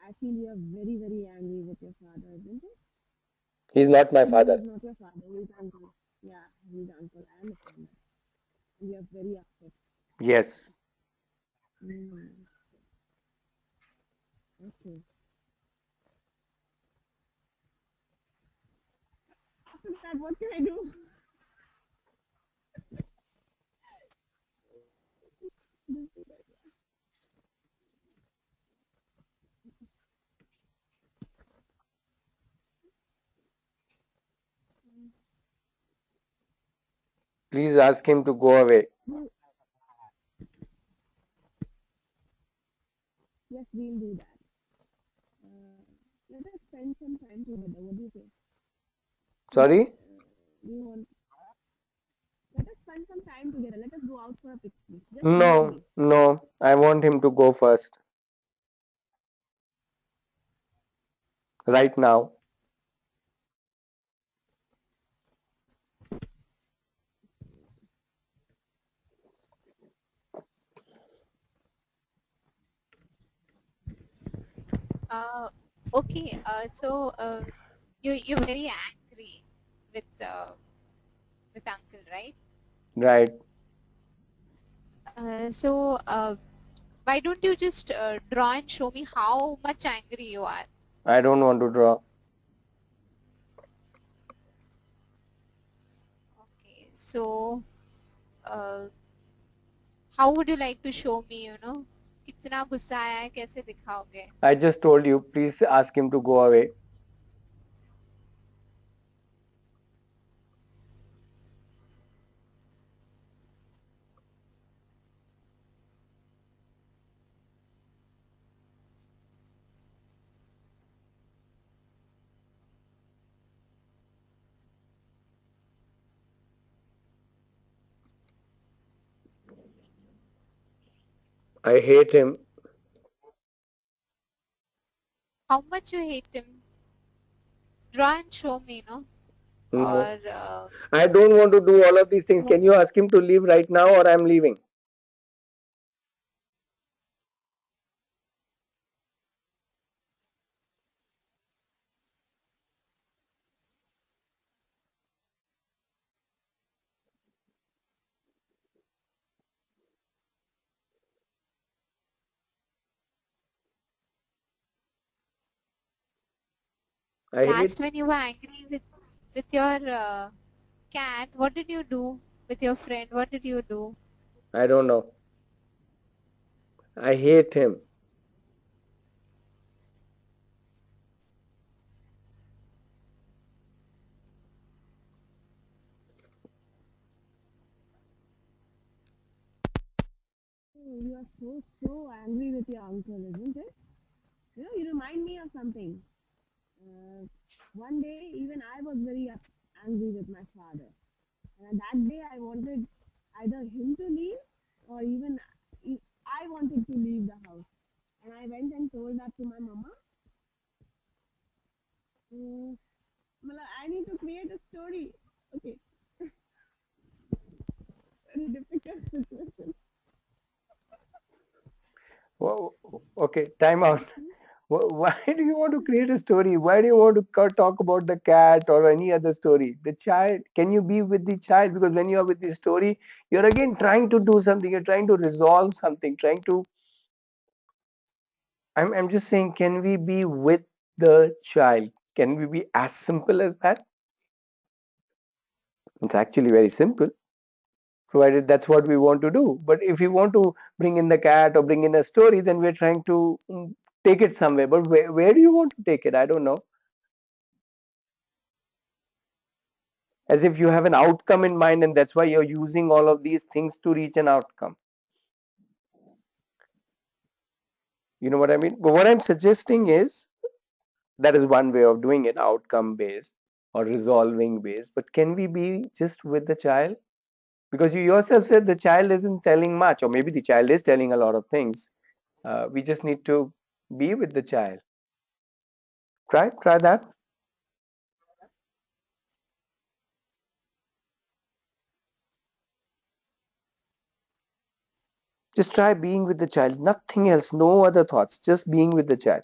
I feel you are very, very angry with your father, isn't it? He's not my No, father. he's not your father, he's uncle. Yeah, he's uncle, I understand that. And you are very upset. Yes. Mm, okay. After that, what can I do? Please ask him to go away. You, yes, we'll do that. Let us spend some time together. What do you say? Sorry? Do you want? Let us spend some time together. Let us go out for a picnic. Just you and No, me. no. I want him to go first. Right now. Uh, okay. You're very angry with uncle, right? Right. Why don't you just draw and show me how much angry you are? I don't want to draw. Okay. Uh, how would you like to show me? कितना गुस्सा आया है कैसे दिखाओगे? I just told you, please ask him to go away. I hate him. How much you hate him? Draw and show me, no? No. Or I don't want to do all of these things. Can you ask him to leave right now or I'm leaving? I hate. last when you were angry with your cat, what did you do with your friend? What did you do? I don't know. I hate him. Oh, you are so angry with your uncle, isn't it? You remind me of something. Uh, one day, even I was very angry with my father. And that day, I wanted either him to leave or even Mm, I need to create a story. Okay, very difficult situation. Whoa, okay, time out. Why do you want to create a story? Why do you want to talk about the cat or any other story? The child, can you be with the child? Because when you are with the story, you're again trying to do something, you're trying to resolve something, trying to. I'm just saying, can we be with the child? Can we be as simple as that? It's actually very simple, provided that's what we want to do. But if we want to bring in the cat or bring in a story, then we're trying to take it somewhere. But where do you want to take it? I don't know. As if you have an outcome in mind, and that's why you're using all of these things to reach an outcome. You know what I mean? But what I'm suggesting is that is one way of doing it, outcome based or resolving based. But can we be just with the child? Because you yourself said the child isn't telling much, or maybe the child is telling a lot of things. We just need to be with the child. Try that. Just try being with the child. Nothing else, no other thoughts, just being with the child.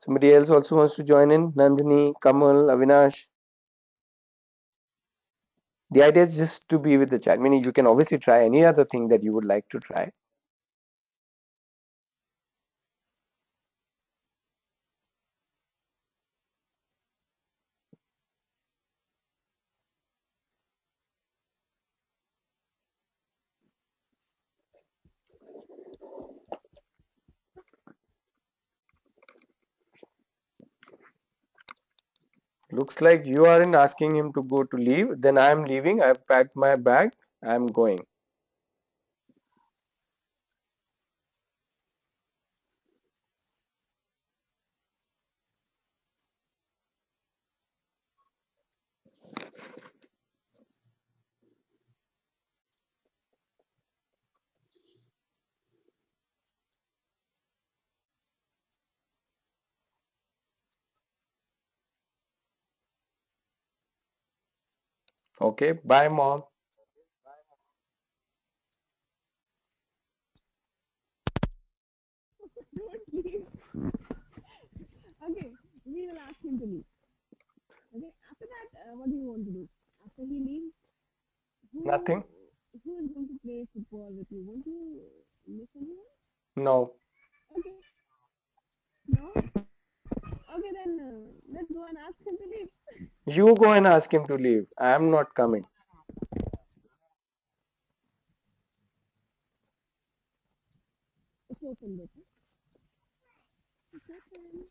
Somebody else also wants to join in. Nandini, Kamal, Avinash. The idea is just to be with the child. Meaning you can obviously try any other thing that you would like to try. Looks like you are in asking him to go to leave. Then I am leaving. I've packed my bag. I'm going. Okay. Bye, mom. Don't leave. Okay, we will ask him to leave. Okay, after that, what do you want to do? After he leaves, who Nothing. who is going to play football with you? Won't you miss anyone? No. Okay, no. Okay, then let's go and ask him to leave. You go and ask him to leave. I am not coming. It's open, better. It's open.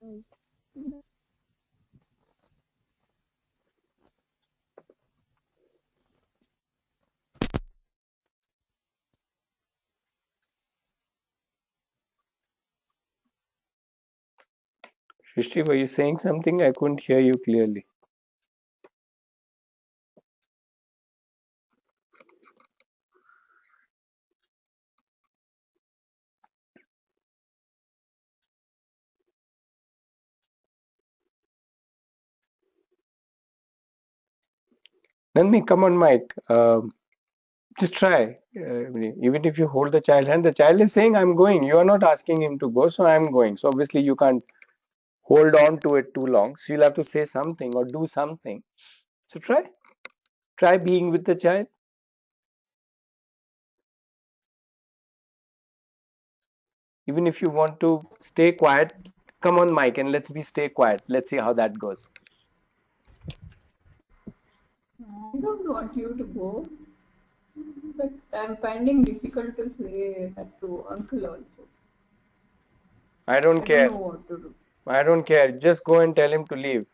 Uh-oh. Shrishti, were you saying something? I couldn't hear you clearly. Nandini, come on, Mike. Just try. Even if you hold the child hand, the child is saying, I'm going. You are not asking him to go, so I'm going. So obviously you can't hold on to it too long. So you'll have to say something or do something. So try. Try being with the child. Even if you want to stay quiet, come on, Mike, and let's be stay quiet. Let's see how that goes. I don't want you to go, but I'm finding difficult to say that to uncle also. I don't I don't care. know what to do. I don't care. Just go and tell him to leave.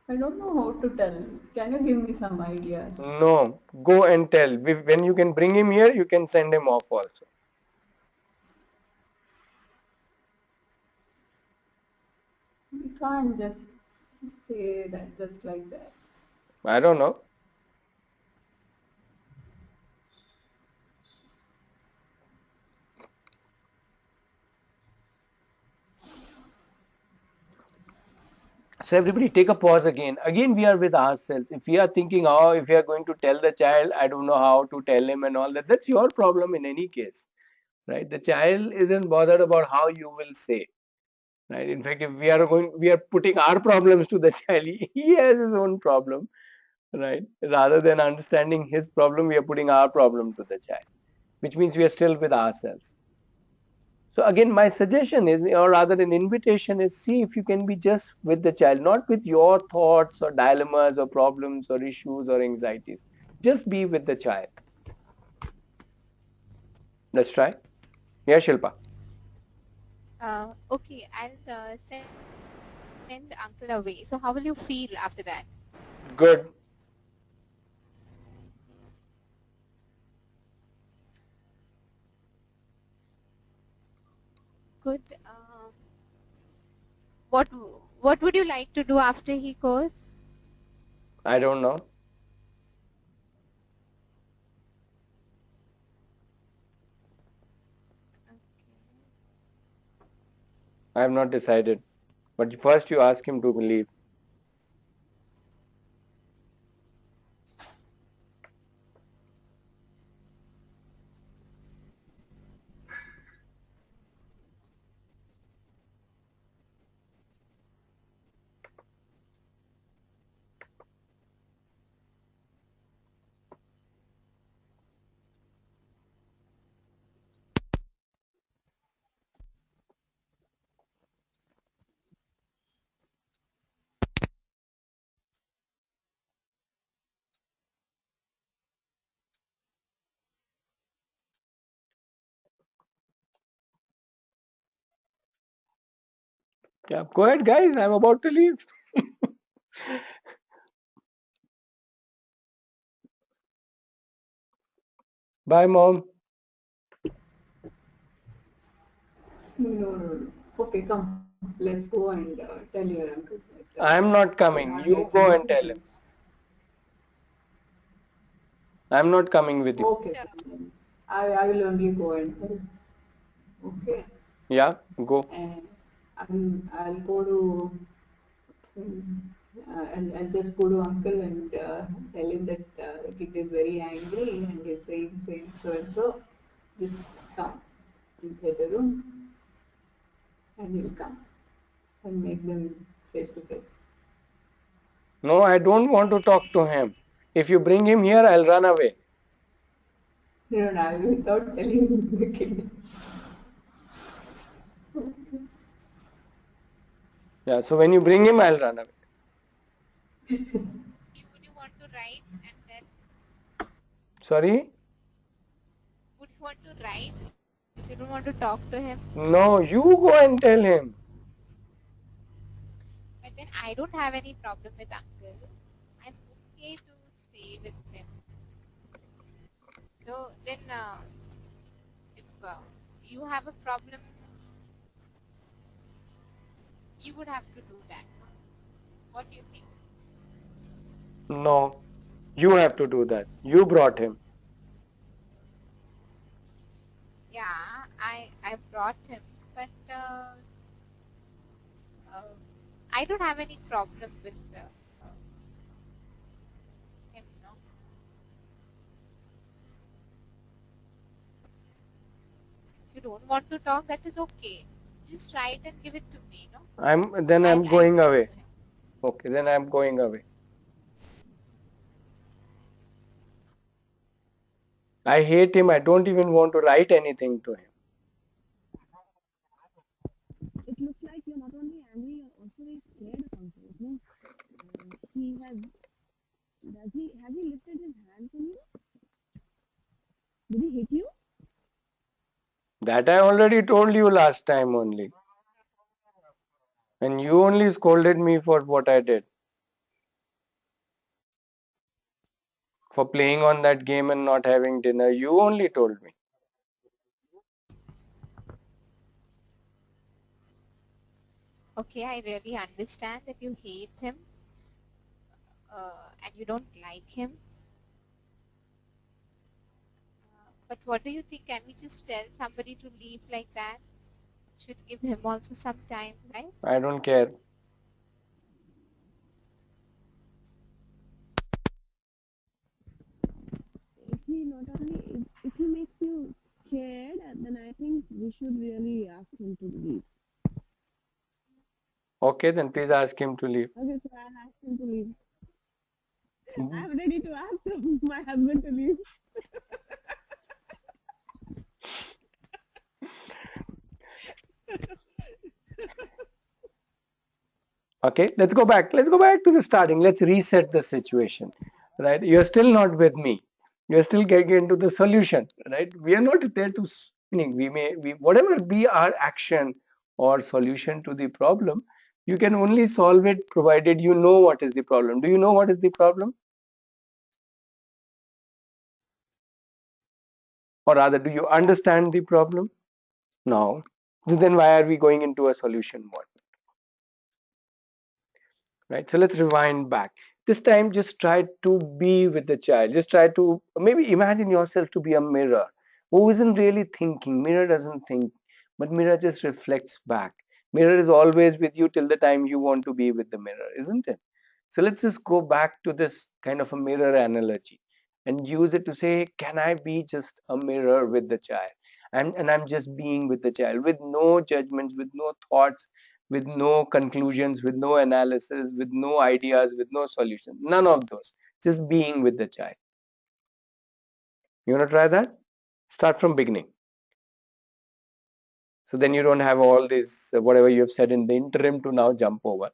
I don't know how to tell. Can you give me some ideas? No, go and tell. When you can bring him here, you can send him off also. can't just say that just like that. I don't know. So everybody take a pause again. Again, we are with ourselves. If we are thinking, oh, if we are going to tell the child, I don't know how to tell him and all that, that's your problem in any case, right? The child isn't bothered about how you will say, right? In fact, if we are putting our problems to the child, he has his own problem, right? Rather than understanding his problem, we are putting our problem to the child, which means we are still with ourselves. So again, my suggestion is, or rather an invitation is, see if you can be just with the child, not with your thoughts or dilemmas or problems or issues or anxieties. Just be with the child. Let's try. Yeah, Shilpa. Okay, I'll send uncle away. So how will you feel after that? Good. Good. What what would you like to do after he goes? I don't know. Okay. I have not decided. But first you ask him to leave. Yeah, go ahead, guys. I'm about to leave. Bye, mom. No, no, no. Okay, come. Let's go and tell your uncle that I'm not I coming. can't You let go him and go. tell him. I'm not coming with you. Okay, then I will only go and help. Okay. Yeah, go. And I'll go to I'll just go to uncle and tell him that kid is very angry and he's saying so and so. Just come inside the room and he'll come and make them face to face. No, I don't want to talk to him. If you bring him here, I'll run away. No, no, no, without telling the kid. Yeah, so when you bring him, I'll run away. Would you want to write and then Sorry? would you want to write if you don't want to talk to him? No, you go and tell him. But then I don't have any problem with uncle. I'm okay to stay with him. So then, if you have a problem, you would have to do that. No? What do you think? No, you have to do that. You brought him. Yeah, I brought him, but I don't have any problem with him. No, if you don't want to talk, that is okay. Just write and give it to me. No, I'm I'll going give it away. to him. Okay, then I'm going away. I hate him. I don't even want to write anything to him. It looks like you're not only angry, you're also very scared of uncle. It means he has he lifted his hands on you? Did he hit you? That I already told you last time only. And you only scolded me for what I did. For playing on that game and not having dinner. You only told me. Okay, I really understand that you hate him and you don't like him. But what do you think? Can we just tell somebody to leave like that? Should give him also some time, right? I don't care. If he not only if he makes you scared, then I think we should really ask him to leave. Okay, then please ask him to leave. Okay, so I'll ask him to leave. Mhm. I'm ready to ask my husband to leave. Okay, let's go back. Let's go back to the starting. Let's reset the situation, right? You're still not with me. You're still getting into the solution, right? We are not there to, meaning we whatever be our action or solution to the problem, you can only solve it provided you know what is the problem. Do you know what is the problem? Or rather, do you understand the problem? No. Then why are we going into a solution mode? Right, so let's rewind back. This time just try to be with the child. Just try to maybe imagine yourself to be a mirror who isn't really thinking. Mirror doesn't think, but mirror just reflects back. Mirror is always with you till the time you want to be with the mirror, isn't it? So let's just go back to this kind of a mirror analogy and use it to say, can I be just a mirror with the child? And I'm just being with the child with no judgments, with no thoughts, with no conclusions, with no analysis, with no ideas, with no solution. None of those. Just being with the child. You want to try that? Start from beginning. So then you don't have all this, whatever you have said in the interim to now jump over.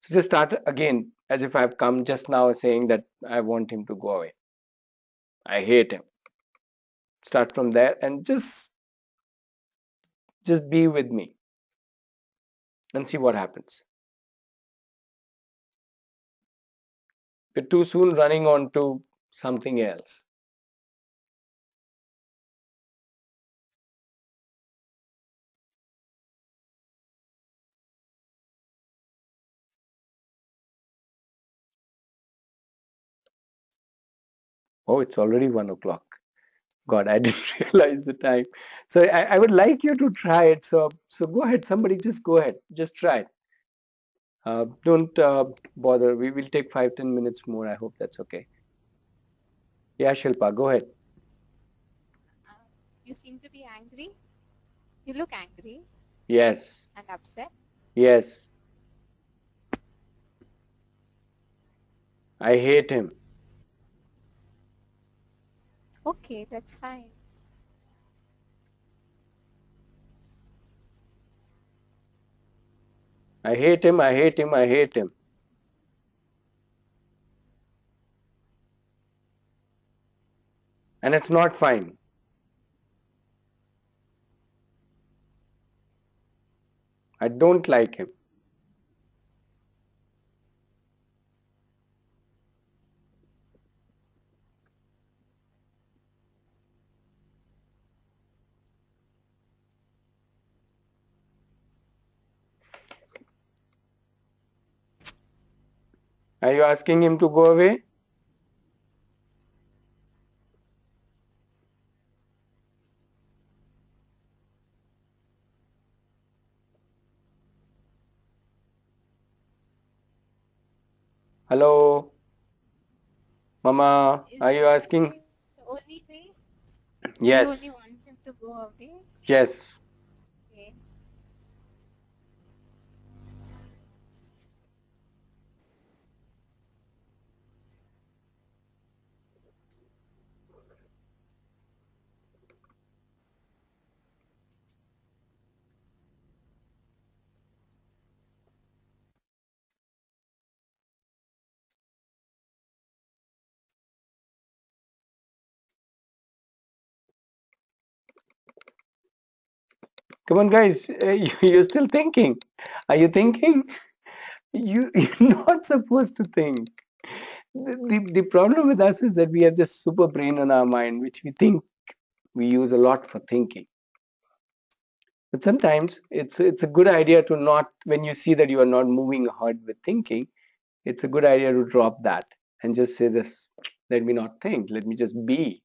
So just start again as if I've come just now saying that I want him to go away. I hate him. Start from there and just be with me and see what happens. You're too soon running on to something else. Oh, it's already 1 o'clock. God, I didn't realize the time. So I would like you to try it. So go ahead. Somebody just go ahead. Just try it. Don't bother. We will take 5-10 minutes more. I hope that's okay. Yeah, Shilpa, go ahead. You seem to be angry. You look angry Yes. and upset. Yes. I hate him. Okay, that's fine. I hate him. I hate him. I hate him. And it's not fine. I don't like him. Are you asking him to go away? Hello, Mama. Is Are you this asking? the only way? Do you Yes. only want him to go away? Yes. Okay. Come on, guys. You're still thinking. Are you thinking? You're not supposed to think. The problem with us is that we have this super brain in our mind, which we think we use a lot for thinking. But sometimes it's a good idea to not, when you see that you are not moving ahead with thinking, it's a good idea to drop that and just say this, let me not think, let me just be.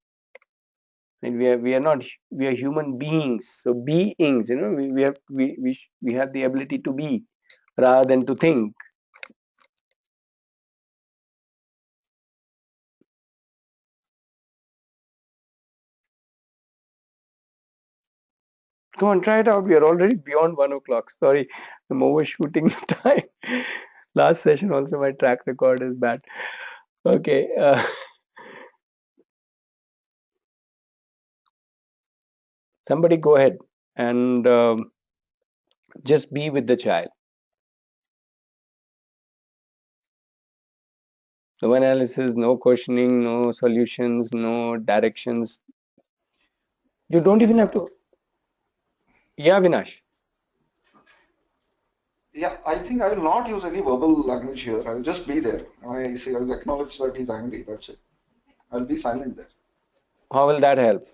And we are not, we are human beings, so beings, we have the ability to be rather than to think. Come on, try it out. We are already beyond 1 o'clock. Sorry, I'm overshooting the time. Last session also my track record is bad. Okay. Somebody go ahead and just be with the child. No analysis, no questioning, no solutions, no directions. You don't even have to. Yeah, Vinash. Yeah, I think I will not use any verbal language here. I will just be there. I see, I will acknowledge that he's angry. That's it. I'll be silent there. How will that help?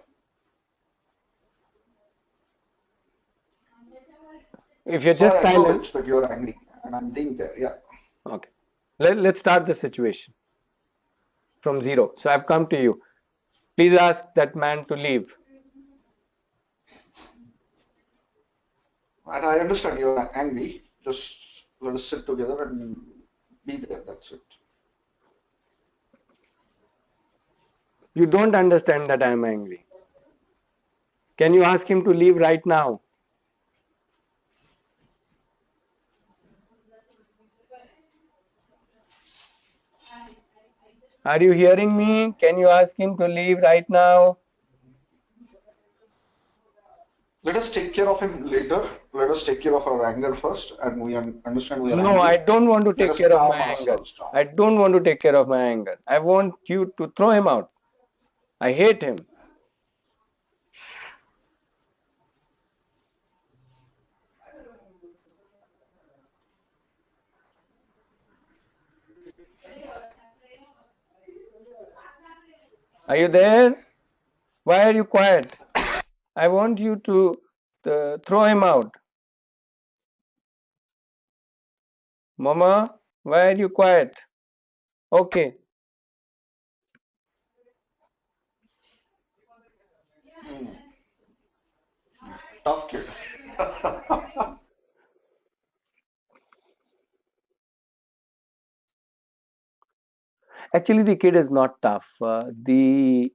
If you're So just I silent, acknowledge that you're angry and I'm being there. Yeah. okay. Let's start the situation from zero. So I've come to you. Please ask that man to leave. And I understand you're angry. Just let us sit together and be there. That's it. You don't understand that I'm angry. Can you ask him to leave right now? Are you hearing me? Can you ask him to leave right now? Let us take care of him later. Let us take care of our anger first, and we understand we are No, I angry. don't want to Let take us care of my calm anger. ourselves down. I don't want to take care of my anger. I want you to throw him out. I hate him. Are you there? Why are you quiet? I want you to throw him out. Mama, why are you quiet? Okay. Hmm. Tough kid. Actually, the kid is not tough. The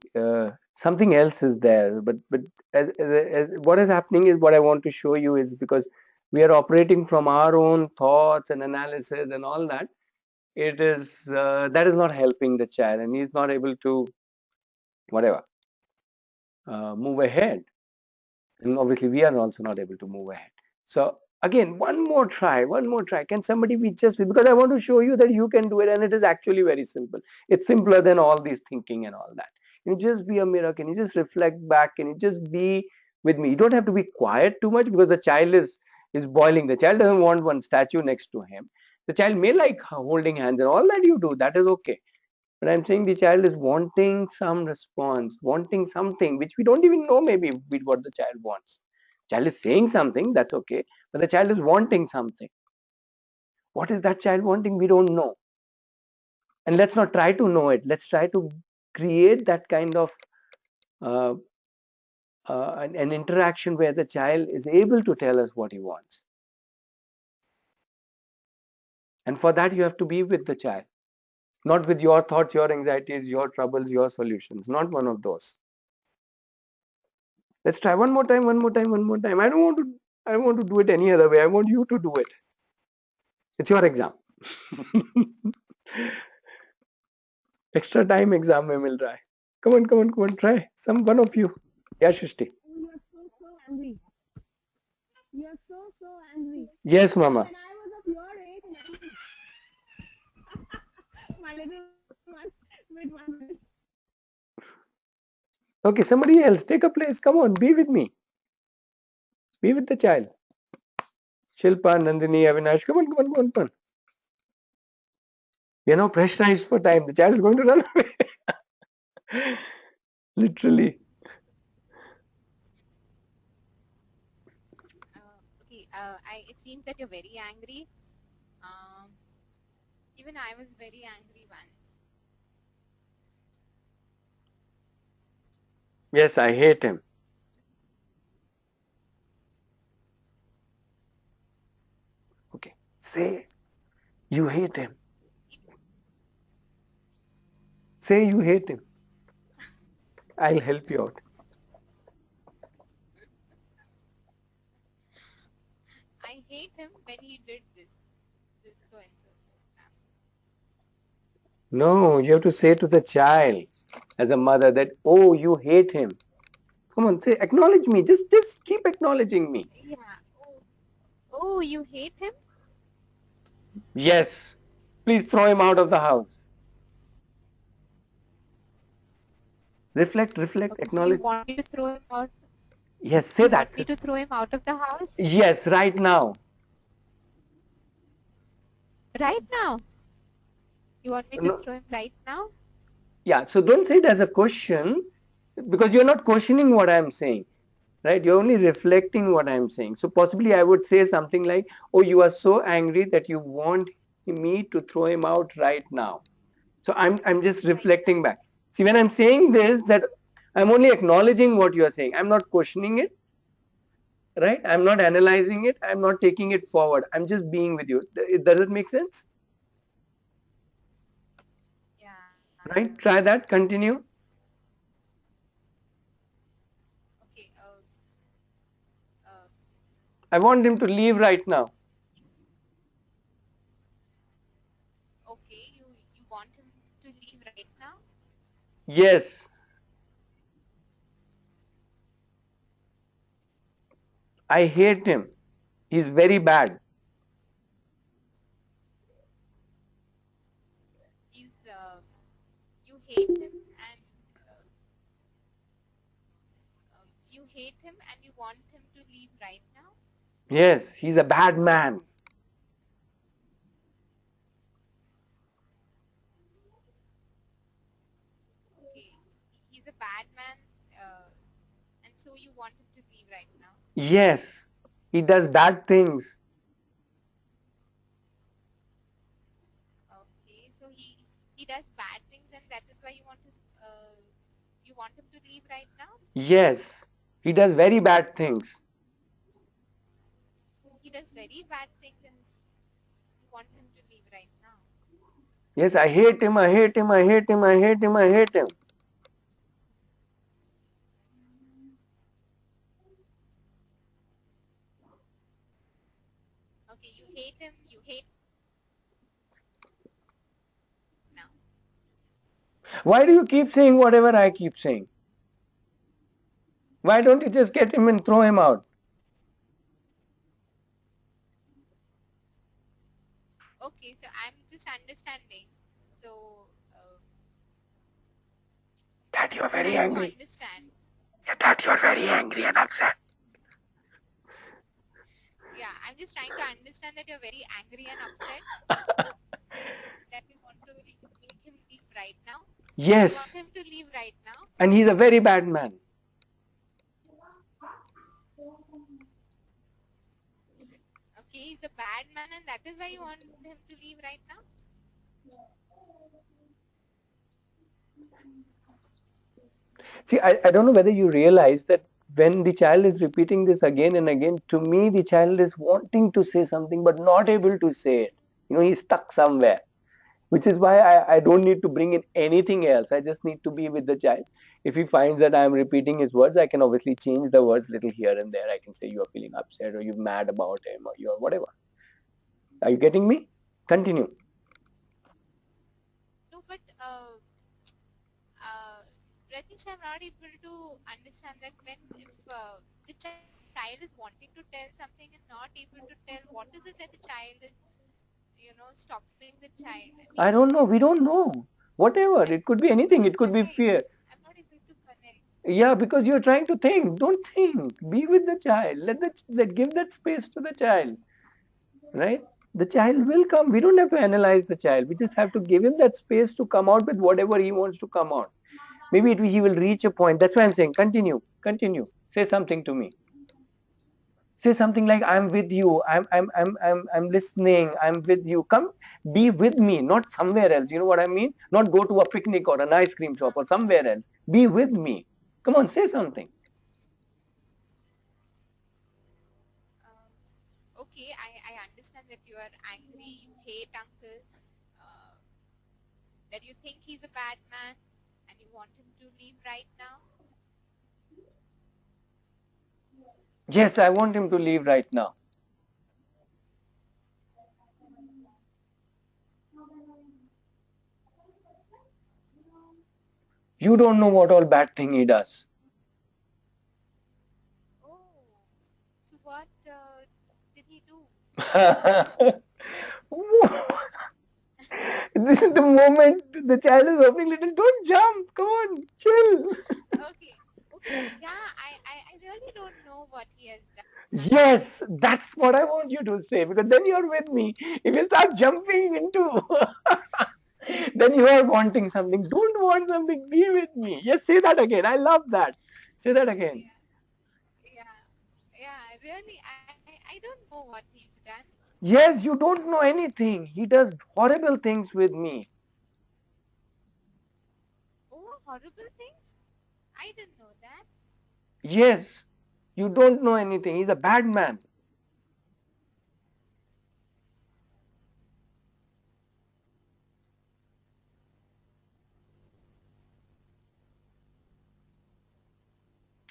something else is there. But as what is happening is, what I want to show you is, because we are operating from our own thoughts and analysis and all that. It is that is not helping the child, and he's not able to whatever move ahead. And obviously, we are also not able to move ahead. So again, one more try. Can somebody be just, because I want to show you that you can do it, and it is actually very simple. It's simpler than all these thinking and all that. Can you just be a mirror? Can you just reflect back? Can you just be with me? You don't have to be quiet too much, because the child is boiling. The child doesn't want one statue next to him. The child may like holding hands and all that you do. That is okay. But I'm saying the child is wanting some response, wanting something which we don't even know maybe what the child wants. Child is saying something, that's okay, but the child is wanting something. What is that child wanting? We don't know. And let's not try to know it. Let's try to create that kind of uh, an interaction where the child is able to tell us what he wants. And for that, you have to be with the child, not with your thoughts, your anxieties, your troubles, your solutions, not one of those. Let's try one more time, one more time, one more time. I don't want to do it any other way. I want you to do it. It's your exam. Extra time exam में मिल रहा है. Come on, try. Some one of you. Yeah, Shrishti. You are so, so angry. You are so, so angry. Yes, Mama. When I was of your age, my little one, with 1 minute. Okay, somebody else. Take a place. Come on, be with me. Be with the child. Shilpa, Nandini, Avinash. Come on. We are now pressurized for time. The child is going to run away. Literally. it seems that you're very angry. Even I was very angry once. Yes, I hate him. Okay. Say you hate him. Say you hate him. I'll help you out. I hate him when he did this so and so. No, you have to say to the child as a mother that, oh, you hate him. Come on, say, acknowledge me. Just keep acknowledging me. Yeah. Oh, you hate him? Yes. Please throw him out of the house. Reflect, Okay, so you acknowledge. want me to throw him out? Yes, say You want that. me to throw him out of the house? Yes, right now. Right now? You want me to No, throw him right now? yeah, so don't say it as a question because you're not questioning what I'm saying, right? You're only reflecting what I'm saying. So possibly I would say something like, oh, you are so angry that you want me to throw him out right now. So I'm just Right now. reflecting back. See, when I'm saying this, that I'm only acknowledging what you are saying. I'm not questioning it, right? I'm not analyzing it. I'm not taking it forward. I'm just being with you. Does it make sense? Yeah. Right? Try that. Continue. Okay. Uh, I want him to leave right now. okay. You want him to leave right now? Yes, I hate him. He's very bad. Is you hate him and you hate him and you want him to leave right now? Yes, he's a bad man. Okay. He's a bad man, and so you want him to leave right now. Yes, he does bad things. Okay. So he does bad things, and that is why you want him to leave right now. Yes, he does very bad things. He does very bad things, and you want him to leave right now. Yes, I hate him, I hate him, I hate him, I hate him, I hate him. Okay. You hate him. You hate now. Why do you keep saying whatever I keep saying? Why don't you just get him and throw him out? Okay. So I'm just understanding. So That I'm you're just very trying to angry. understand. Yeah, that you're very angry and upset. Yeah, I'm just trying to understand that you're very angry and upset that you want to make him leave right now. You want Yes, him to leave right now. and he's a very bad man. Okay, he's a bad man, and that is why you want him to leave right now. See, I don't know whether you realize that when the child is repeating this again and again, to me, the child is wanting to say something but not able to say it. He's stuck somewhere, which is why I don't need to bring in anything else. I just need to be with the child. If he finds that I'm repeating his words, I can obviously change the words little here and there. I can say you are feeling upset or you're mad about him or you're whatever. Are you getting me? Continue. No, but Ratish, I'm not able to understand that when if the child is wanting to tell something and not able to tell, what is it that the child is, stopping the child? I mean, I don't know. We don't know. Whatever. I'm It could be not able anything. to It could be connect. fear. I'm not able to connect. Yeah, because you're trying to think. Don't think. Be with the child. Let give that space to the child. Right? The child will come. We don't have to analyze the child. We just have to give him that space to come out with whatever he wants to come out. Maybe he will reach a point. That's why I'm saying continue. Continue. Say something to me. Say something like, I'm with you, I'm listening, I'm with you. Come be with me, not somewhere else. You know what I mean? Not go to a picnic or an ice cream shop or somewhere else. Be with me. Come on, say something. Okay, I understand that you are angry, you hate uncle, uh, that you think he's a bad man, and you want him to leave right now. Yes, I want him to leave right now. You don't know what all bad thing he does. Oh, so what did he do? The moment the child is opening little, don't jump. Come on, chill. Okay, okay, yeah, I really don't know what he has done. Yes, that's what I want you to say, because then you're with me. If you start jumping into, then you are wanting something. Don't want something. Be with me. Yes, say that again. I love that. Say that again. Yeah, yeah, really, I don't know what he's done. Yes, you don't know anything. He does horrible things with me. Oh, horrible things? I didn't know that. Yes, you don't know anything. He's a bad man.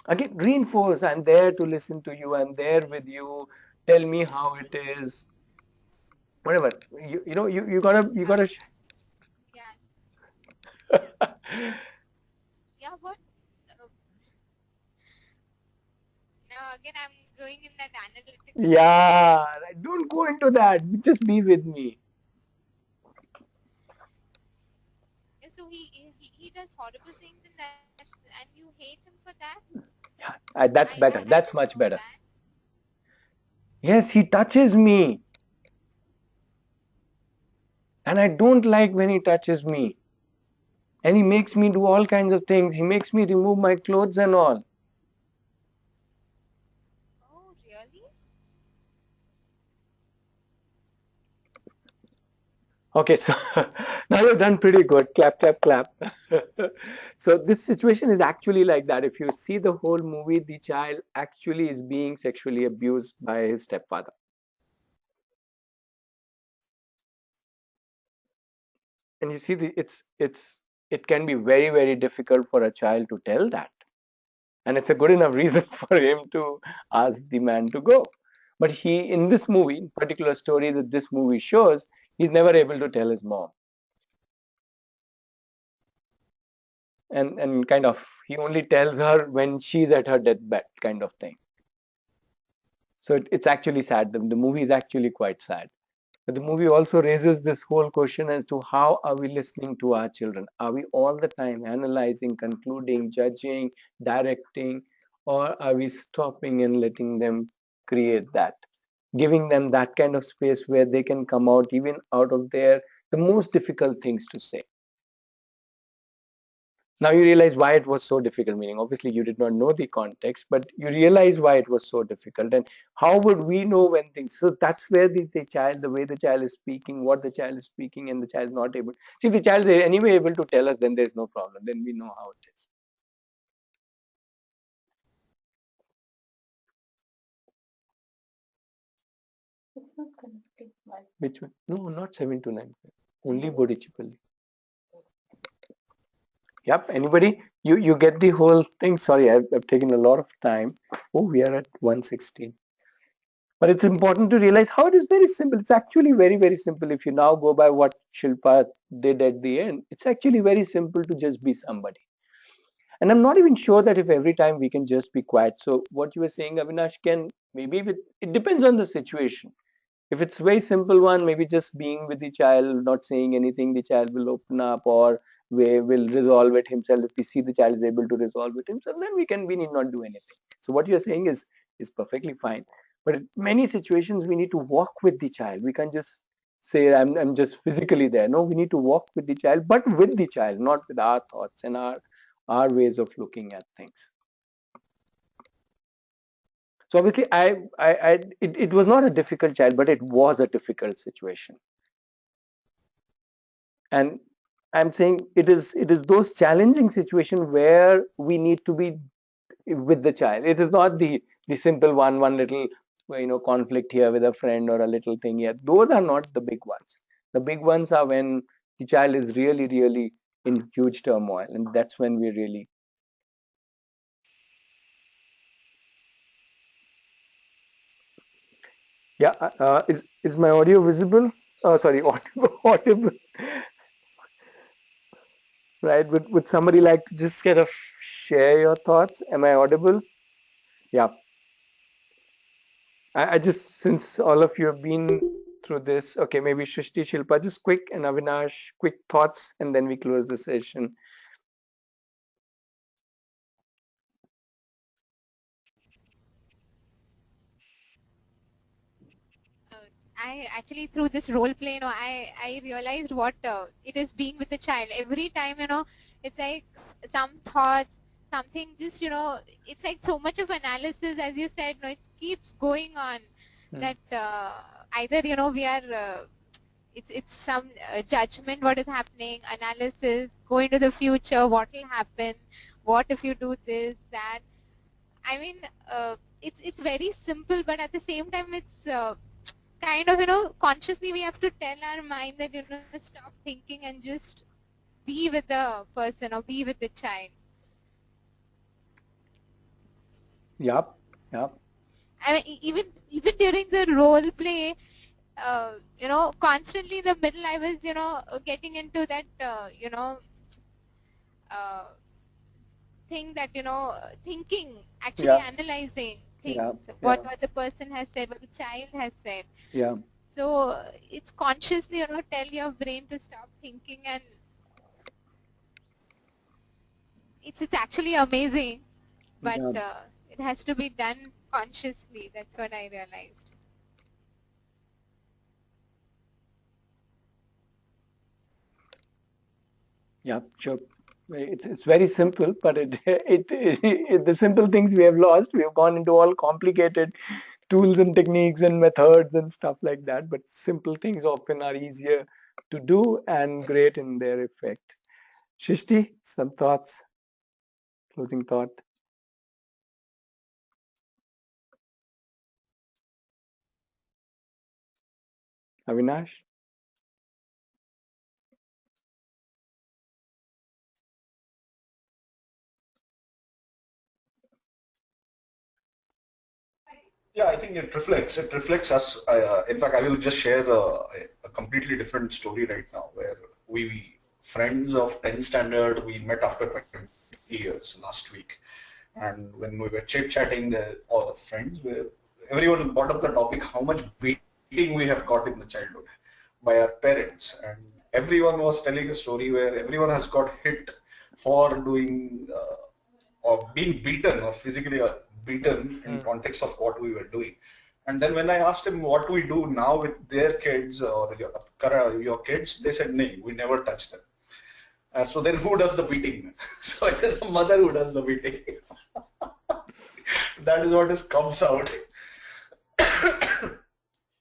Again, reinforce. I'm there to listen to you. I'm there with you. Tell me how it is. Whatever. You gotta. Yeah, yeah, what? Uh, now again, I'm going in that analytical mode. Yeah, don't go into that. Just be with me. Yeah, so he does horrible things in that, and you hate him for that? Yeah, that's better. I That's didn't much know better. that. Yes, he touches me, and I don't like when he touches me. And he makes me do all kinds of things. He makes me remove my clothes and all. Oh, really? Okay, so now you've done pretty good. Clap, clap, clap. So this situation is actually like that. If you see the whole movie, the child actually is being sexually abused by his stepfather. And you see, it can be very, very difficult for a child to tell that. And it's a good enough reason for him to ask the man to go. But he, in this movie, particular story that this movie shows, he's never able to tell his mom. And kind of he only tells her when she's at her deathbed, kind of thing. So it's actually sad. The movie is actually quite sad. But the movie also raises this whole question as to how are we listening to our children? Are we all the time analyzing, concluding, judging, directing, or are we stopping and letting them create that? Giving them that kind of space where they can come out even out of their the most difficult things to say. Now you realize why it was so difficult, meaning obviously you did not know the context, but you realize why it was so difficult. And how would we know when things, so that's where the child, the way the child is speaking, what the child is speaking, and the child is not able. See, if the child is anyway able to tell us, then there's no problem. Then we know how it is. It's not connecting. Why? Which one? No, not 7 to 9. Only Bodichipalli. Yep. Anybody? You get the whole thing. Sorry, I've taken a lot of time. Oh, we are at 116. But it's important to realize how it is very simple. It's actually very, very simple. If you now go by what Shilpa did at the end, it's actually very simple to just be somebody. And I'm not even sure that if every time we can just be quiet. So what you were saying, Avinash, can maybe it depends on the situation. If it's very simple one, maybe just being with the child, not saying anything, the child will open up or we will resolve it himself. If we see the child is able to resolve it himself, then we need not do anything. So what you're saying is perfectly fine. But in many situations we need to walk with the child. We can't just say I'm just physically there. No, we need to walk with the child, but with the child, not with our thoughts and our ways of looking at things. So obviously, it was not a difficult child, but it was a difficult situation. And I'm saying it is those challenging situations where we need to be with the child. It is not the simple one little conflict here with a friend or a little thing here. Those are not the big ones. The big ones are when the child is really in huge turmoil, and that's when we really. Yeah. Is my audio visible? Oh, sorry, audible. Right. Would somebody like to just kind of share your thoughts? Am I audible? Yeah. I just, since all of you have been through this, okay, maybe Shrishti, Shilpa, just quick, and Avinash, quick thoughts, and then we close the session. I actually, through this role play, I realized what it is being with the child. Every time, it's like some thoughts, something just, it's like so much of analysis, as you said, it keeps going on that either, we are, it's some judgment, what is happening, analysis, go into the future, what will happen, what if you do this, that. I mean, it's very simple, but at the same time, it's kind of, consciously we have to tell our mind that, stop thinking and just be with the person or be with the child. Yep. Yep. I mean, even during the role play, constantly in the middle, I was, getting into that, uh, thing that, thinking, actually Yeah. analyzing Yeah. things, Yeah. what the person has said, what the child has said. Yeah. So it's consciously, tell your brain to stop thinking, and it's actually amazing, but Yeah. it has to be done consciously. That's what I realized. Yeah. Sure. It's very simple, but the simple things we have lost. We have gone into all complicated tools and techniques and methods and stuff like that. But simple things often are easier to do and great in their effect. Shishti, some thoughts, closing thought. Avinash? Yeah, I think it reflects. It reflects us. In fact, I will just share a completely different story right now, where we friends of 10th standard we met after 20 years last week, and when we were chit chatting, all friends, everyone brought up the topic how much beating we have got in the childhood by our parents, and everyone was telling a story where everyone has got hit for doing or being beaten or physically beaten in context of what we were doing. And then when I asked him what we do now with their kids or your kids, they said, "No, we never touch them." So then who does the beating? So it is the mother who does the beating. That is what is comes out.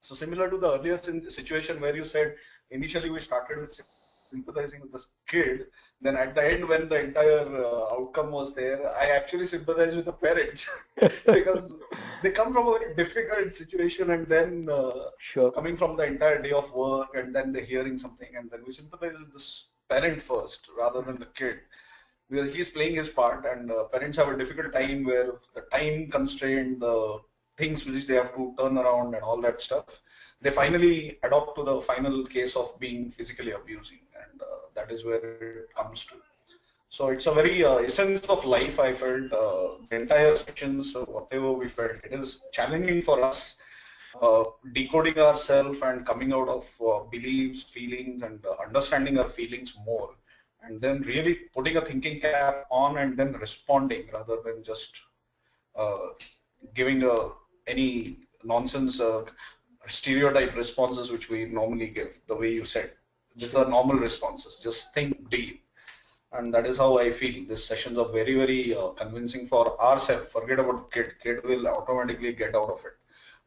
So similar to the earlier situation where you said initially we started with sympathizing with the kid, then at the end when the entire outcome was there, I actually sympathize with the parents because they come from a very difficult situation, and then Sure. coming from the entire day of work, and then they're hearing something, and then we sympathize with this parent first rather than the kid, because he's playing his part, and parents have a difficult time where the time constraint, the things which they have to turn around and all that stuff, they finally adopt to the final case of being physically abusing, and that is where it comes to. So it's a very essence of life. I felt the entire sections, whatever we felt, it is challenging for us, decoding ourselves and coming out of beliefs, feelings, and understanding our feelings more, and then really putting a thinking cap on and then responding rather than just uh, giving any nonsense stereotype responses which we normally give. The way you said, these Sure. are normal responses. Just think deep. And that is how I feel. These sessions are very, very convincing for ourselves. Forget about kid. Kid will automatically get out of it.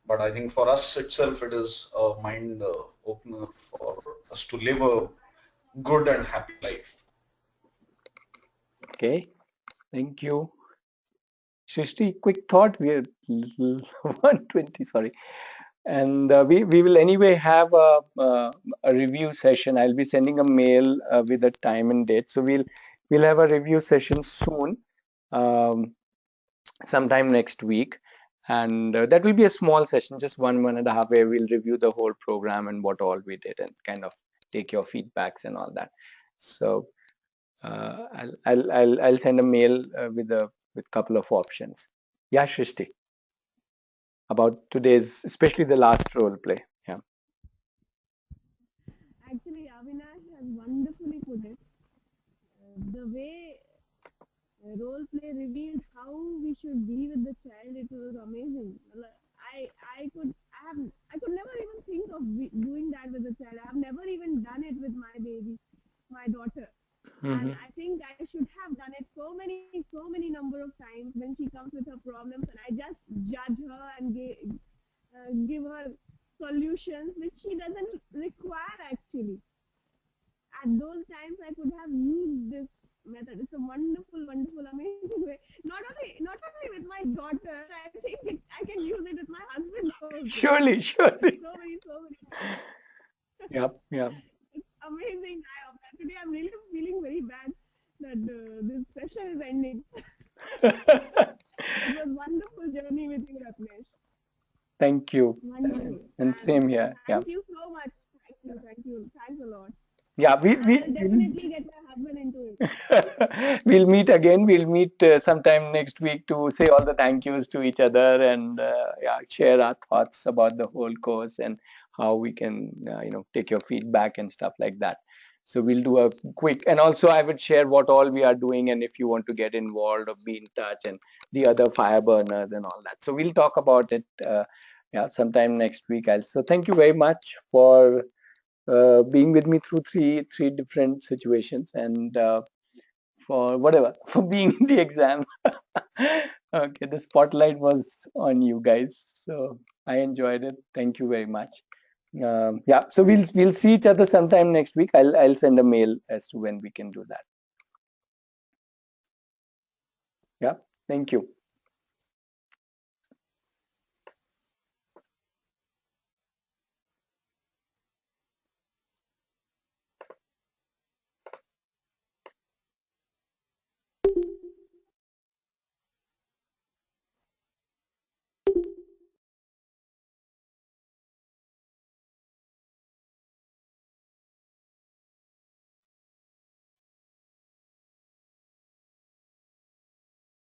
But I think for us itself, it is a mind opener for us to live a good and happy life. Okay, thank you. Srishti, quick thought. We are 120, sorry. And we will anyway have a review session. I'll be sending a mail with a time and date. So we'll have a review session soon, um, sometime next week. And that will be a small session, just 1.5 where we'll review the whole program and what all we did and kind of take your feedbacks and all that. So I'll send a mail with couple of options. Yeah, Shrishti, about today's, especially the last role play. Yeah. Actually, Avinash has wonderfully put it. The way role play revealed how we should be with the child, it was amazing. I could never even think of doing that with a child. I have never even done it with my baby, my daughter. And Mhm. I think I should have done it so many number of times when she comes with her problems, and I just judge her and give her solutions which she doesn't require actually. At those times, I could have used this method. It's a wonderful, wonderful, amazing way. Not only with my daughter, I think I can use it with my husband also. Surely, surely. So many. Yep, yep. It's amazing. Today I'm really feeling very bad that this session is ending. It was wonderful journey with you, Rapnesh. Thank you. Wonderful. And same here. Yeah. Thank you so much. Thank you. Thanks a lot. Yeah, I'll definitely get my husband into it. we'll meet again. We'll meet sometime next week to say all the thank yous to each other and yeah, share our thoughts about the whole course and how we can, take your feedback and stuff like that. So we'll do a quick, and also I would share what all we are doing and if you want to get involved or be in touch and the other fire burners and all that. So we'll talk about it, yeah, sometime next week. So thank you very much for being with me through three different situations and for whatever for being in the exam. Okay, the spotlight was on you guys, so I enjoyed it. Thank you very much. Yeah, so we'll see each other sometime next week. I'll send a mail as to when we can do that. Yeah, thank you.